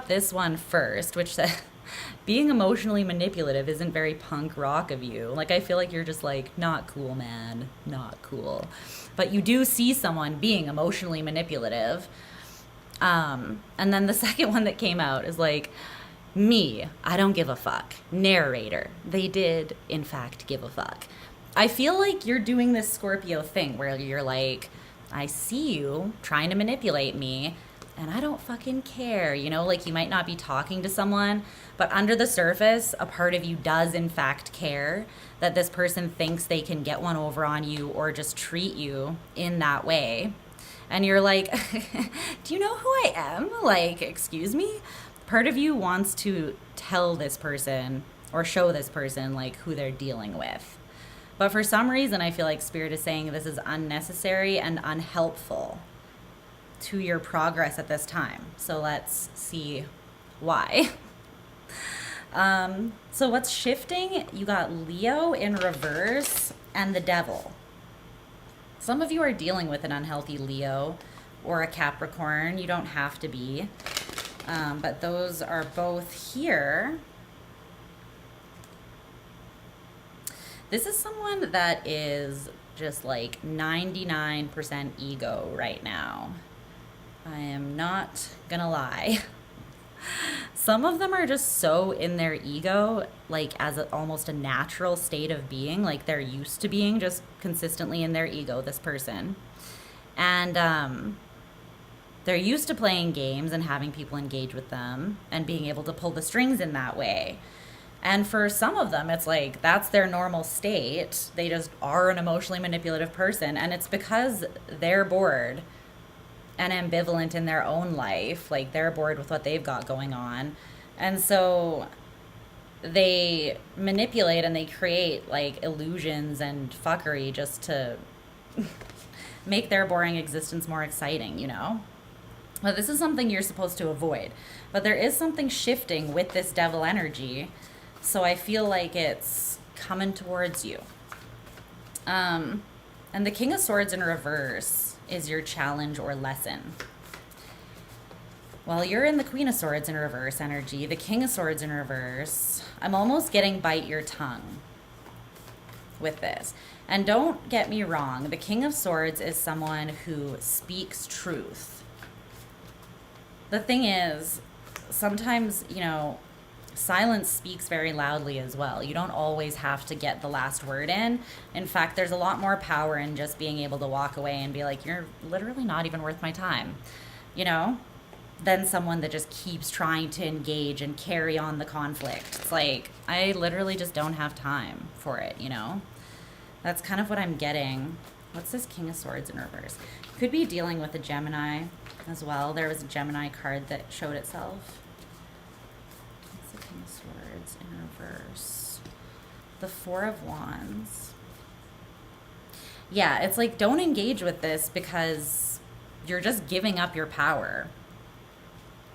this one first, which said being emotionally manipulative isn't very punk rock of you. Like, I feel like you're just like, not cool, man, not cool. But you do see someone being emotionally manipulative. And then the second one that came out is like, me, I don't give a fuck. Narrator, they did in fact give a fuck. I feel like you're doing this Scorpio thing where you're like, I see you trying to manipulate me, and I don't fucking care, you know, like you might not be talking to someone, but under the surface, a part of you does in fact care that this person thinks they can get one over on you or just treat you in that way. And you're like, do you know who I am? Like, excuse me? Part of you wants to tell this person or show this person like who they're dealing with. But for some reason, I feel like Spirit is saying this is unnecessary and unhelpful to your progress at this time. So let's see why. So what's shifting? You got Leo in reverse and the Devil. Some of you are dealing with an unhealthy Leo or a Capricorn. You don't have to be. But those are both here. This is someone that is just like 99% ego right now. I am not gonna lie. Some of them are just so in their ego, like as almost a natural state of being, like they're used to being just consistently in their ego, this person. And they're used to playing games and having people engage with them and being able to pull the strings in that way. And for some of them, it's like that's their normal state. They just are an emotionally manipulative person. And it's because they're bored and ambivalent in their own life. Like, they're bored with what they've got going on. And so they manipulate and they create, like, illusions and fuckery just to make their boring existence more exciting, you know? But this is something you're supposed to avoid. But there is something shifting with this devil energy. So I feel like it's coming towards you. And the King of Swords in reverse is your challenge or lesson. While you're in the Queen of Swords in reverse energy, the King of Swords in reverse, I'm almost getting bite your tongue with this. And don't get me wrong, the King of Swords is someone who speaks truth. The thing is, sometimes, you know, silence speaks very loudly as well. You don't always have to get the last word in. In fact, there's a lot more power in just being able to walk away and be like, you're literally not even worth my time, you know, than someone that just keeps trying to engage and carry on the conflict. It's like, I literally just don't have time for it, you know? That's kind of what I'm getting. What's this King of Swords in reverse? Could be dealing with a Gemini as well. There was a Gemini card that showed itself. King of Swords in reverse. The Four of Wands. Yeah, it's like, don't engage with this because you're just giving up your power.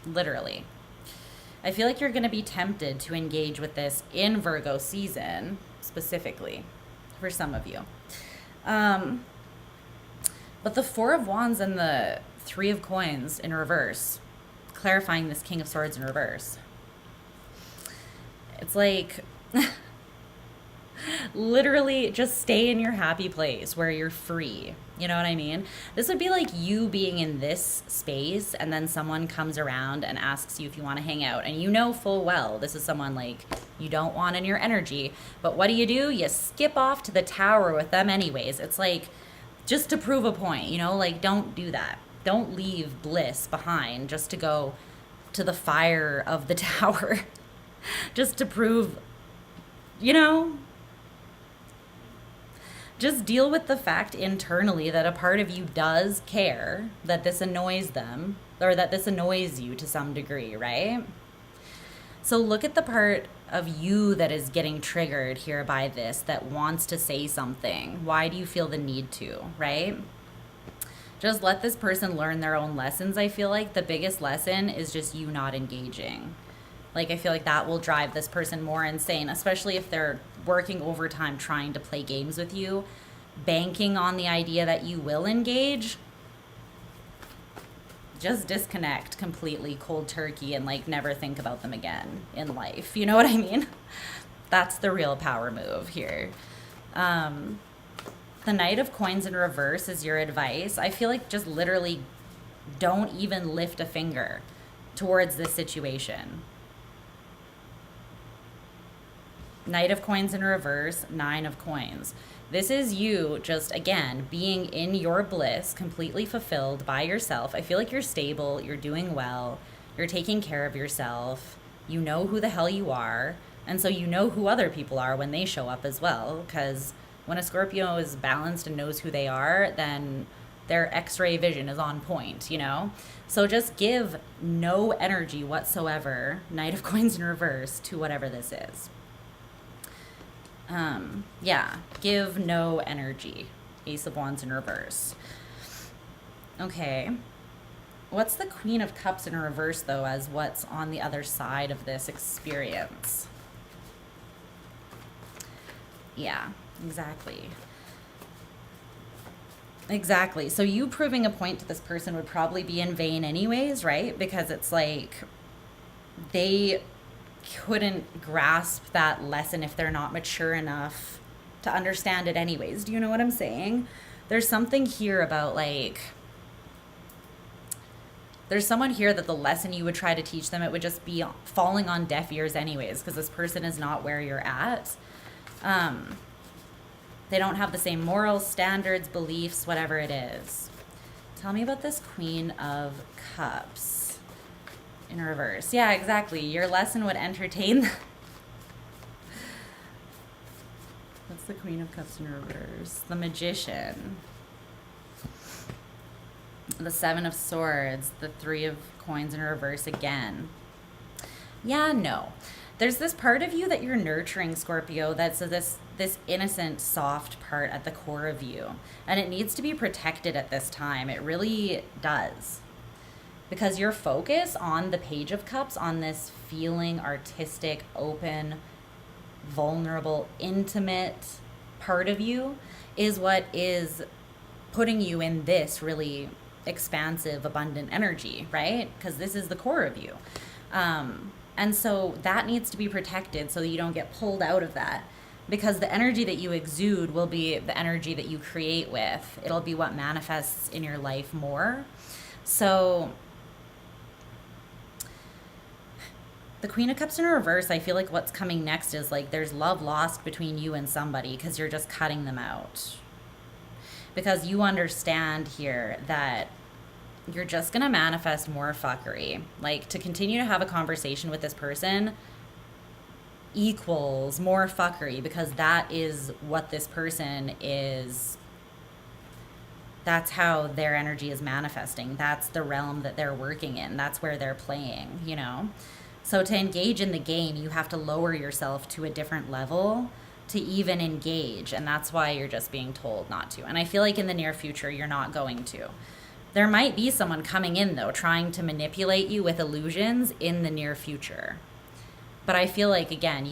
Literally. I feel like you're going to be tempted to engage with this in Virgo season, specifically, for some of you. But the Four of Wands and the Three of Coins in reverse, clarifying this King of Swords in reverse. It's like, literally just stay in your happy place where you're free. You know what I mean? This would be like you being in this space and then someone comes around and asks you if you want to hang out. And you know full well this is someone like you don't want in your energy. But what do? You skip off to the tower with them anyways. It's like, just to prove a point, you know, like, don't do that. Don't leave bliss behind just to go to the fire of the tower, just to prove, you know, just deal with the fact internally that a part of you does care that this annoys them, or that this annoys you to some degree, right? So look at the part of you that is getting triggered here by this, that wants to say something. Why do you feel the need to, right? Just let this person learn their own lessons. I feel like the biggest lesson is just you not engaging. Like, I feel like that will drive this person more insane, especially if they're working overtime trying to play games with you, banking on the idea that you will engage. Just disconnect completely, cold turkey, and like never think about them again in life. You know what I mean? That's the real power move here. The Knight of Coins in reverse is your advice. I feel like just literally don't even lift a finger towards this situation. Knight of Coins in reverse, Nine of Coins. This is you just, again, being in your bliss, completely fulfilled by yourself. I feel like you're stable, you're doing well, you're taking care of yourself, you know who the hell you are, and so you know who other people are when they show up as well, because when a Scorpio is balanced and knows who they are, then their X-ray vision is on point, you know? So just give no energy whatsoever, Knight of Coins in reverse, to whatever this is. Yeah, give no energy. Ace of Wands in reverse. Okay. What's the Queen of Cups in reverse, though, as what's on the other side of this experience? Yeah, exactly. Exactly. So you proving a point to this person would probably be in vain anyways, right? Because it's like they couldn't grasp that lesson if they're not mature enough to understand it anyways. Do you know what I'm saying? There's something here about, like, there's someone here that the lesson you would try to teach them, it would just be falling on deaf ears anyways, because this person is not where you're at. They don't have the same morals, standards, beliefs, whatever it is. Tell me about this Queen of Cups in reverse. Yeah, exactly. Your lesson would entertain. What's the Queen of Cups in reverse? The Magician. The Seven of Swords. The Three of Coins in reverse again. Yeah, no. There's this part of you that you're nurturing, Scorpio, that's this innocent, soft part at the core of you. And it needs to be protected at this time. It really does. Because your focus on the Page of Cups, on this feeling, artistic, open, vulnerable, intimate part of you, is what is putting you in this really expansive, abundant energy, right? Because this is the core of you. And so that needs to be protected so you don't get pulled out of that. Because the energy that you exude will be the energy that you create with. It'll be what manifests in your life more. So the Queen of Cups in reverse, I feel like what's coming next is like there's love lost between you and somebody because you're just cutting them out. Because you understand here that you're just going to manifest more fuckery. Like, to continue to have a conversation with this person equals more fuckery, because that is what this person is. That's how their energy is manifesting. That's the realm that they're working in. That's where they're playing, you know? So to engage in the game, you have to lower yourself to a different level to even engage. And that's why you're just being told not to. And I feel like in the near future, you're not going to. There might be someone coming in, though, trying to manipulate you with illusions in the near future. But I feel like, again,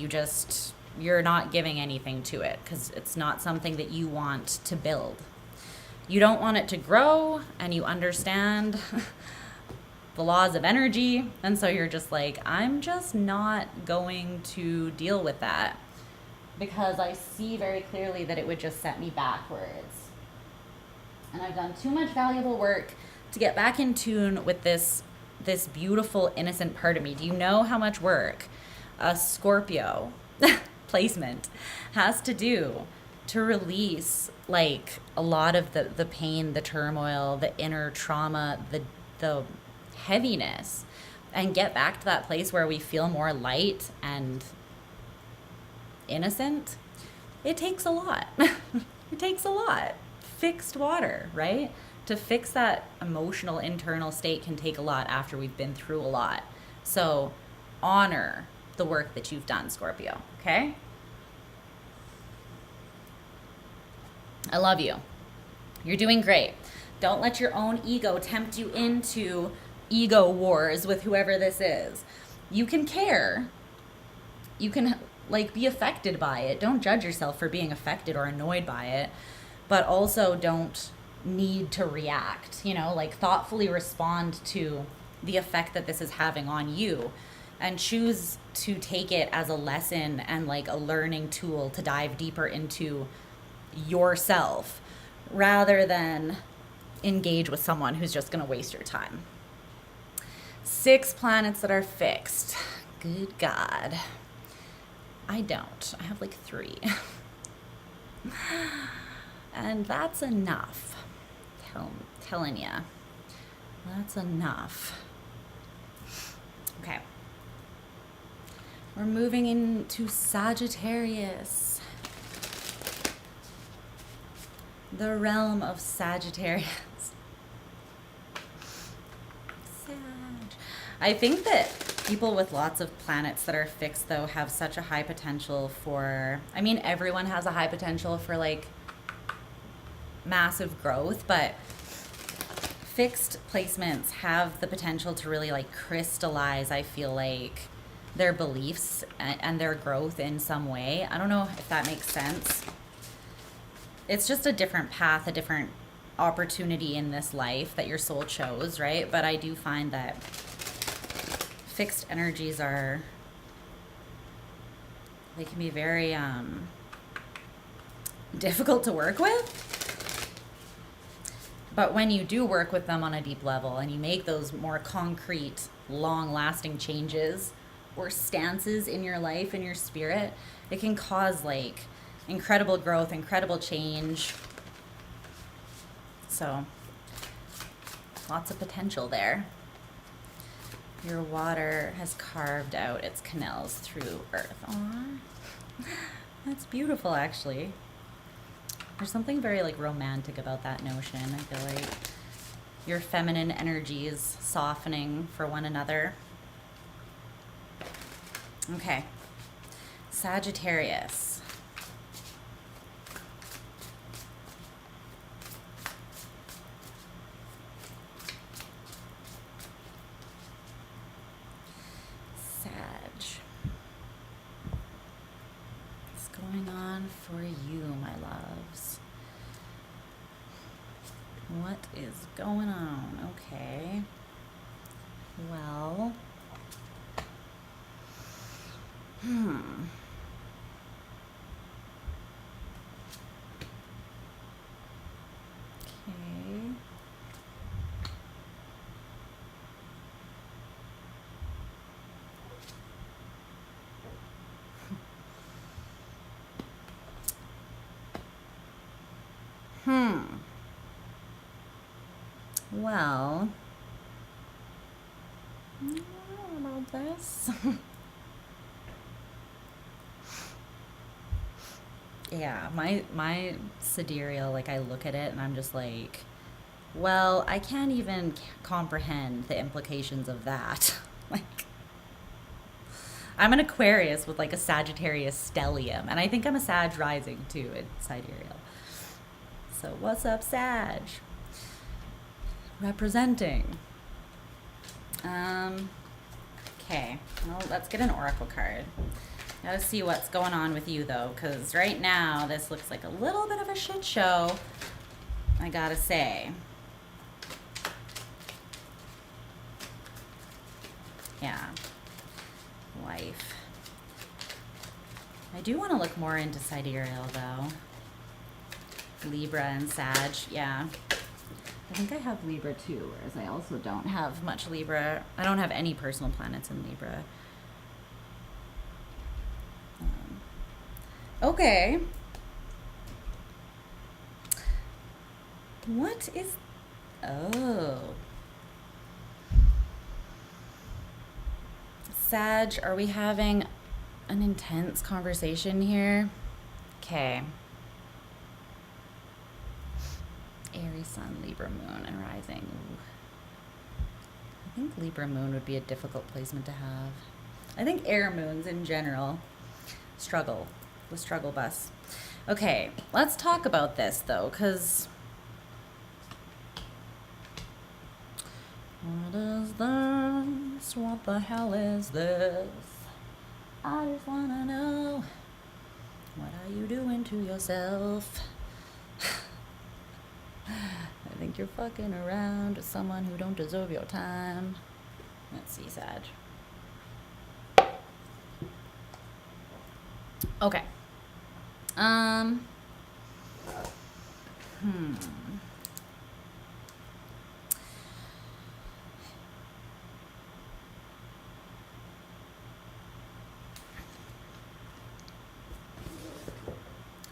you're not giving anything to it because it's not something that you want to build. You don't want it to grow, and you understand the laws of energy. And so you're just like, I'm just not going to deal with that because I see very clearly that it would just set me backwards. And I've done too much valuable work to get back in tune with this beautiful, innocent part of me. Do you know how much work a Scorpio placement has to do to release like a lot of the pain, the turmoil, the inner trauma, the heaviness, and get back to that place where we feel more light and innocent. It takes a lot. It takes a lot. Fixed water, right? To fix that emotional internal state can take a lot after we've been through a lot. So honor the work that you've done, Scorpio, okay? I love you. You're doing great. Don't let your own ego tempt you into ego wars with whoever this is. You can care. You can like be affected by it. Don't judge yourself for being affected or annoyed by it, but also don't need to react, you know, like thoughtfully respond to the effect that this is having on you and choose to take it as a lesson and like a learning tool to dive deeper into yourself rather than engage with someone who's just going to waste your time. 6 planets that are fixed. Good God. I don't. I have like 3. And that's enough. Telling ya. That's enough. Okay. We're moving into Sagittarius. The realm of Sagittarius. Sag. I think that people with lots of planets that are fixed, though, have such a high potential for... I mean, everyone has a high potential for, like, massive growth, but fixed placements have the potential to really, like, crystallize, I feel like, their beliefs and their growth in some way. I don't know if that makes sense. It's just a different path, a different opportunity in this life that your soul chose, right? But I do find that fixed energies are, they can be very difficult to work with. But when you do work with them on a deep level and you make those more concrete, long-lasting changes or stances in your life and your spirit, it can cause like incredible growth, incredible change. So lots of potential there. Your water has carved out its canals through earth. Aww. That's beautiful, actually. There's something very like romantic about that notion. I feel like your feminine energies softening for one another. Okay. Sagittarius. Going on for you, my loves? What is going on? Okay. Well. Okay. Well, I don't know about this. Yeah, my sidereal, like I look at it and I'm just like, well, I can't even comprehend the implications of that. Like, I'm an Aquarius with like a Sagittarius stellium, and I think I'm a Sag rising too in sidereal. So what's up, Sag? Representing. Okay, well, let's get an oracle card. Gotta see what's going on with you, though, because right now this looks like a little bit of a shit show, I gotta say. Yeah. Wife. I do want to look more into sidereal, though. Libra and Sag, yeah. I think I have Libra too, whereas I also don't have much Libra. I don't have any personal planets in Libra. Okay. What is... Oh. Sag, are we having an intense conversation here? Okay. Aries, Sun, Libra, Moon, and Rising. Ooh. I think Libra Moon would be a difficult placement to have. I think air moons in general struggle. The struggle bus. Okay, let's talk about this though, because... What is this? What the hell is this? I just wanna know. What are you doing to yourself? I think you're fucking around with someone who don't deserve your time. Let's see, Sag. Okay.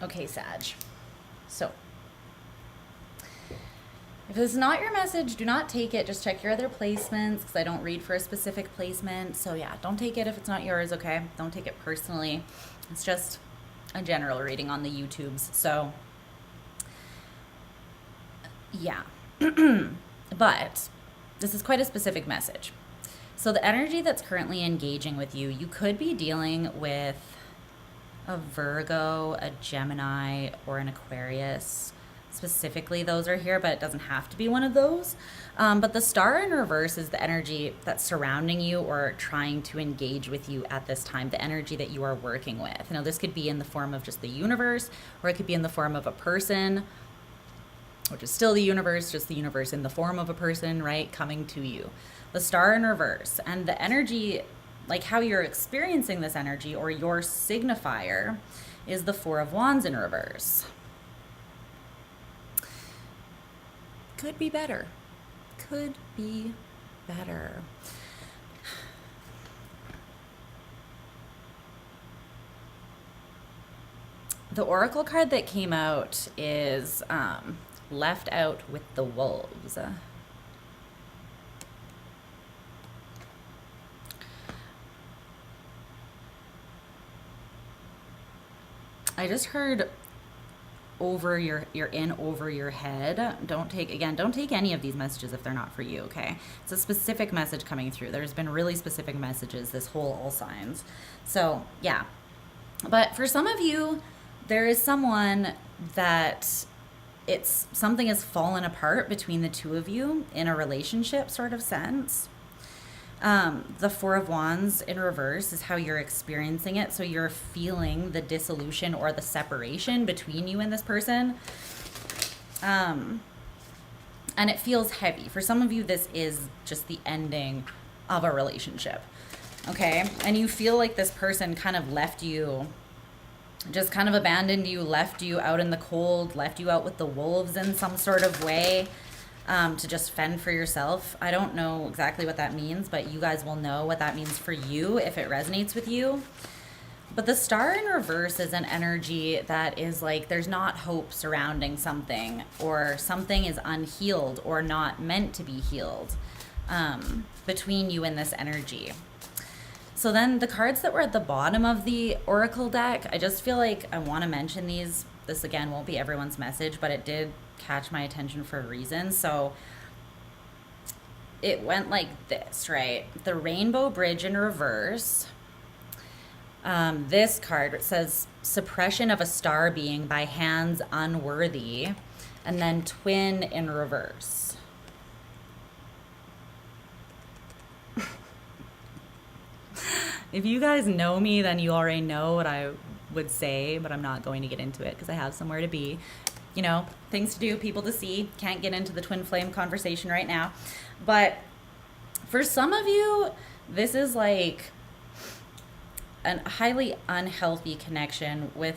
Okay, Sag. So, if this is not your message, do not take it. Just check your other placements, because I don't read for a specific placement. So yeah, don't take it if it's not yours, okay? Don't take it personally. It's just a general reading on the YouTubes. So, yeah. But this is quite a specific message. So the energy that's currently engaging with you, you could be dealing with a Virgo, a Gemini, or an Aquarius. Specifically, those are here, but it doesn't have to be one of those. But the star in reverse is the energy that's surrounding you or trying to engage with you at this time, the energy that you are working with. Now, this could be in the form of just the universe, or it could be in the form of a person, which is still the universe, just the universe in the form of a person, right, coming to you. The star in reverse, and the energy, like how you're experiencing this energy, or your signifier, is the Four of Wands in reverse. Could be better. Could be better. The oracle card that came out is left out with the wolves. I just heard over you're in over your head. Don't take any of these messages if they're not for you, okay? It's a specific message coming through. There's been really specific messages this whole all signs. So yeah, but for some of you, there is someone that something has fallen apart between the two of you in a relationship sort of sense. The Four of Wands in reverse is how you're experiencing it. So you're feeling the dissolution or the separation between you and this person. And it feels heavy. For some of you, this is just the ending of a relationship. Okay? And you feel like this person kind of left you, just kind of abandoned you, left you out in the cold, left you out with the wolves in some sort of way. To just fend for yourself. I don't know exactly what that means, but you guys will know what that means for you if it resonates with you. But the star in reverse is an energy that is like there's not hope surrounding something, or something is unhealed or not meant to be healed between you and this energy. So then the cards that were at the bottom of the oracle deck, I just feel like I want to mention these. This again won't be everyone's message, but it did catch my attention for a reason. So it went like this, right? The Rainbow Bridge in reverse. This card, it says suppression of a star being by hands unworthy, and then Twin in reverse. If you guys know me, then you already know what I would say, but I'm not going to get into it because I have somewhere to be. You know, things to do, people to see. Can't get into the twin flame conversation right now. But for some of you, this is like a highly unhealthy connection with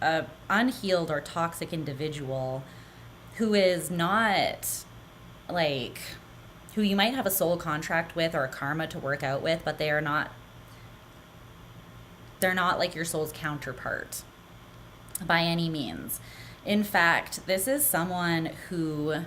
a unhealed or toxic individual who is not like, who you might have a soul contract with or a karma to work out with, but they're not like your soul's counterpart. by any means. In fact, this is someone who,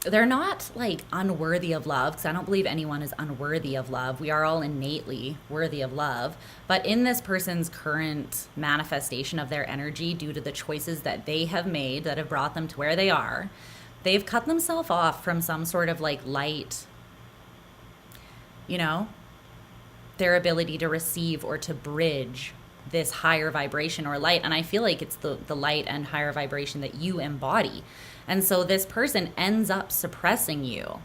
they're not like unworthy of love, because I don't believe anyone is unworthy of love. We are all innately worthy of love. But in this person's current manifestation of their energy, due to the choices that they have made that have brought them to where they are, they've cut themselves off from some sort of like light, you know, their ability to receive or to bridge this higher vibration or light. And I feel like it's the light and higher vibration that you embody. And so this person ends up suppressing you,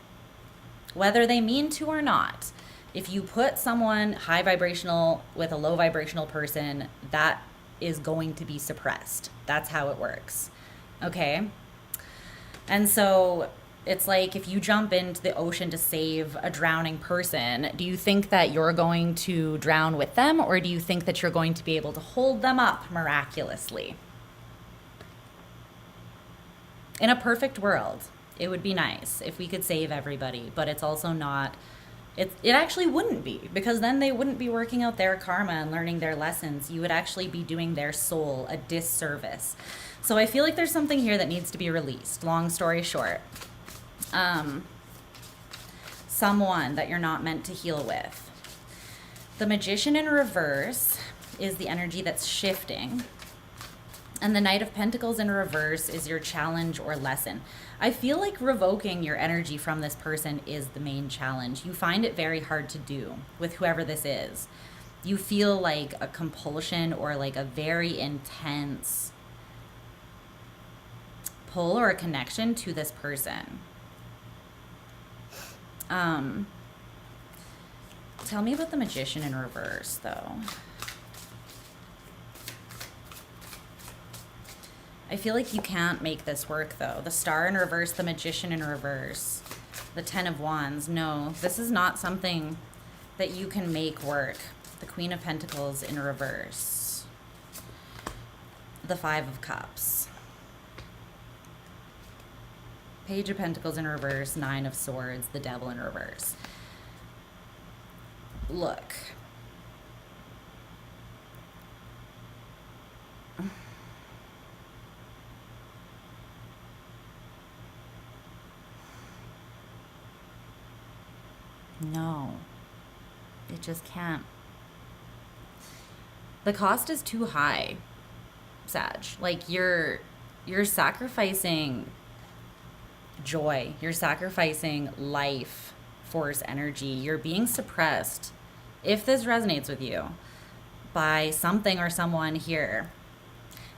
whether they mean to or not. If you put someone high vibrational with a low vibrational person, that is going to be suppressed. That's how it works. Okay? And so it's like if you jump into the ocean to save a drowning person, do you think that you're going to drown with them, or do you think that you're going to be able to hold them up miraculously? In a perfect world, it would be nice if we could save everybody, but it's also not. It actually wouldn't be, because then they wouldn't be working out their karma and learning their lessons. You would actually be doing their soul a disservice. So I feel like there's something here that needs to be released. Long story short. Someone that you're not meant to heal with. The Magician in reverse is the energy that's shifting. And the Knight of Pentacles in reverse is your challenge or lesson. I feel like revoking your energy from this person is the main challenge. You find it very hard to do with whoever this is. You feel like a compulsion or like a very intense pull or a connection to this person. Tell me about the Magician in reverse, though. I feel like you can't make this work, though. The Star in reverse, the Magician in reverse, the Ten of Wands. No, this is not something that you can make work. The Queen of Pentacles in reverse. The Five of Cups. Page of Pentacles in reverse, Nine of Swords, the Devil in reverse. Look. No. It just can't. The cost is too high, Sag. Like you're sacrificing joy. You're sacrificing life, force, energy. You're being suppressed, if this resonates with you, by something or someone here.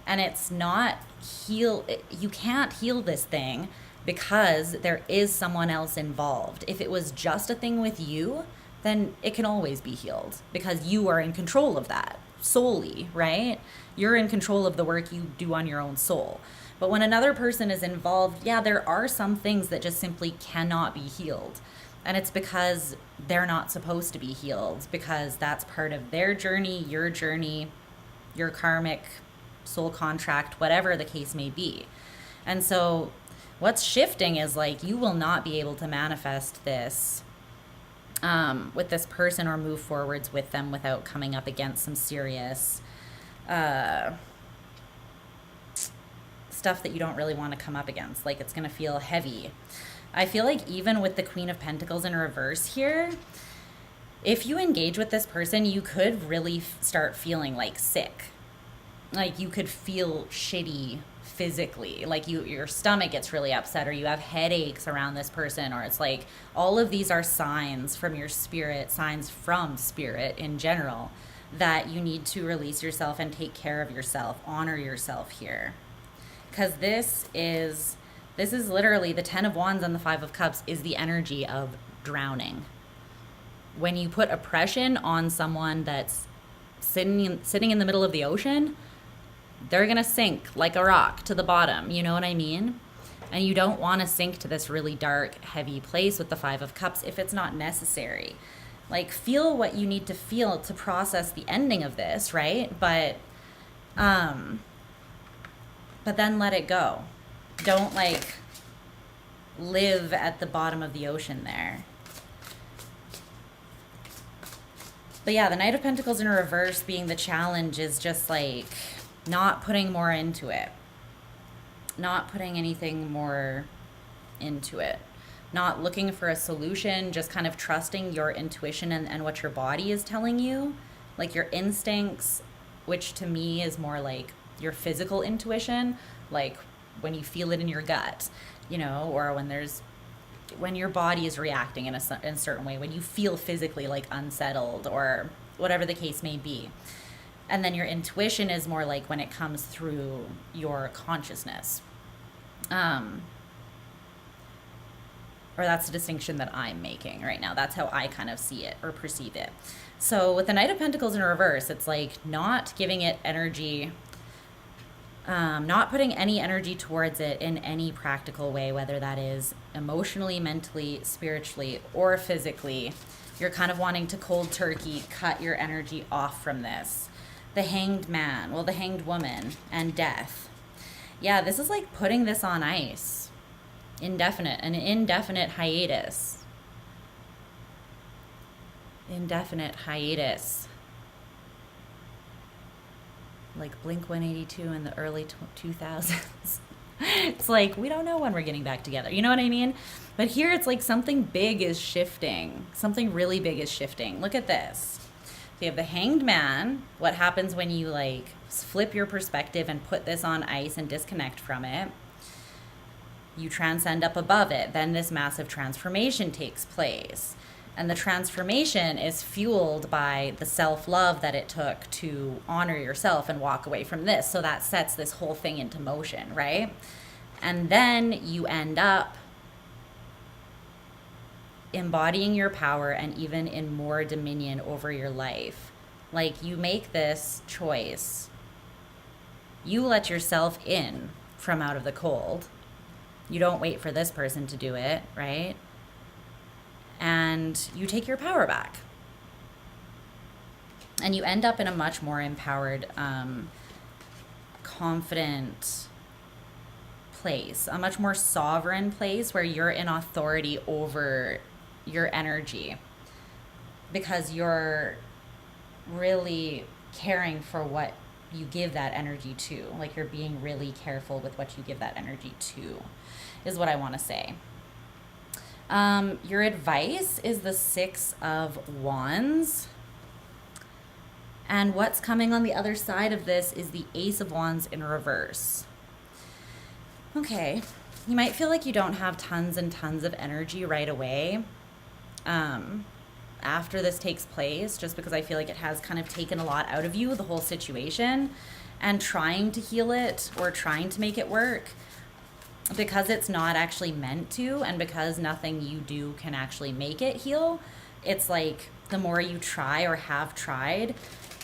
And it's not you can't heal this thing because there is someone else involved. If it was just a thing with you, then it can always be healed because you are in control of that solely, right? You're in control of the work you do on your own soul. But when another person is involved, yeah, there are some things that just simply cannot be healed. And it's because they're not supposed to be healed, because that's part of their journey, your karmic soul contract, whatever the case may be. And so what's shifting is like you will not be able to manifest this with this person or move forwards with them without coming up against some serious stuff that you don't really want to come up against. Like it's going to feel heavy. I feel like even with the Queen of Pentacles in reverse here, if you engage with this person, you could really start feeling like sick. Like you could feel shitty physically, like your stomach gets really upset, or you have headaches around this person, or it's like all of these are signs from your spirit, signs from spirit in general, that you need to release yourself and take care of yourself, honor yourself here. Because this is literally the Ten of Wands and the Five of Cups is the energy of drowning. When you put oppression on someone that's sitting in the middle of the ocean, they're going to sink like a rock to the bottom. You know what I mean? And you don't want to sink to this really dark, heavy place with the Five of Cups if it's not necessary. Like, feel what you need to feel to process the ending of this, right? But then let it go. Don't, like, live at the bottom of the ocean there. But yeah, the Knight of Pentacles in reverse being the challenge is just like not putting more into it. Not putting anything more into it. Not looking for a solution, just kind of trusting your intuition and what your body is telling you. Like your instincts, which to me is more like your physical intuition, like when you feel it in your gut, you know, or when your body is reacting in a certain way, when you feel physically like unsettled or whatever the case may be. And then your intuition is more like when it comes through your consciousness. Or that's the distinction that I'm making right now. That's how I kind of see it or perceive it. So with the Knight of Pentacles in reverse, it's like not giving it energy, not putting any energy towards it in any practical way, whether that is emotionally, mentally, spiritually, or physically. You're kind of wanting to cold turkey cut your energy off from this. The Hanged Man, well, the Hanged Woman, and Death. Yeah, this is like putting this on ice. An indefinite hiatus. Indefinite hiatus. Like Blink-182 in the early 2000s. It's like, we don't know when we're getting back together. You know what I mean? But here it's like something big is shifting. Something really big is shifting. Look at this. So you have the Hanged Man. What happens when you like flip your perspective and put this on ice and disconnect from it? You transcend up above it. Then this massive transformation takes place. And the transformation is fueled by the self-love that it took to honor yourself and walk away from this. So that sets this whole thing into motion, right? And then you end up embodying your power and even in more dominion over your life. Like you make this choice. You let yourself in from out of the cold. You don't wait for this person to do it, right? And you take your power back. And you end up in a much more empowered, confident place, a much more sovereign place where you're in authority over your energy because you're really caring for what you give that energy to. Like you're being really careful with what you give that energy to, is what I want to say. Your advice is the Six of Wands. And what's coming on the other side of this is the Ace of Wands in reverse. Okay. You might feel like you don't have tons and tons of energy right away after this takes place, just because I feel like it has kind of taken a lot out of you, the whole situation, and trying to heal it or trying to make it work. Because it's not actually meant to, and because nothing you do can actually make it heal, it's like the more you try or have tried,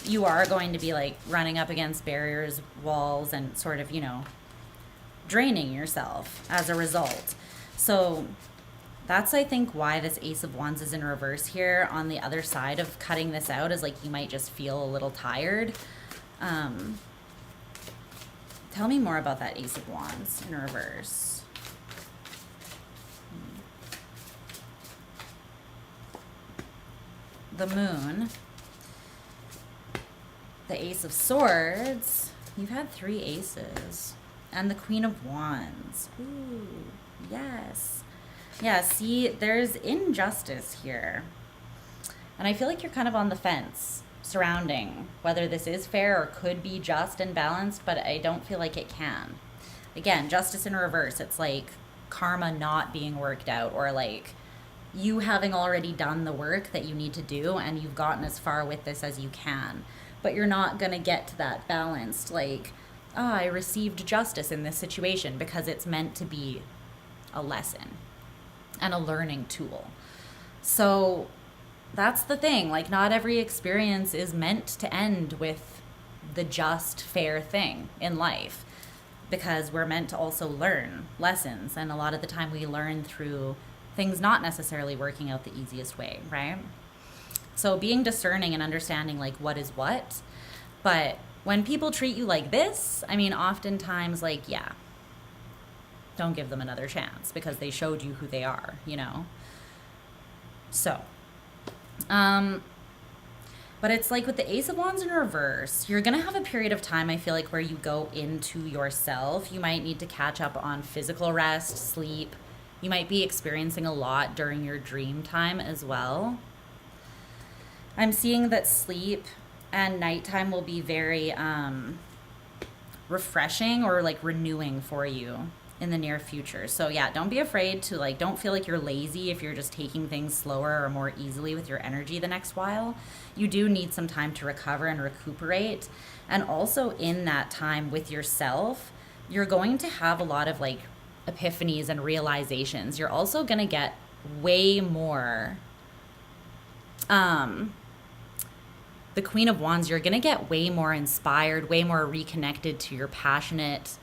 you are going to be like running up against barriers, walls, and sort of, you know, draining yourself as a result. So that's, I think, why this Ace of Wands is in reverse here. On the other side of cutting this out is like you might just feel a little tired. Tell me more about that Ace of Wands in reverse. The Moon. The Ace of Swords. You've had 3 aces. And the Queen of Wands. Ooh, yes. Yeah, see, there's injustice here. And I feel like you're kind of on the fence surrounding whether this is fair or could be just and balanced, but I don't feel like it can. Again, justice in reverse. It's like karma not being worked out, or like you having already done the work that you need to do and you've gotten as far with this as you can, but you're not going to get to that balanced, like, oh, I received justice in this situation, because it's meant to be a lesson and a learning tool. So that's the thing. Like, not every experience is meant to end with the just, fair thing in life, because we're meant to also learn lessons. And a lot of the time we learn through things not necessarily working out the easiest way, right? So being discerning and understanding like what is what. But when people treat you like this, I mean, oftentimes, like, yeah, don't give them another chance because they showed you who they are, you know? So, But it's like with the Ace of Wands in reverse, you're going to have a period of time, I feel like, where you go into yourself. You might need to catch up on physical rest, sleep. You might be experiencing a lot during your dream time as well. I'm seeing that sleep and nighttime will be very refreshing or like renewing for you in the near future. So yeah, don't be afraid to like, don't feel like you're lazy if you're just taking things slower or more easily with your energy the next while. You do need some time to recover and recuperate. And also in that time with yourself, you're going to have a lot of like epiphanies and realizations. You're also going to get way more the Queen of Wands, you're going to get way more inspired, way more reconnected to your passionate,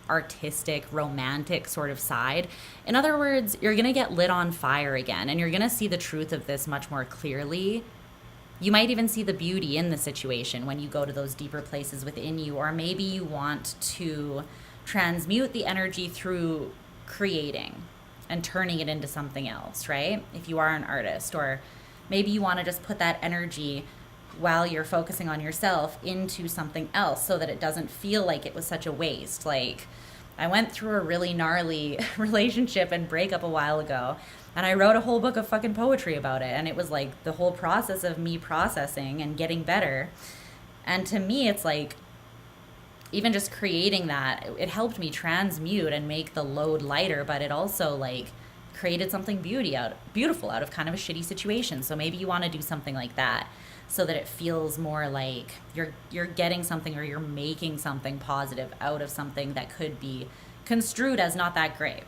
artistic, romantic sort of side. In other words, you're going to get lit on fire again, and you're going to see the truth of this much more clearly. You might even see the beauty in the situation when you go to those deeper places within you, or maybe you want to transmute the energy through creating and turning it into something else, right? If you are an artist, or maybe you want to just put that energy while you're focusing on yourself into something else so that it doesn't feel like it was such a waste. Like, I went through a really gnarly relationship and breakup a while ago, and I wrote a whole book of fucking poetry about it. And it was like the whole process of me processing and getting better. And to me, it's like, even just creating that, it helped me transmute and make the load lighter, but it also like created something beautiful out of kind of a shitty situation. So maybe you want to do something like that, so that it feels more like you're getting something, or you're making something positive out of something that could be construed as not that great.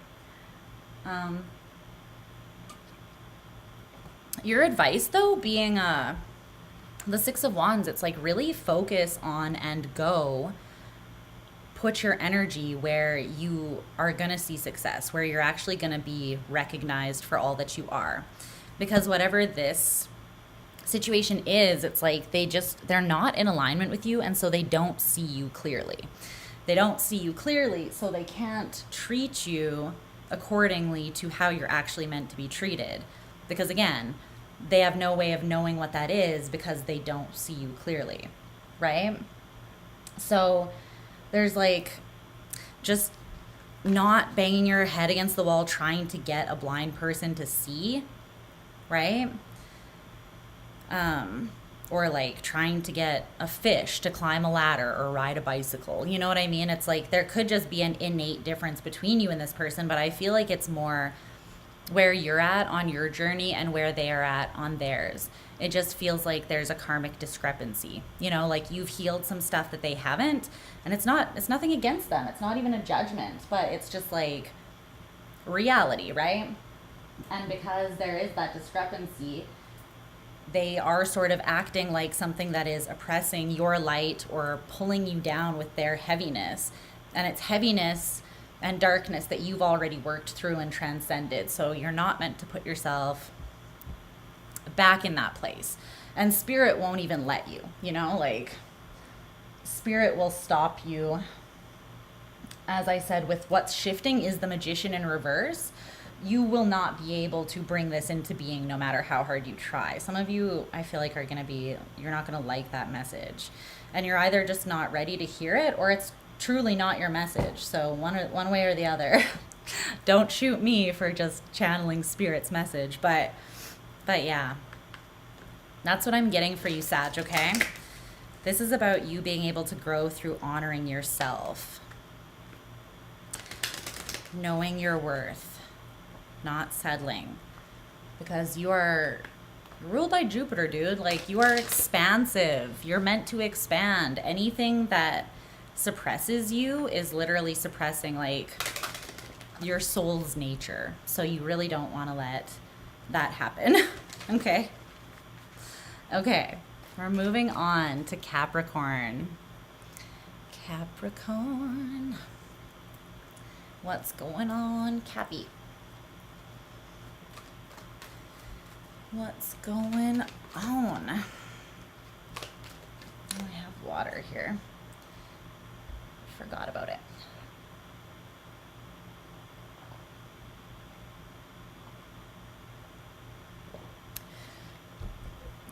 Your advice, though, being the Six of Wands, it's like really focus on and go. Put your energy where you are going to see success, where you're actually going to be recognized for all that you are. Because whatever this situation is, it's like they're not in alignment with you, and so they don't see you clearly. They don't see you clearly, so they can't treat you accordingly to how you're actually meant to be treated. Because again, they have no way of knowing what that is because they don't see you clearly, right? So there's like just not banging your head against the wall trying to get a blind person to see, right? Or like trying to get a fish to climb a ladder or ride a bicycle. You know what I mean? It's like there could just be an innate difference between you and this person, but I feel like it's more where you're at on your journey and where they are at on theirs. It just feels like there's a karmic discrepancy. You know, like you've healed some stuff that they haven't, and it's nothing against them. It's not even a judgment, but it's just like reality, right? And because there is that discrepancy, they are sort of acting like something that is oppressing your light or pulling you down with their heaviness. And it's heaviness and darkness that you've already worked through and transcended. So you're not meant to put yourself back in that place. And spirit won't even let you, you know, like spirit will stop you. As I said, with what's shifting is the Magician in reverse. You will not be able to bring this into being no matter how hard you try. Some of you, I feel like, you're not going to like that message. And you're either just not ready to hear it, or it's truly not your message. So one way or the other. Don't shoot me for just channeling spirit's message. But yeah, that's what I'm getting for you, Sag, okay? This is about you being able to grow through honoring yourself. Knowing your worth. Not settling, because you are ruled by Jupiter, dude. Like, you are expansive. You're meant to expand. Anything that suppresses you is literally suppressing like your soul's nature. So you really don't want to let that happen. Okay, we're moving on to Capricorn. What's going on, Cappy? What's going on? I have water here. Forgot about it.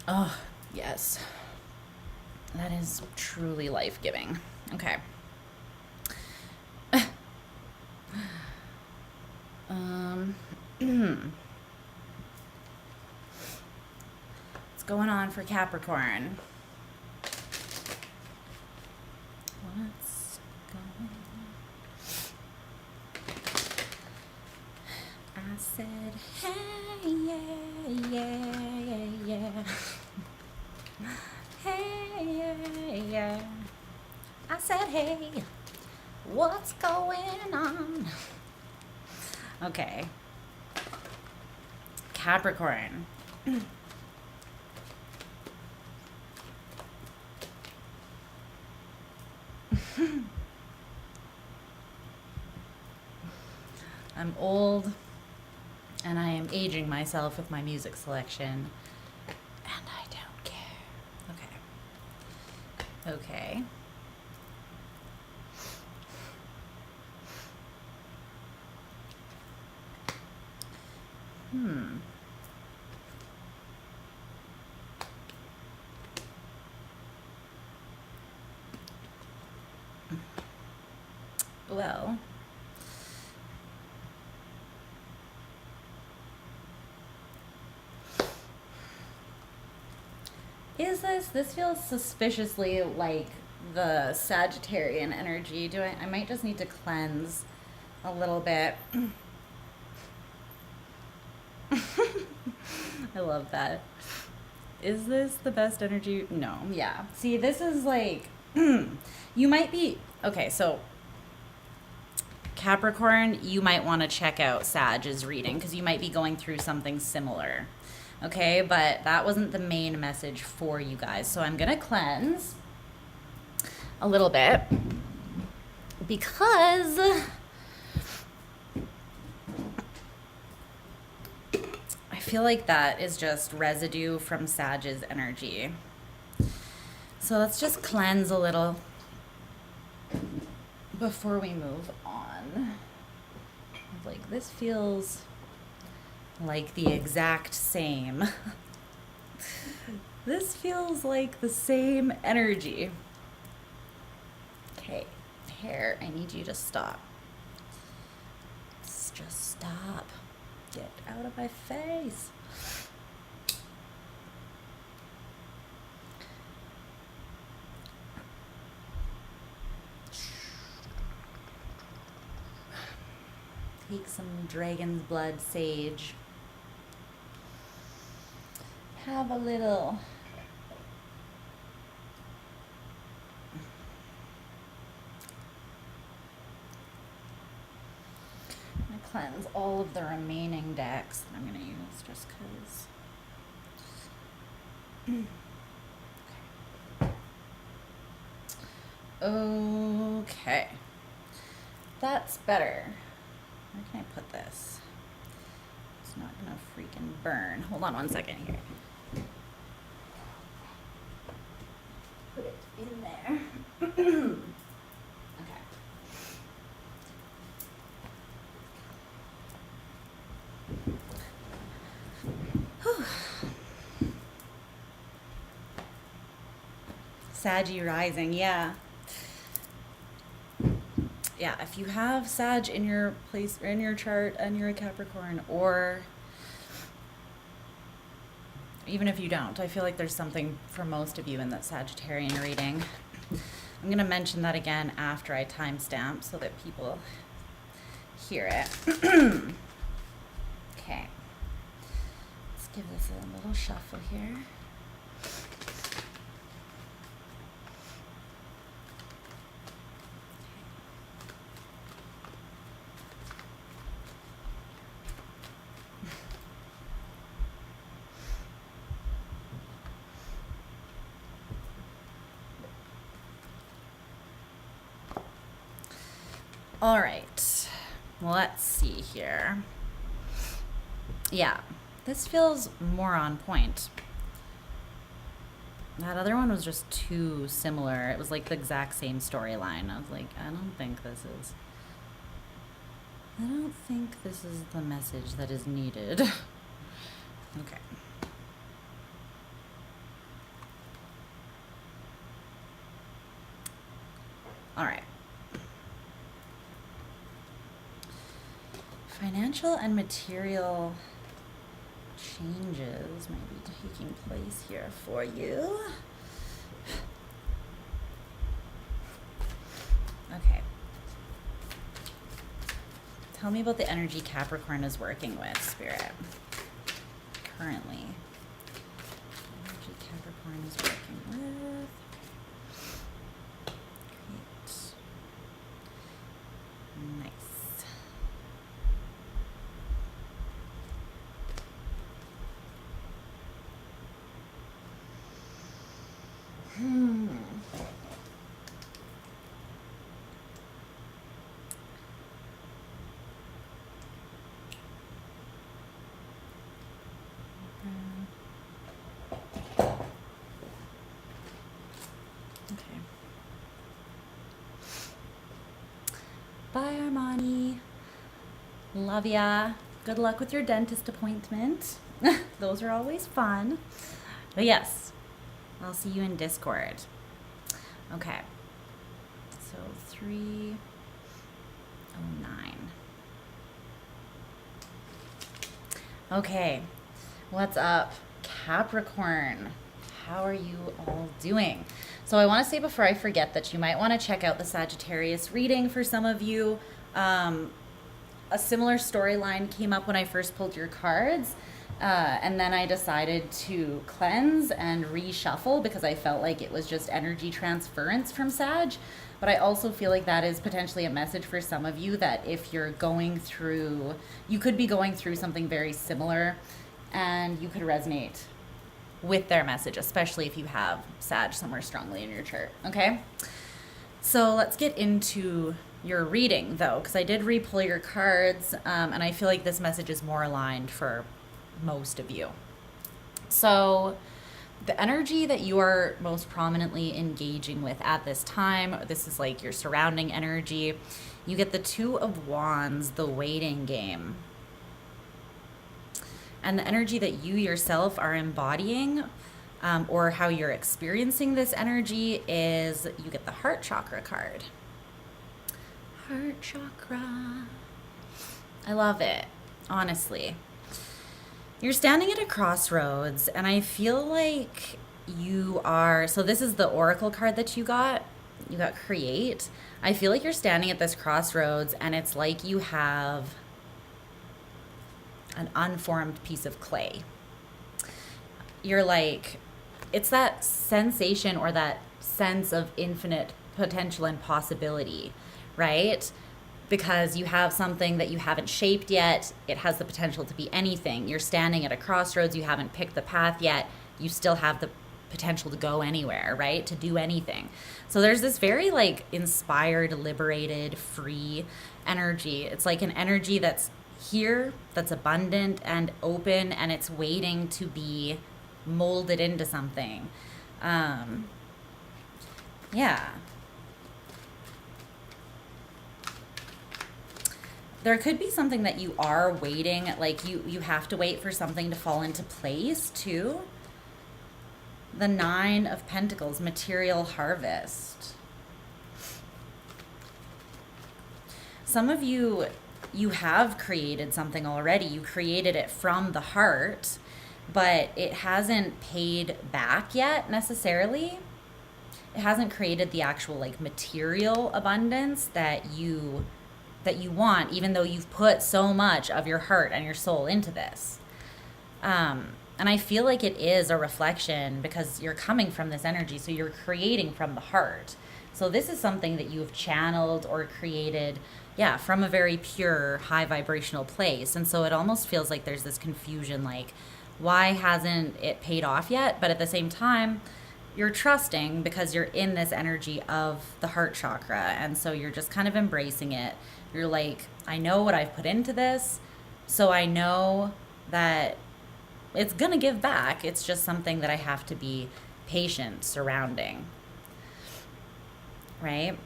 Oh, Yes. That is truly life-giving. Okay. What's going on for Capricorn? What's going on? I said, hey, yeah, yeah, yeah, yeah. Hey, yeah, yeah. I said, hey, what's going on? Okay. Capricorn. I'm old and I am aging myself with my music selection, and I don't care. Okay. Okay. Well, this feels suspiciously like the Sagittarian energy. I might just need to cleanse a little bit. I love that. Is this the best energy? No. Yeah. See, this is like, you might be, okay, so Capricorn, you might want to check out Sag's reading because you might be going through something similar. Okay, but that wasn't the main message for you guys. So I'm going to cleanse a little bit because I feel like that is just residue from Sag's energy. So let's just cleanse a little before we move on. Like, this feels like the exact same. This feels like the same energy. Okay, hair, I need you to stop. Just stop. Get out of my face. Take some dragon's blood sage. Have a little I'm gonna cleanse all of the remaining decks that I'm gonna use just because. Okay. That's better. Where can I put this? It's not gonna freaking burn. Hold on one second here. Put it in there. Okay. Whew. Saggy rising, yeah. Yeah, if you have Sag in your place or in your chart and you're a Capricorn, or even if you don't, I feel like there's something for most of you in that Sagittarian reading. I'm going to mention that again after I timestamp so that people hear it. Okay. Let's give this a little shuffle here. All right, let's see here. Yeah, this feels more on point. That other one was just too similar. It was like the exact same storyline. I was like, I don't think this is the message that is needed. Okay. All right. Financial and material changes might be taking place here for you. Okay. Tell me about the energy Capricorn is working with, Spirit. Currently. Energy Capricorn is working with. Great. Nice. Bye, Armani. Love ya. Good luck with your dentist appointment. Those are always fun. But yes, I'll see you in Discord. Okay. So 309. Okay. What's up, Capricorn? How are you all doing? So I want to say before I forget that you might want to check out the Sagittarius reading for some of you. A similar storyline came up when I first pulled your cards. And then I decided to cleanse and reshuffle because I felt like it was just energy transference from Sag. But I also feel like that is potentially a message for some of you that if you're going through, you could be going through something very similar and you could resonate with their message, especially if you have Sag somewhere strongly in your chart, okay? So let's get into your reading, though, because I did re-pull your cards, and I feel like this message is more aligned for most of you. So the energy that you are most prominently engaging with at this time, this is like your surrounding energy. You get the Two of Wands, the waiting game. And the energy that you yourself are embodying, or how you're experiencing this energy, is you get the Heart Chakra card. Heart Chakra. I love it, honestly. You're standing at a crossroads, and I feel like you are, so this is the Oracle card that you got Create. I feel like you're standing at this crossroads, and it's like you have an unformed piece of clay. You're like, it's that sensation or that sense of infinite potential and possibility, right? Because you have something that you haven't shaped yet. It has the potential to be anything. You're standing at a crossroads. You haven't picked the path yet. You still have the potential to go anywhere, right? To do anything. So there's this very like inspired, liberated, free energy. It's like an energy that's here, that's abundant and open, and it's waiting to be molded into something. Yeah. There could be something that you are waiting, like you have to wait for something to fall into place too. The Nine of Pentacles, material harvest. Some of you have created something already. You created it from the heart, but it hasn't paid back yet necessarily. It hasn't created the actual like material abundance that you want, even though you've put so much of your heart and your soul into this. And I feel like it is a reflection because you're coming from this energy, so you're creating from the heart. So this is something that you have channeled or created, yeah, from a very pure, high vibrational place. And so it almost feels like there's this confusion, like, why hasn't it paid off yet? But at the same time, you're trusting because you're in this energy of the heart chakra. And so you're just kind of embracing it. You're like, I know what I've put into this, so I know that it's going to give back. It's just something that I have to be patient surrounding. Right?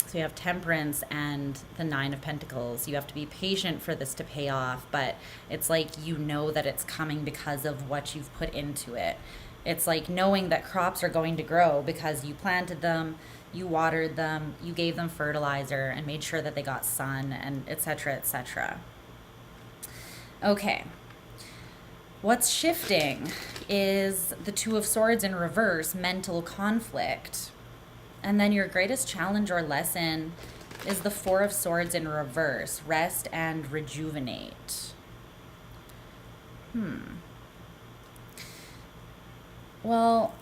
So you have Temperance and the Nine of Pentacles. You have to be patient for this to pay off, but it's like you know that it's coming because of what you've put into it. It's like knowing that crops are going to grow because you planted them, you watered them, you gave them fertilizer and made sure that they got sun, and etc., etc. Okay. What's shifting is the Two of Swords in reverse, mental conflict. And then your greatest challenge or lesson is the Four of Swords in reverse, rest and rejuvenate. Well,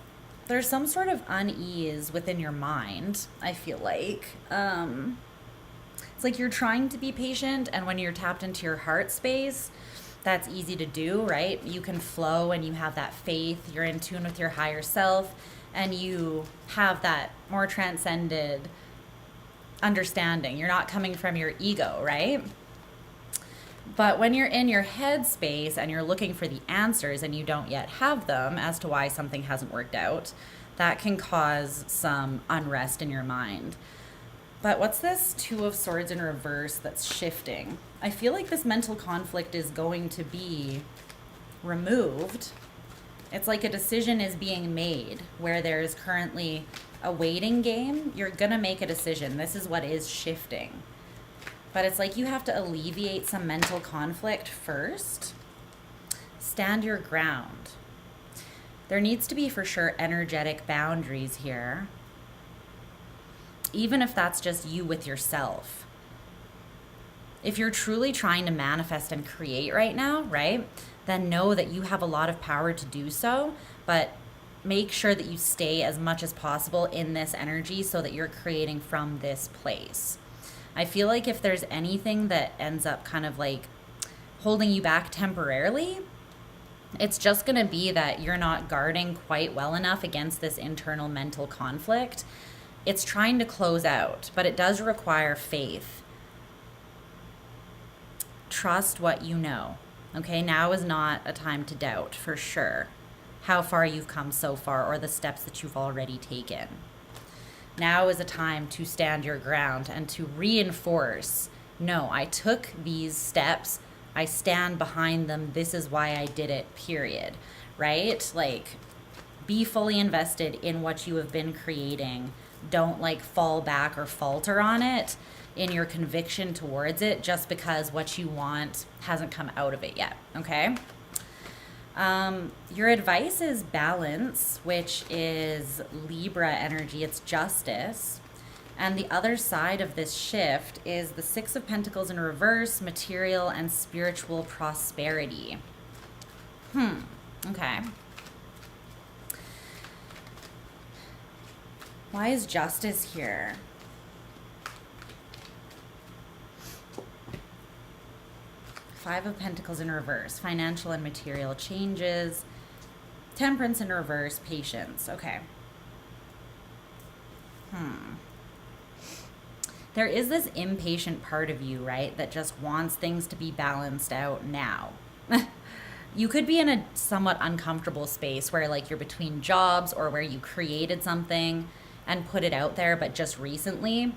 there's some sort of unease within your mind, I feel like. It's like you're trying to be patient, and when you're tapped into your heart space, that's easy to do, right? You can flow and you have that faith, you're in tune with your higher self, and you have that more transcended understanding. You're not coming from your ego, right? But when you're in your head space and you're looking for the answers and you don't yet have them as to why something hasn't worked out, that can cause some unrest in your mind. But what's this Two of Swords in reverse that's shifting? I feel like this mental conflict is going to be removed. It's like a decision is being made where there's currently a waiting game. You're going to make a decision. This is what is shifting. But it's like you have to alleviate some mental conflict first. Stand your ground. There needs to be for sure energetic boundaries here. Even if that's just you with yourself. If you're truly trying to manifest and create right now, right, then know that you have a lot of power to do so, but make sure that you stay as much as possible in this energy so that you're creating from this place. I feel like if there's anything that ends up kind of like holding you back temporarily, it's just going to be that you're not guarding quite well enough against this internal mental conflict. It's trying to close out, but it does require faith. Trust what you know. Okay, now is not a time to doubt, for sure, how far you've come so far or the steps that you've already taken. Now is a time to stand your ground and to reinforce, no, I took these steps, I stand behind them, this is why I did it, period, right? Like, be fully invested in what you have been creating. Don't like fall back or falter on it in your conviction towards it just because what you want hasn't come out of it yet, okay? Your advice is balance, which is Libra energy. It's justice. And the other side of this shift is the Six of Pentacles in reverse, material and spiritual prosperity. Okay. Why is justice here? Five of Pentacles in reverse, financial and material changes, temperance in reverse, patience. Okay. There is this impatient part of you, right, that just wants things to be balanced out now. You could be in a somewhat uncomfortable space where like you're between jobs or where you created something and put it out there, but just recently.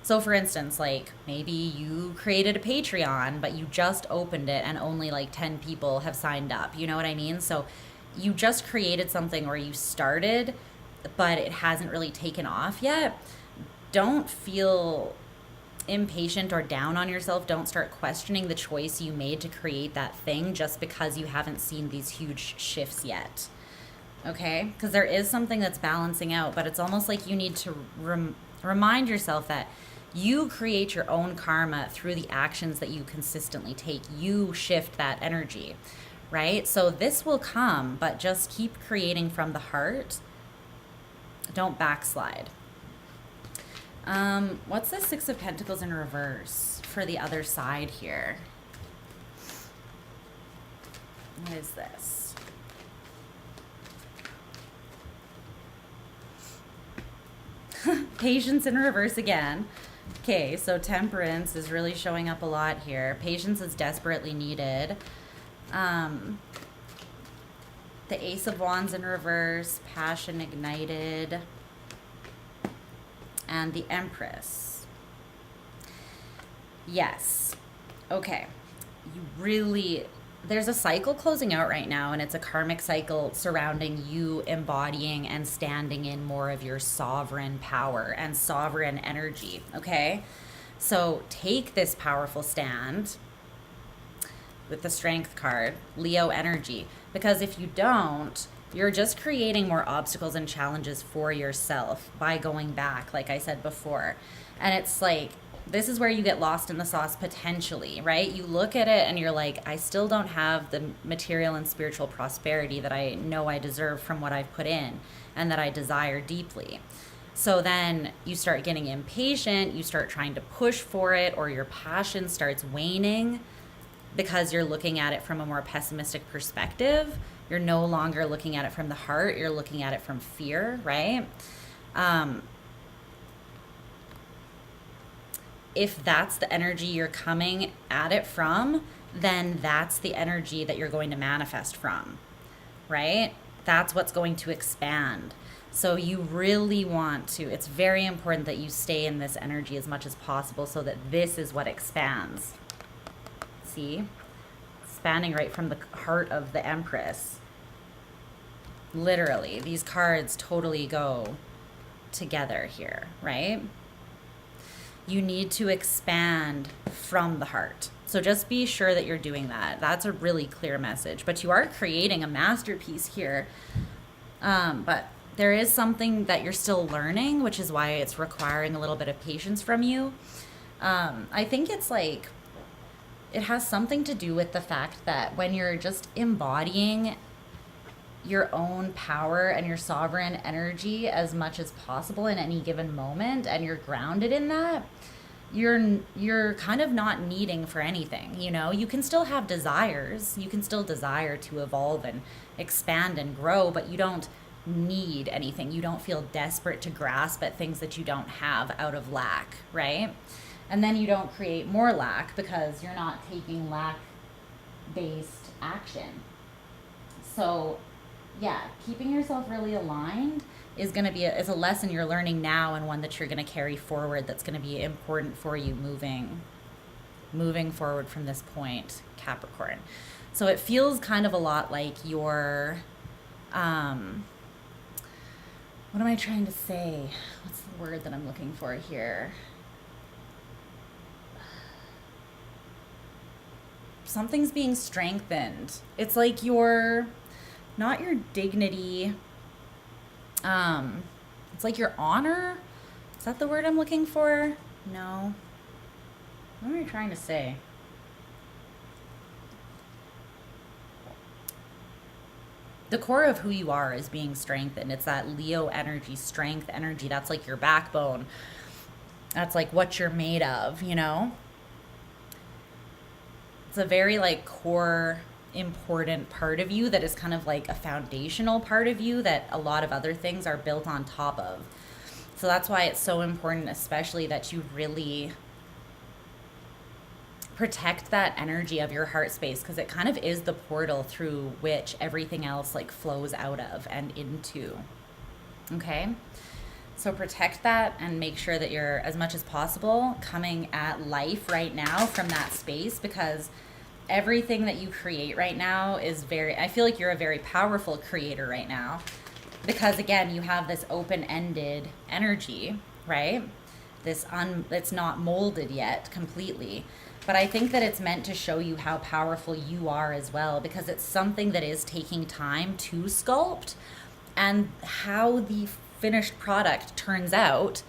So for instance, like maybe you created a Patreon, but you just opened it and only like 10 people have signed up. You know what I mean? So you just created something or you started, but it hasn't really taken off yet. Don't feel impatient or down on yourself. Don't start questioning the choice you made to create that thing just because you haven't seen these huge shifts yet. Okay? Because there is something that's balancing out, but it's almost like you need to remind yourself that you create your own karma through the actions that you consistently take. You shift that energy, right? So this will come, but just keep creating from the heart. Don't backslide. What's the Six of Pentacles in reverse for the other side here? What is this? Patience in reverse again. Okay, so temperance is really showing up a lot here. Patience is desperately needed. The Ace of Wands in reverse, passion ignited, and the Empress. Yes. Okay. You really there's a cycle closing out right now, and it's a karmic cycle surrounding you embodying and standing in more of your sovereign power and sovereign energy, okay? So take this powerful stand with the Strength card, Leo energy, because if you don't, you're just creating more obstacles and challenges for yourself by going back, like I said before. And it's like, this is where you get lost in the sauce potentially, right? You look at it and you're like, I still don't have the material and spiritual prosperity that I know I deserve from what I've put in and that I desire deeply. So then you start getting impatient, you start trying to push for it, or your passion starts waning because you're looking at it from a more pessimistic perspective. You're no longer looking at it from the heart, you're looking at it from fear, right? If that's the energy you're coming at it from, then that's the energy that you're going to manifest from, right? That's what's going to expand. So you really want to, it's very important that you stay in this energy as much as possible so that this is what expands. See? Expanding right from the heart of the Empress. Literally, these cards totally go together here, right? You need to expand from the heart. So just be sure that you're doing that. That's a really clear message. But you are creating a masterpiece here. But there is something that you're still learning, which is why it's requiring a little bit of patience from you. I think it's like, it has something to do with the fact that when you're just embodying your own power and your sovereign energy as much as possible in any given moment, and you're grounded in that, you're kind of not needing for anything, you know? You can still have desires. You can still desire to evolve and expand and grow, but you don't need anything. You don't feel desperate to grasp at things that you don't have out of lack, right? And then you don't create more lack because you're not taking lack-based action. So yeah, keeping yourself really aligned is going to be is a lesson you're learning now, and one that you're going to carry forward that's going to be important for you moving forward from this point, Capricorn. So it feels kind of a lot like your what am I trying to say? What's the word that I'm looking for here? Something's being strengthened. It's like your, not your dignity. It's like your honor. Is that the word I'm looking for? No. What am I trying to say? The core of who you are is being strengthened. It's that Leo energy, strength energy. That's like your backbone. That's like what you're made of, you know? It's a very like core important part of you that is kind of like a foundational part of you that a lot of other things are built on top of. So that's why it's so important, especially that you really protect that energy of your heart space, because it kind of is the portal through which everything else like flows out of and into. Okay? So protect that and make sure that you're, as much as possible, coming at life right now from that space, because everything that you create right now is very, I feel like you're a very powerful creator right now, because again, you have this open-ended energy, right? It's not molded yet completely. But I think that it's meant to show you how powerful you are as well, because it's something that is taking time to sculpt, and how the finished product turns out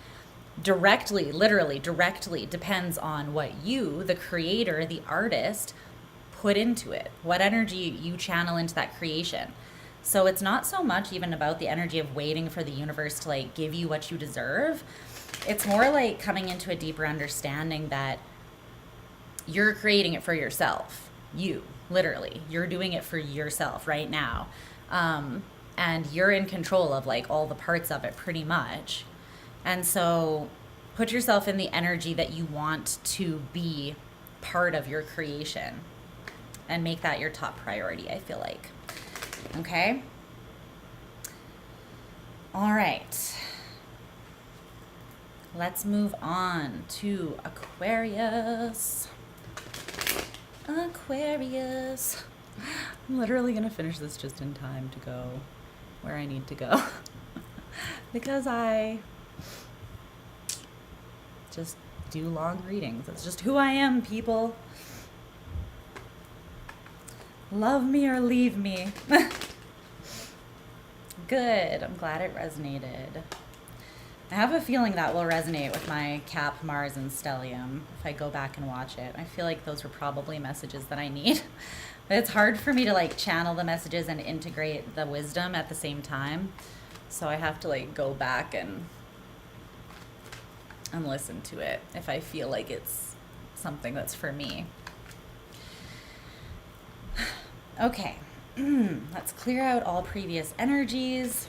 directly, literally directly depends on what you, the creator, the artist, put into it, what energy you channel into that creation. So it's not so much even about the energy of waiting for the universe to like give you what you deserve. It's more like coming into a deeper understanding that you're creating it for yourself. You, literally, you're doing it for yourself right now. And you're in control of like all the parts of it pretty much. And so put yourself in the energy that you want to be part of your creation, and make that your top priority, I feel like. Okay? All right. Let's move on to Aquarius. Aquarius. I'm literally going to finish this just in time to go where I need to go. Because I just do long readings. That's just who I am, people. Love me or leave me. Good. I'm glad it resonated. I have a feeling that will resonate with my Cap, Mars, and Stellium if I go back and watch it. I feel like those were probably messages that I need. But it's hard for me to like channel the messages and integrate the wisdom at the same time. So I have to like go back and listen to it if I feel like it's something that's for me. Okay, let's clear out all previous energies.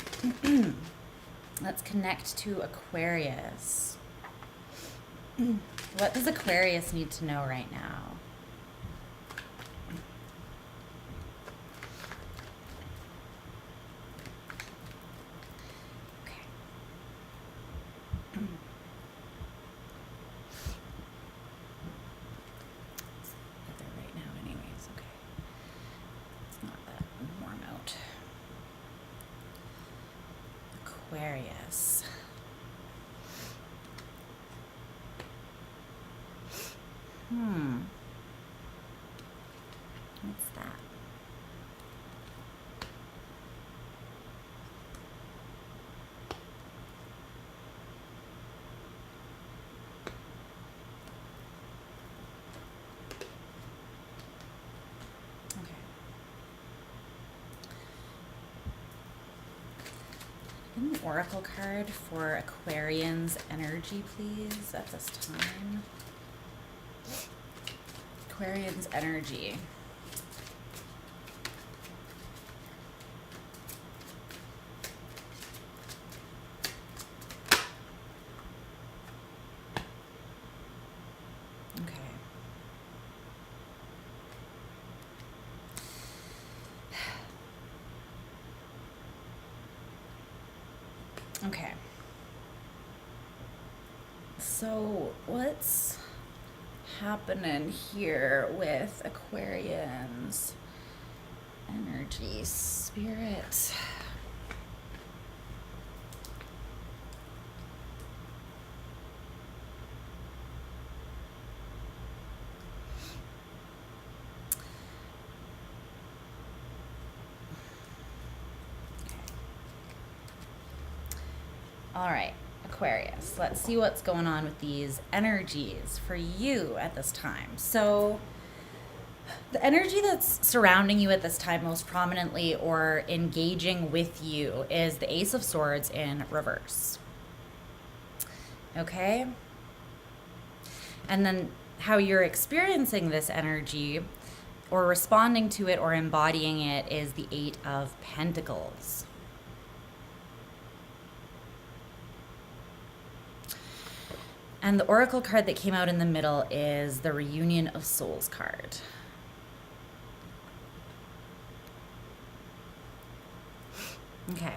Let's connect to Aquarius. What does Aquarius need to know right now? Okay. Weather right now anyways, okay. It's not that warm out. Aquarius. What's that? Okay. An oracle card for Aquarians energy, please, at this time. Aquarians energy. Okay. Okay. So what's happening here with Aquarians energy, spirit? All right, Aquarius, let's see what's going on with these energies for you at this time. So the energy that's surrounding you at this time most prominently or engaging with you is the Ace of Swords in reverse. Okay? And then how you're experiencing this energy or responding to it or embodying it is the Eight of Pentacles. And the oracle card that came out in the middle is the Reunion of Souls card. Okay.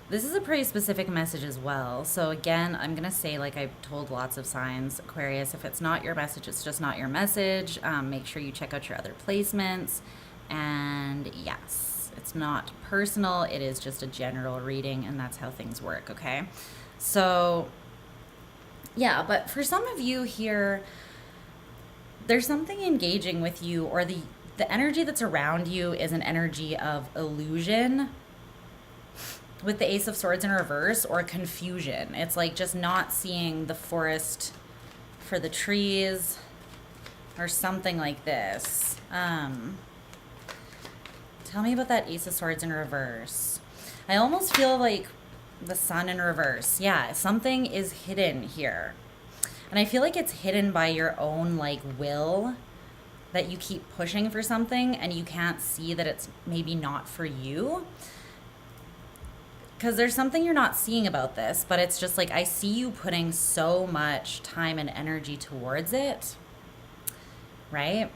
This is a pretty specific message as well. So again, I'm going to say, like I told lots of signs, Aquarius, if it's not your message, it's just not your message. Make sure you check out your other placements. And yes. It's not personal, it is just a general reading, and that's how things work, okay? So, yeah, but for some of you here, there's something engaging with you, or the energy that's around you is an energy of illusion with the Ace of Swords in reverse, or confusion. It's like just not seeing the forest for the trees, or something like this. Tell me about that Ace of Swords in reverse. I almost feel like the Sun in reverse. Yeah, something is hidden here. And I feel like it's hidden by your own like will, that you keep pushing for something and you can't see that it's maybe not for you. Because there's something you're not seeing about this, but it's just like I see you putting so much time and energy towards it, right?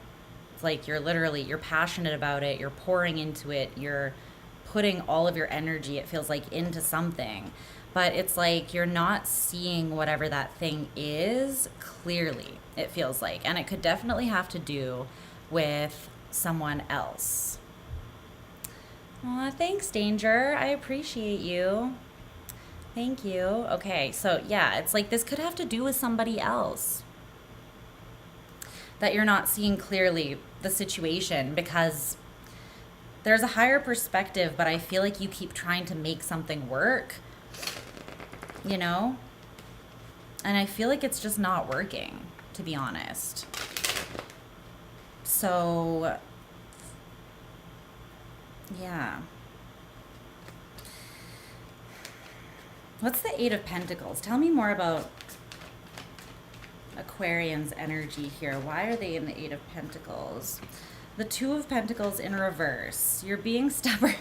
It's like you're passionate about it, you're pouring into it, you're putting all of your energy, it feels like, into something. but it's like you're not seeing whatever that thing is clearly, it feels like. And it could definitely have to do with someone else. Aw, thanks, Danger. I appreciate you. Thank you. Okay, so yeah, it's like this could have to do with somebody else. That you're not seeing clearly the situation because there's a higher perspective, but I feel like you keep trying to make something work, you know? And I feel like it's just not working, to be honest. So, yeah. What's the Eight of Pentacles? Tell me more about Aquarian's energy here. Why are they in the Eight of Pentacles? The Two of Pentacles in reverse. You're being stubborn.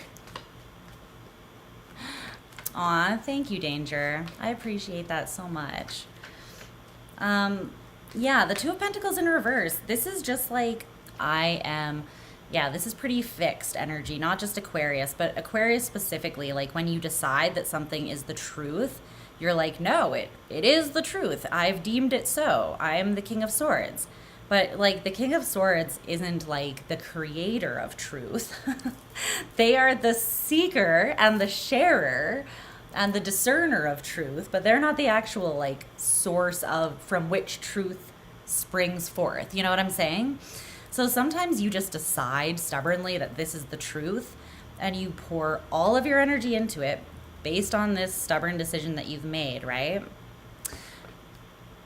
Aw, thank you, Danger. I appreciate that so much. Yeah, the Two of Pentacles in reverse. This is just like, yeah, this is pretty fixed energy, not just Aquarius, but Aquarius specifically. Like when you decide that something is the truth, you're like, no, it is the truth. I've deemed it so. I'm the King of Swords. But like the King of Swords isn't like the creator of truth. They are the seeker and the sharer and the discerner of truth, but they're not the actual like source of from which truth springs forth. You know what I'm saying? So sometimes you just decide stubbornly that this is the truth and you pour all of your energy into it based on this stubborn decision that you've made, right?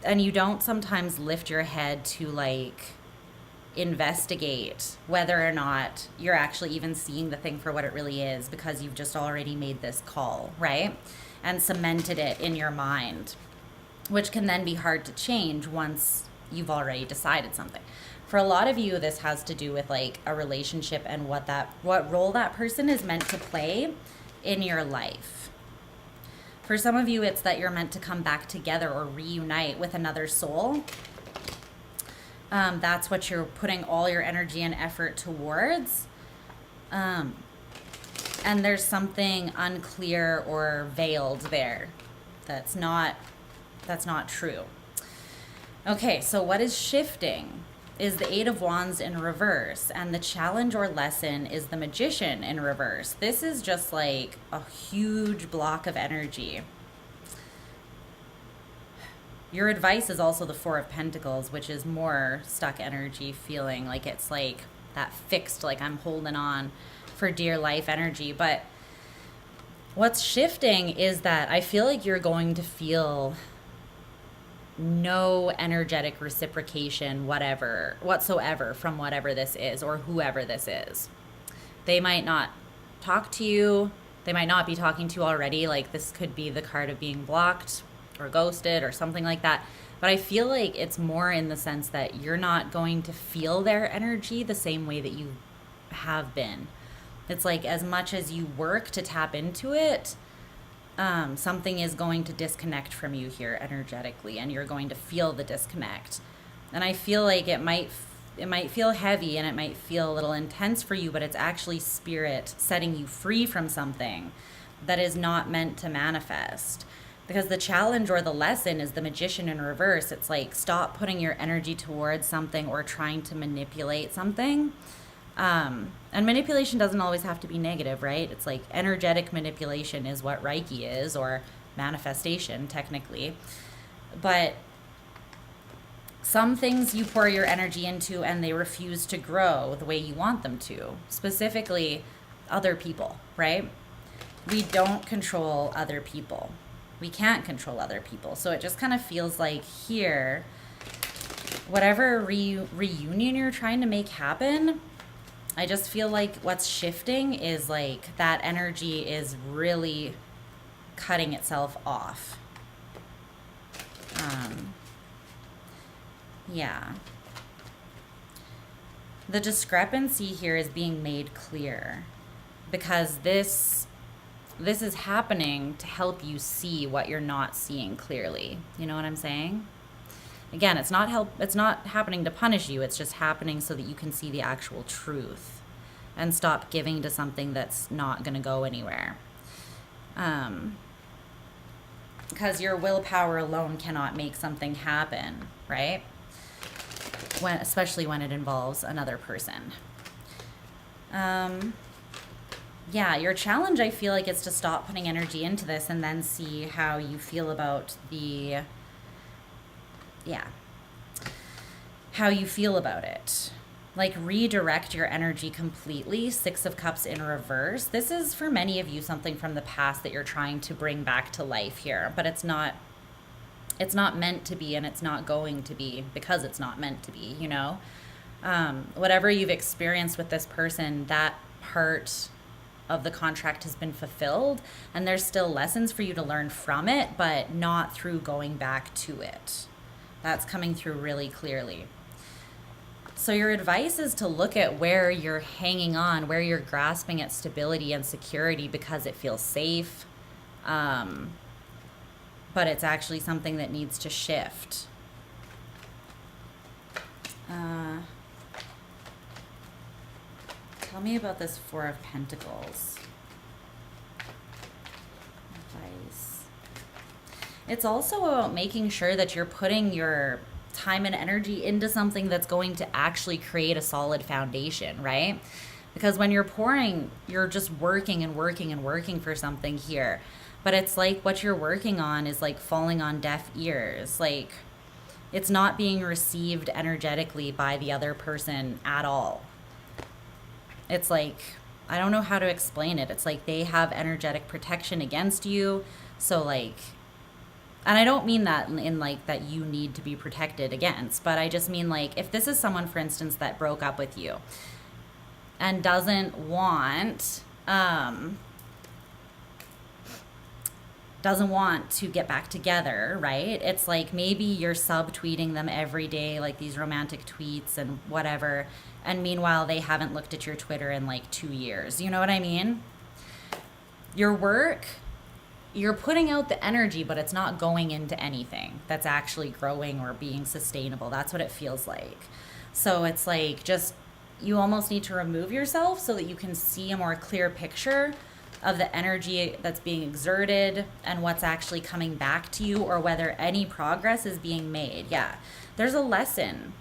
And you don't sometimes lift your head to like investigate whether or not you're actually even seeing the thing for what it really is because you've just already made this call, right? And cemented it in your mind, which can then be hard to change once you've already decided something. For a lot of you, this has to do with like a relationship and what role that person is meant to play in your life. For some of you, it's that you're meant to come back together or reunite with another soul. That's what you're putting all your energy and effort towards. And there's something unclear or veiled there that's not true. Okay, so what is shifting is the Eight of Wands in reverse, and the challenge or lesson is the Magician in reverse. This is just like a huge block of energy. Your advice is also the Four of Pentacles, which is more stuck energy, feeling like it's like that fixed, like I'm holding on for dear life energy. But what's shifting is that I feel like you're going to feel no energetic reciprocation whatsoever from whatever this is or whoever this is. They might not talk to you. They might not be talking to you already. Like this could be the card of being blocked or ghosted or something like that. But I feel like it's more in the sense that you're not going to feel their energy the same way that you have been. It's like as much as you work to tap into it, something is going to disconnect from you here energetically, and you're going to feel the disconnect. And I feel like it might feel heavy and it might feel a little intense for you, but it's actually spirit setting you free from something that is not meant to manifest. Because the challenge or the lesson is the Magician in reverse. It's like stop putting your energy towards something or trying to manipulate something. And manipulation doesn't always have to be negative, right? It's like energetic manipulation is what Reiki is, or manifestation technically. But some things you pour your energy into and they refuse to grow the way you want them to. Specifically, other people, right? We don't control other people. We can't control other people. So it just kind of feels like here, whatever reunion you're trying to make happen, I just feel like what's shifting is like that energy is really cutting itself off. Yeah. The discrepancy here is being made clear because this is happening to help you see what you're not seeing clearly. You know what I'm saying? Again, it's not happening to punish you. It's just happening so that you can see the actual truth and stop giving to something that's not going to go anywhere. because your willpower alone cannot make something happen, right? Especially when it involves another person. Yeah, your challenge, I feel like, is to stop putting energy into this and then see how you feel about how you feel about it. Like, redirect your energy completely. 6 of Cups in reverse. This is, for many of you, something from the past that you're trying to bring back to life here, but it's not meant to be, and it's not going to be, because it's not meant to be, you know? Whatever you've experienced with this person, that part of the contract has been fulfilled, and there's still lessons for you to learn from it, but not through going back to it. That's coming through really clearly. So your advice is to look at where you're hanging on, where you're grasping at stability and security because it feels safe, but it's actually something that needs to shift. Tell me about this 4 of Pentacles. Advice. It's also about making sure that you're putting your time and energy into something that's going to actually create a solid foundation, right? Because when you're pouring, you're just working and working and working for something here. But it's like what you're working on is like falling on deaf ears. Like, it's not being received energetically by the other person at all. It's like, I don't know how to explain it. It's like they have energetic protection against you. So like, and I don't mean that in like that you need to be protected against, but I just mean like, if this is someone, for instance, that broke up with you and doesn't want to get back together, right? It's like maybe you're subtweeting them every day, like these romantic tweets and whatever, and meanwhile they haven't looked at your Twitter in like 2 years. You know what I mean? Your work, you're putting out the energy, but it's not going into anything that's actually growing or being sustainable. That's what it feels like. So it's like, just, you almost need to remove yourself so that you can see a more clear picture of the energy that's being exerted and what's actually coming back to you, or whether any progress is being made. Yeah, there's a lesson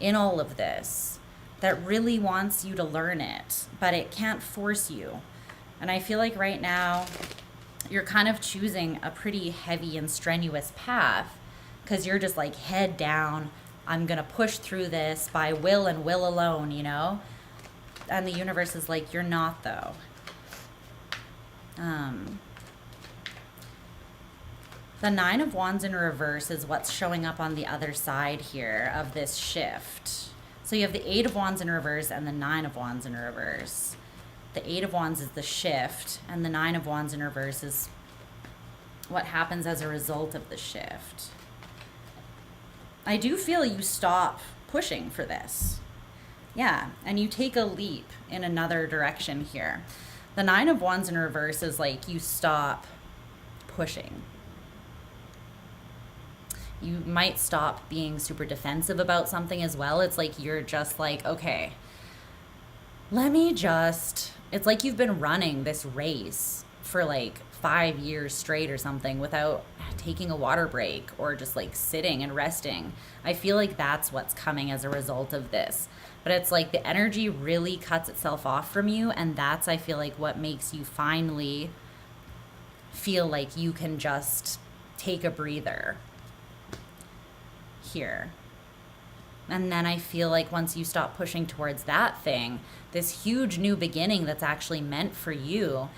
in all of this that really wants you to learn it, but it can't force you. And I feel like right now you're kind of choosing a pretty heavy and strenuous path because you're just like, head down, I'm gonna push through this by will and will alone, you know? And the universe is like, you're not, though. The 9 of Wands in reverse is what's showing up on the other side here of this shift. So you have the 8 of Wands in reverse and the 9 of Wands in reverse. The 8 of Wands is the shift, and the 9 of Wands in reverse is what happens as a result of the shift. I do feel you stop pushing for this. Yeah, and you take a leap in another direction here. The 9 of Wands in reverse is like you stop pushing. You might stop being super defensive about something as well. It's like you're just like, okay, it's like you've been running this race for like 5 years straight or something without taking a water break or just like sitting and resting. I feel like that's what's coming as a result of this. But it's like the energy really cuts itself off from you, and that's, I feel like, what makes you finally feel like you can just take a breather here. And then I feel like once you stop pushing towards that thing, this huge new beginning that's actually meant for you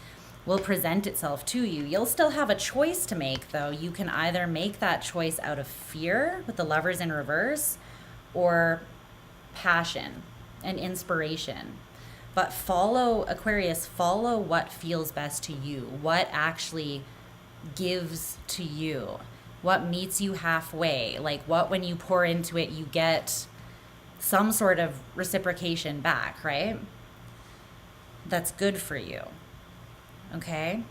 will present itself to you. You'll still have a choice to make, though. You can either make that choice out of fear with the Lovers in reverse, or passion and inspiration. But follow, Aquarius, follow what feels best to you, what actually gives to you, what meets you halfway, like what, when you pour into it, you get some sort of reciprocation back, right? That's good for you. Okay?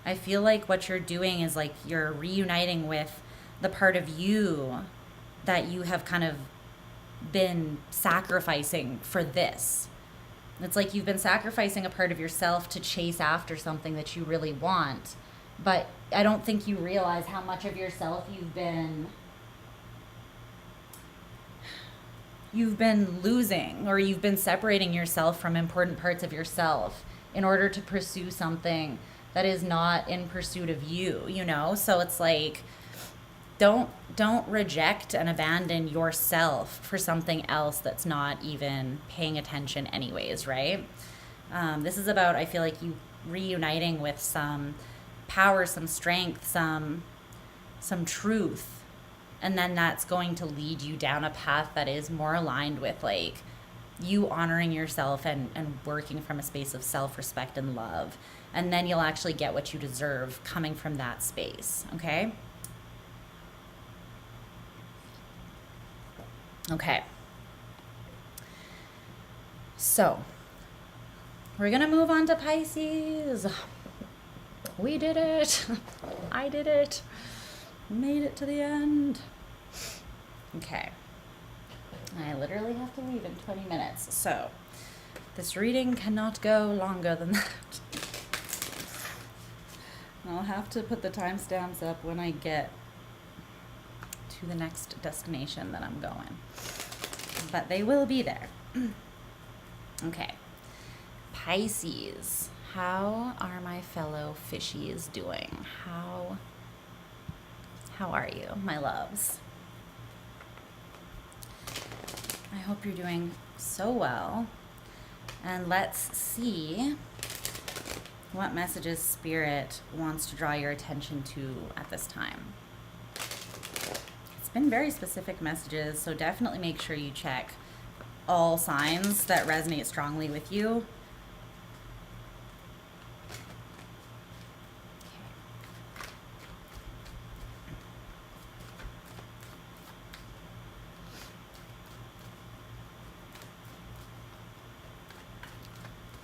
I feel like what you're doing is like you're reuniting with the part of you that you have kind of been sacrificing for this. It's like you've been sacrificing a part of yourself to chase after something that you really want. But I don't think you realize how much of yourself you've been losing, or you've been separating yourself from important parts of yourself in order to pursue something that is not in pursuit of you, you know? So it's like, don't reject and abandon yourself for something else that's not even paying attention anyways, right? This is about, I feel like, you reuniting with some power, some strength, some truth, and then that's going to lead you down a path that is more aligned with like you honoring yourself and working from a space of self-respect and love, and then you'll actually get what you deserve coming from that space. Okay, so we're gonna move on to Pisces. We did it. I did it. Made it to the end. Okay. I literally have to leave in 20 minutes, so this reading cannot go longer than that. I'll have to put the timestamps up when I get to the next destination that I'm going. But they will be there. Okay. Pisces. How are my fellow fishies doing? How are you, my loves? I hope you're doing so well. And let's see what messages Spirit wants to draw your attention to at this time. It's been very specific messages, so definitely make sure you check all signs that resonate strongly with you.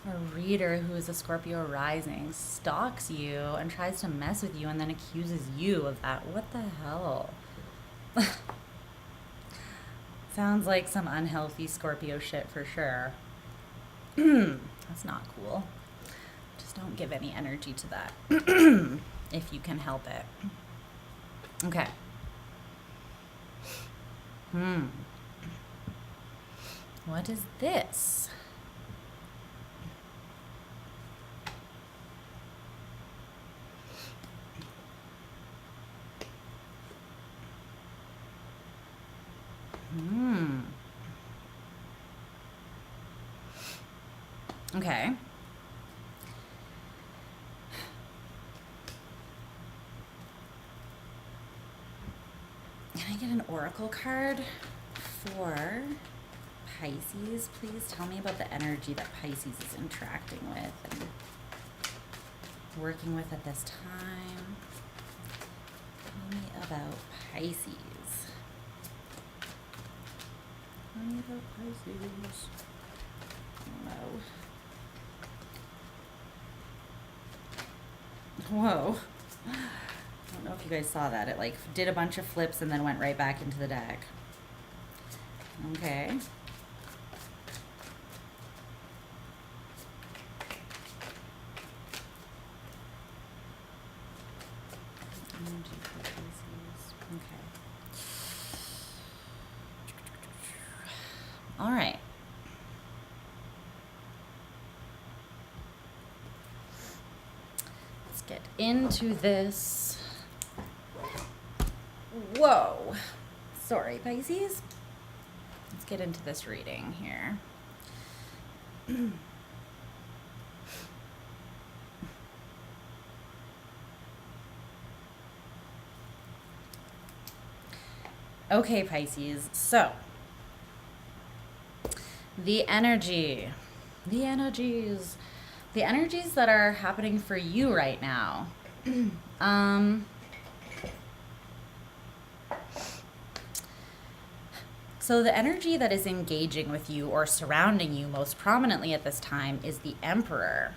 A reader who is a Scorpio rising stalks you and tries to mess with you and then accuses you of that. What the hell? Sounds like some unhealthy Scorpio shit for sure. That's not cool. Just don't give any energy to that if you can help it. Okay. What is this? Okay. Can I get an oracle card for Pisces? Please tell me about the energy that Pisces is interacting with and working with at this time. Tell me about Pisces. Tell me about Pisces. Oh, no. Whoa. I don't know if you guys saw that. It like did a bunch of flips and then went right back into the deck. Okay. Okay. All right. Let's get into this. Whoa. Sorry, Pisces. Let's get into this reading here. Okay, Pisces. So, the energies that are happening for you right now. So the energy that is engaging with you or surrounding you most prominently at this time is the Emperor.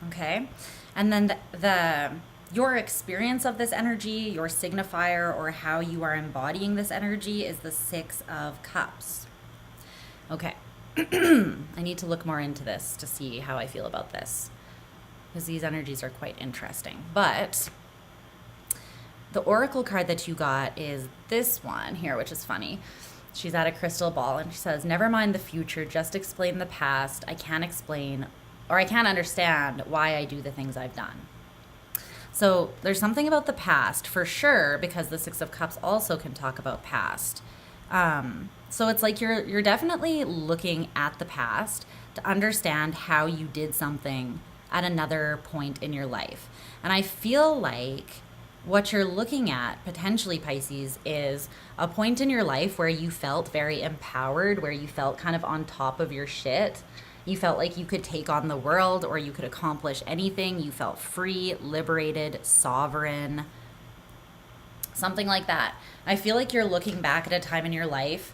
Okay. And then the Your experience of this energy, your signifier, or how you are embodying this energy is the Six of Cups. Okay. I need to look more into this to see how I feel about this, because these energies are quite interesting. But the oracle card that you got is this one here, which is funny. She's at a crystal ball and she says, never mind the future, just explain the past. I can't explain, or I can't understand why I do the things I've done. So there's something about the past for sure, because the Six of Cups also can talk about past. So it's like you're definitely looking at the past to understand how you did something at another point in your life. And I feel like what you're looking at potentially, Pisces, is a point in your life where you felt very empowered, where you felt kind of on top of your shit. You felt like you could take on the world, or you could accomplish anything. You felt free, liberated, sovereign, something like that. I feel like you're looking back at a time in your life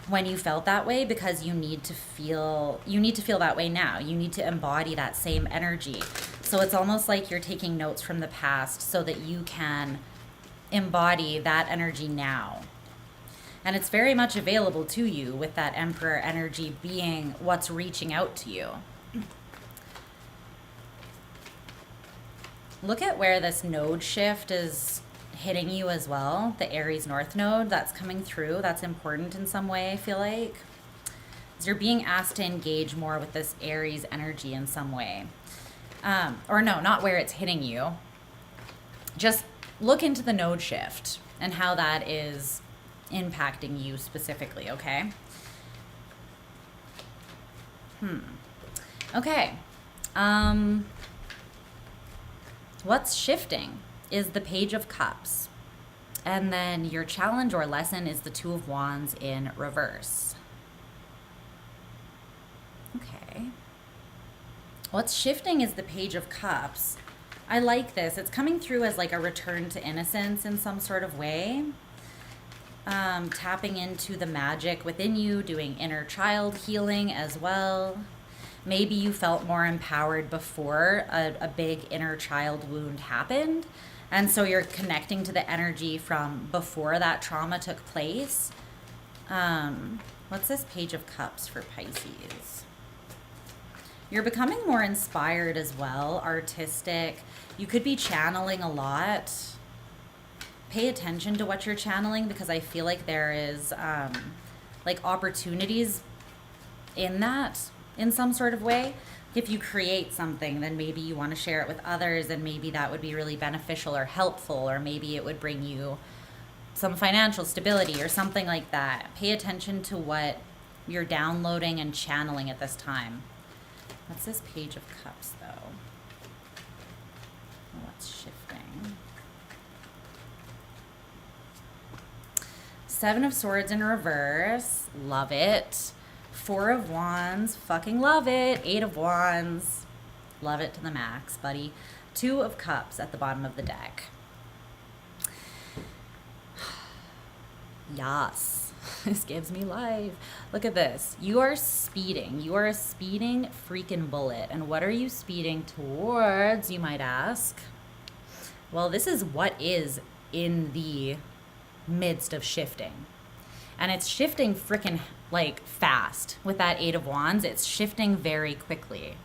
when you felt that way, because you need to feel that way now. You need to embody that same energy. So it's almost like you're taking notes from the past so that you can embody that energy now. And it's very much available to you, with that Emperor energy being what's reaching out to you. Look at where this node shift is hitting you as well. The Aries North node that's coming through. That's important in some way, I feel like. You're being asked to engage more with this Aries energy in some way. Or no, not where it's hitting you. Just look into the node shift and how that is impacting you specifically, okay? Okay. What's shifting is the Page of Cups. And then your challenge or lesson is the Two of Wands in reverse. Okay. What's shifting is the Page of Cups. I like this. It's coming through as like a return to innocence in some sort of way. Tapping into the magic within you, doing inner child healing as well. Maybe you felt more empowered before a big inner child wound happened. And so you're connecting to the energy from before that trauma took place. What's this Page of Cups for Pisces? You're becoming more inspired as well, artistic. You could be channeling a lot. Pay attention to what you're channeling, because I feel like there is like opportunities in that in some sort of way. If you create something, then maybe you want to share it with others, and maybe that would be really beneficial or helpful, or maybe it would bring you some financial stability or something like that. Pay attention to what you're downloading and channeling at this time. What's this Page of Cups, though? What's shifting? Seven of Swords in reverse. Love it. Four of Wands. Fucking love it. Eight of Wands. Love it to the max, buddy. Two of Cups at the bottom of the deck. Yes. This gives me life. Look at this. You are speeding. You are a speeding freaking bullet. And what are you speeding towards, you might ask? Well, this is what is in the midst of shifting. And it's shifting freaking like fast. With that Eight of Wands, it's shifting very quickly.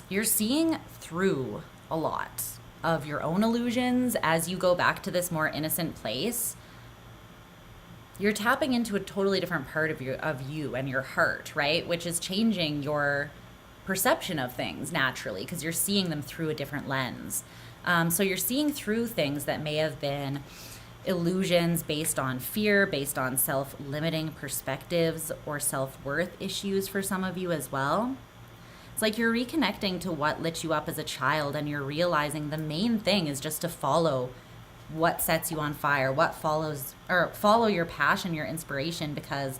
You're seeing through a lot of your own illusions as you go back to this more innocent place. You're tapping into a totally different part of you and your heart, right? Which is changing your perception of things naturally, because you're seeing them through a different lens. So you're seeing through things that may have been illusions based on fear, based on self-limiting perspectives or self-worth issues for some of you as well. It's like you're reconnecting to what lit you up as a child, and you're realizing the main thing is just to follow what sets you on fire, what follows, or follow your passion, your inspiration, because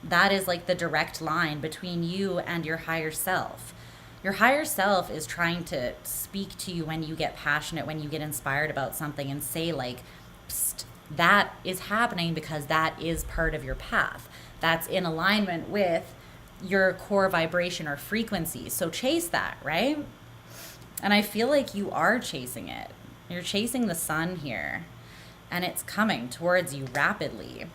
that is like the direct line between you and your higher self. Your higher self is trying to speak to you when you get passionate, when you get inspired about something, and say like, psst, that is happening because that is part of your path. That's in alignment with your core vibration or frequency. So chase that, right? And I feel like you are chasing it. You're chasing the sun here, and it's coming towards you rapidly.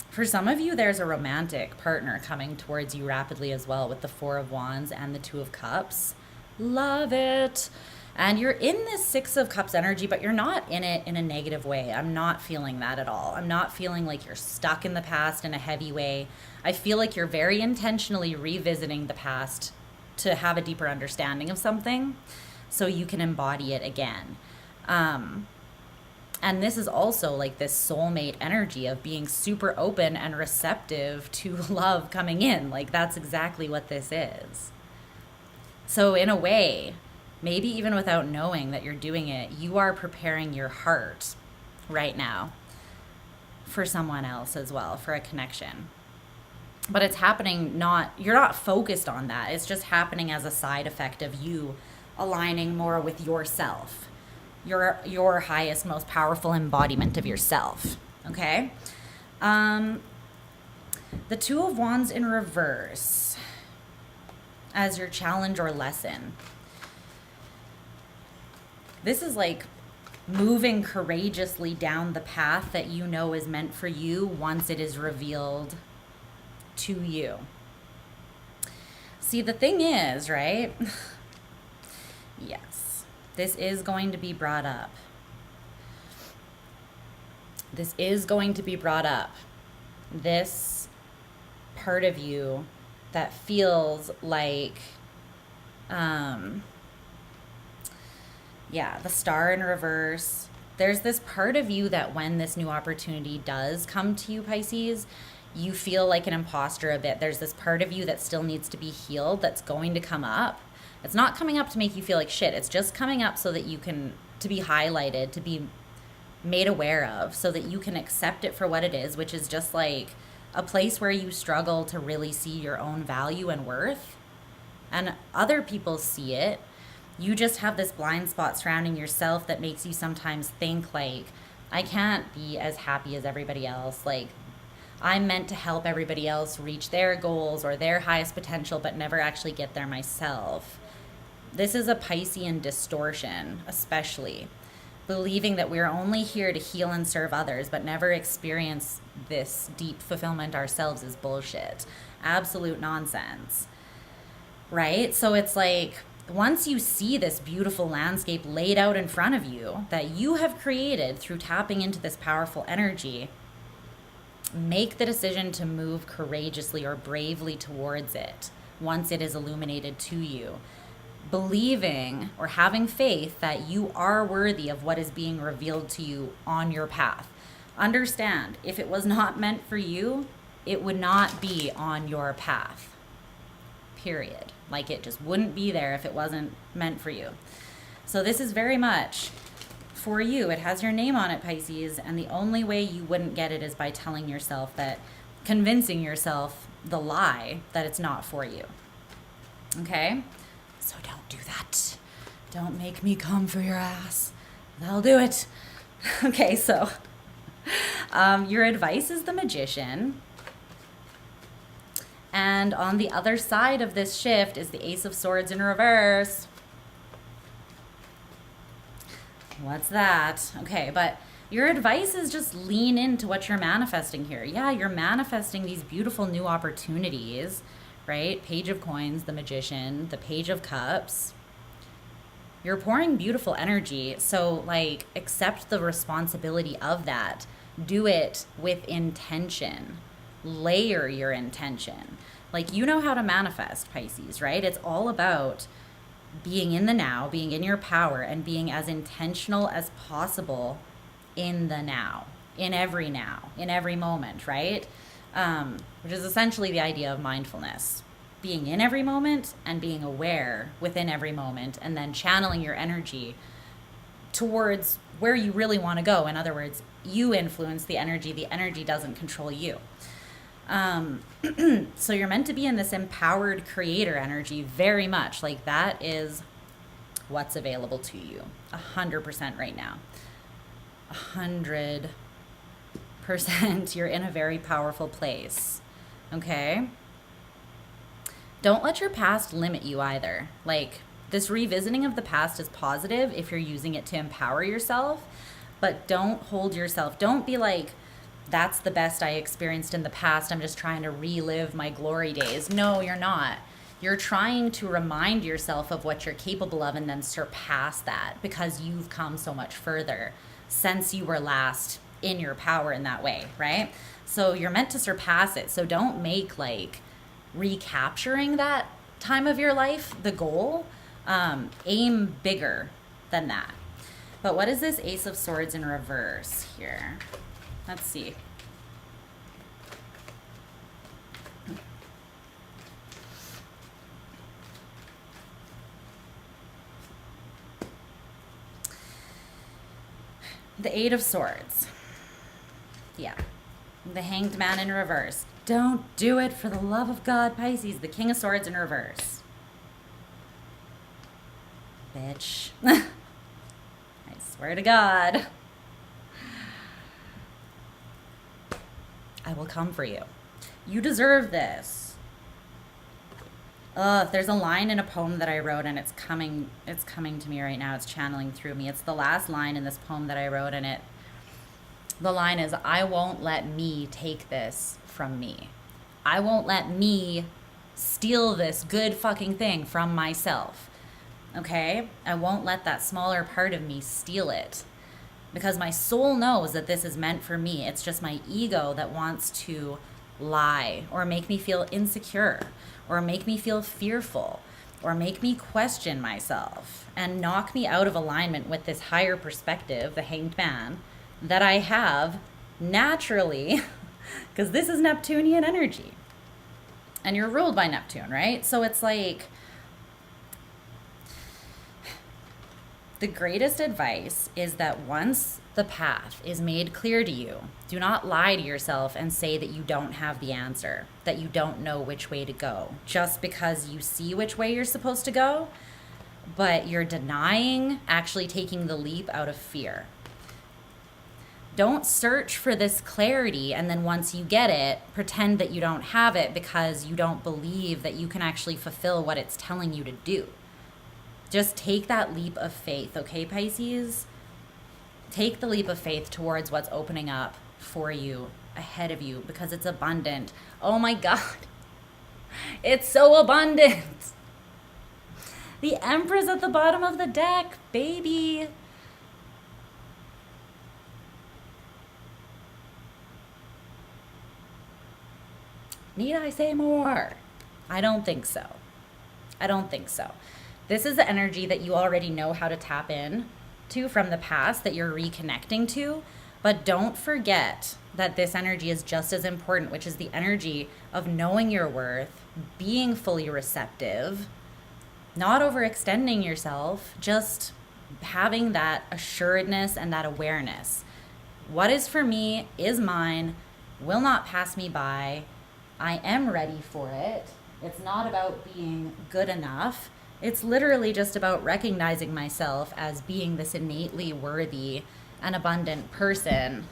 For some of you, there's a romantic partner coming towards you rapidly as well, with the Four of Wands and the Two of Cups. Love it. And you're in this Six of Cups energy, but you're not in it in a negative way. I'm not feeling that at all. I'm not feeling like you're stuck in the past in a heavy way. I feel like you're very intentionally revisiting the past to have a deeper understanding of something so you can embody it again. And this is also like this soulmate energy of being super open and receptive to love coming in. Like, that's exactly what this is. So in a way, maybe even without knowing that you're doing it, you are preparing your heart right now for someone else as well, for a connection. But it's happening you're not focused on that. It's just happening as a side effect of you aligning more with yourself, your highest, most powerful embodiment of yourself. Okay? The Two of Wands in reverse as your challenge or lesson. This is like moving courageously down the path that you know is meant for you once it is revealed to you. See, the thing is, right? Yes, this is going to be brought up. This is going to be brought up. This part of you that feels like, the Star in reverse. There's this part of you that when this new opportunity does come to you, Pisces, you feel like an imposter a bit. There's this part of you that still needs to be healed that's going to come up. It's not coming up to make you feel like shit. It's just coming up so that you can, to be highlighted, to be made aware of, so that you can accept it for what it is, which is just like a place where you struggle to really see your own value and worth. And other people see it. You just have this blind spot surrounding yourself that makes you sometimes think like, I can't be as happy as everybody else. Like, I'm meant to help everybody else reach their goals or their highest potential, but never actually get there myself. This is a Piscean distortion, especially. Believing that we're only here to heal and serve others, but never experience this deep fulfillment ourselves is bullshit. Absolute nonsense. Right? So it's like, once you see this beautiful landscape laid out in front of you that you have created through tapping into this powerful energy, make the decision to move courageously or bravely towards it once it is illuminated to you. Believing or having faith that you are worthy of what is being revealed to you on your path. Understand, if it was not meant for you, it would not be on your path. Period. Like, it just wouldn't be there if it wasn't meant for you. So this is very much for you. It has your name on it, Pisces, and the only way you wouldn't get it is by telling yourself that, convincing yourself the lie that it's not for you. Okay? So don't do that. Don't make me come for your ass. That'll do it. Okay, so your advice is the Magician. And on the other side of this shift is the Ace of Swords in reverse. What's that? Okay, but your advice is just lean into what you're manifesting here. Yeah, you're manifesting these beautiful new opportunities, right? Page of Coins, the Magician, the Page of Cups. You're pouring beautiful energy. So, like, accept the responsibility of that. Do it with intention. Layer your intention. Like, you know how to manifest, Pisces, right? It's all about being in the now, being in your power, and being as intentional as possible in the now, in every moment, right? Which is essentially the idea of mindfulness. Being in every moment and being aware within every moment, and then channeling your energy towards where you really want to go. In other words, you influence the energy doesn't control you. So you're meant to be in this empowered creator energy very much. Like, that is what's available to you 100% right now. 100%. You're in a very powerful place. Okay. Don't let your past limit you either. Like, this revisiting of the past is positive if you're using it to empower yourself, but don't hold yourself. Don't be like, that's the best I experienced in the past. I'm just trying to relive my glory days. No, you're not. You're trying to remind yourself of what you're capable of and then surpass that, because you've come so much further since you were last in your power in that way, right? So you're meant to surpass it. So don't make like recapturing that time of your life the goal. Aim bigger than that. But what is this Ace of Swords in reverse here? Let's see. The Eight of Swords. Yeah. The Hanged Man in reverse. Don't do it, for the love of God, Pisces. The King of Swords in reverse. Bitch. I swear to God. I will come for you. You deserve this. There's a line in a poem that I wrote, and it's coming to me right now. It's channeling through me. It's the last line in this poem that I wrote, and the line is, I won't let me take this from me. I won't let me steal this good fucking thing from myself. Okay? I won't let that smaller part of me steal it. Because my soul knows that this is meant for me. It's just my ego that wants to lie or make me feel insecure or make me feel fearful or make me question myself and knock me out of alignment with this higher perspective, the Hanged Man, that I have naturally, because this is Neptunian energy. And you're ruled by Neptune, right? So it's like, the greatest advice is that once the path is made clear to you, do not lie to yourself and say that you don't have the answer, that you don't know which way to go, just because you see which way you're supposed to go, but you're denying actually taking the leap out of fear. Don't search for this clarity and then once you get it, pretend that you don't have it because you don't believe that you can actually fulfill what it's telling you to do. Just take that leap of faith, okay, Pisces? Take the leap of faith towards what's opening up for you, ahead of you, because it's abundant. Oh my God. It's so abundant. The Empress at the bottom of the deck, baby. Need I say more? I don't think so. I don't think so. This is the energy that you already know how to tap in to from the past that you're reconnecting to. But don't forget that this energy is just as important, which is the energy of knowing your worth, being fully receptive, not overextending yourself, just having that assuredness and that awareness. What is for me is mine, will not pass me by. I am ready for it. It's not about being good enough. It's literally just about recognizing myself as being this innately worthy and abundant person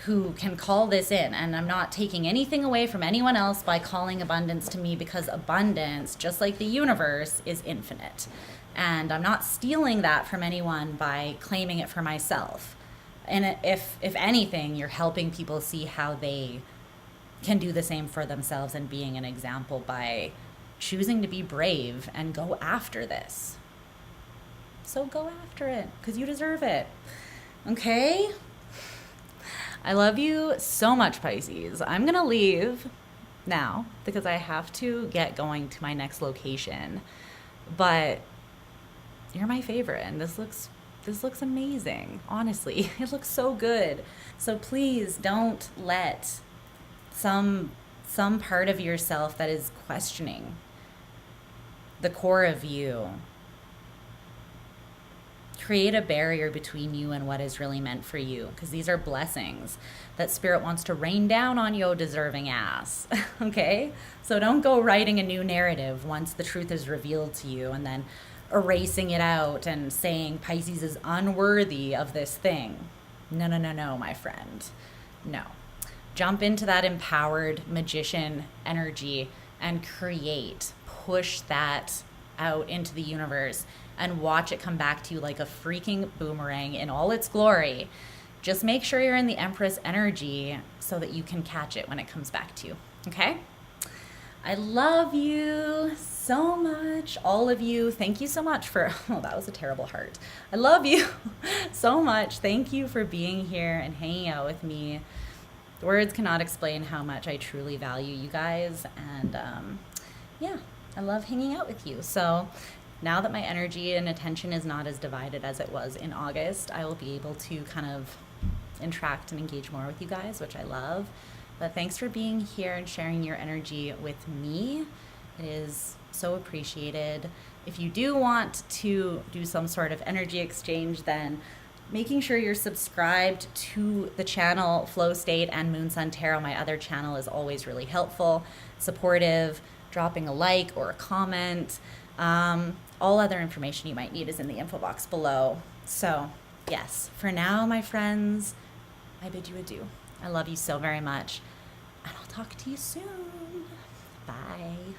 who can call this in. And I'm not taking anything away from anyone else by calling abundance to me, because abundance, just like the universe, is infinite. And I'm not stealing that from anyone by claiming it for myself. And if anything, you're helping people see how they can do the same for themselves and being an example by choosing to be brave and go after this. So go after it, because you deserve it. Okay? I love you so much, Pisces. I'm going to leave now because I have to get going to my next location. But you're my favorite, and this looks amazing. Honestly, it looks so good. So please don't let some part of yourself that is questioning the core of you create a barrier between you and what is really meant for you, because these are blessings that Spirit wants to rain down on your deserving ass. Okay? So don't go writing a new narrative once the truth is revealed to you and then erasing it out and saying Pisces is unworthy of this thing. No, my friend. No. Jump into that empowered magician energy and create. push that out into the universe and watch it come back to you like a freaking boomerang in all its glory. Just make sure you're in the Empress energy so that you can catch it when it comes back to you. Okay? I love you so much, all of you. Thank you so much for, oh, that was a terrible heart. I love you so much. Thank you for being here and hanging out with me. Words cannot explain how much I truly value you guys. And yeah, I love hanging out with you. So now that my energy and attention is not as divided as it was in August, I will be able to kind of interact and engage more with you guys, which I love. But thanks for being here and sharing your energy with me. It is so appreciated. If you do want to do some sort of energy exchange, then making sure you're subscribed to the channel Flow State and Moon Sun Tarot, my other channel, is always really helpful, supportive. Dropping a like or a comment. All other information you might need is in the info box below. So yes, for now, my friends, I bid you adieu. I love you so very much, and I'll talk to you soon. Bye.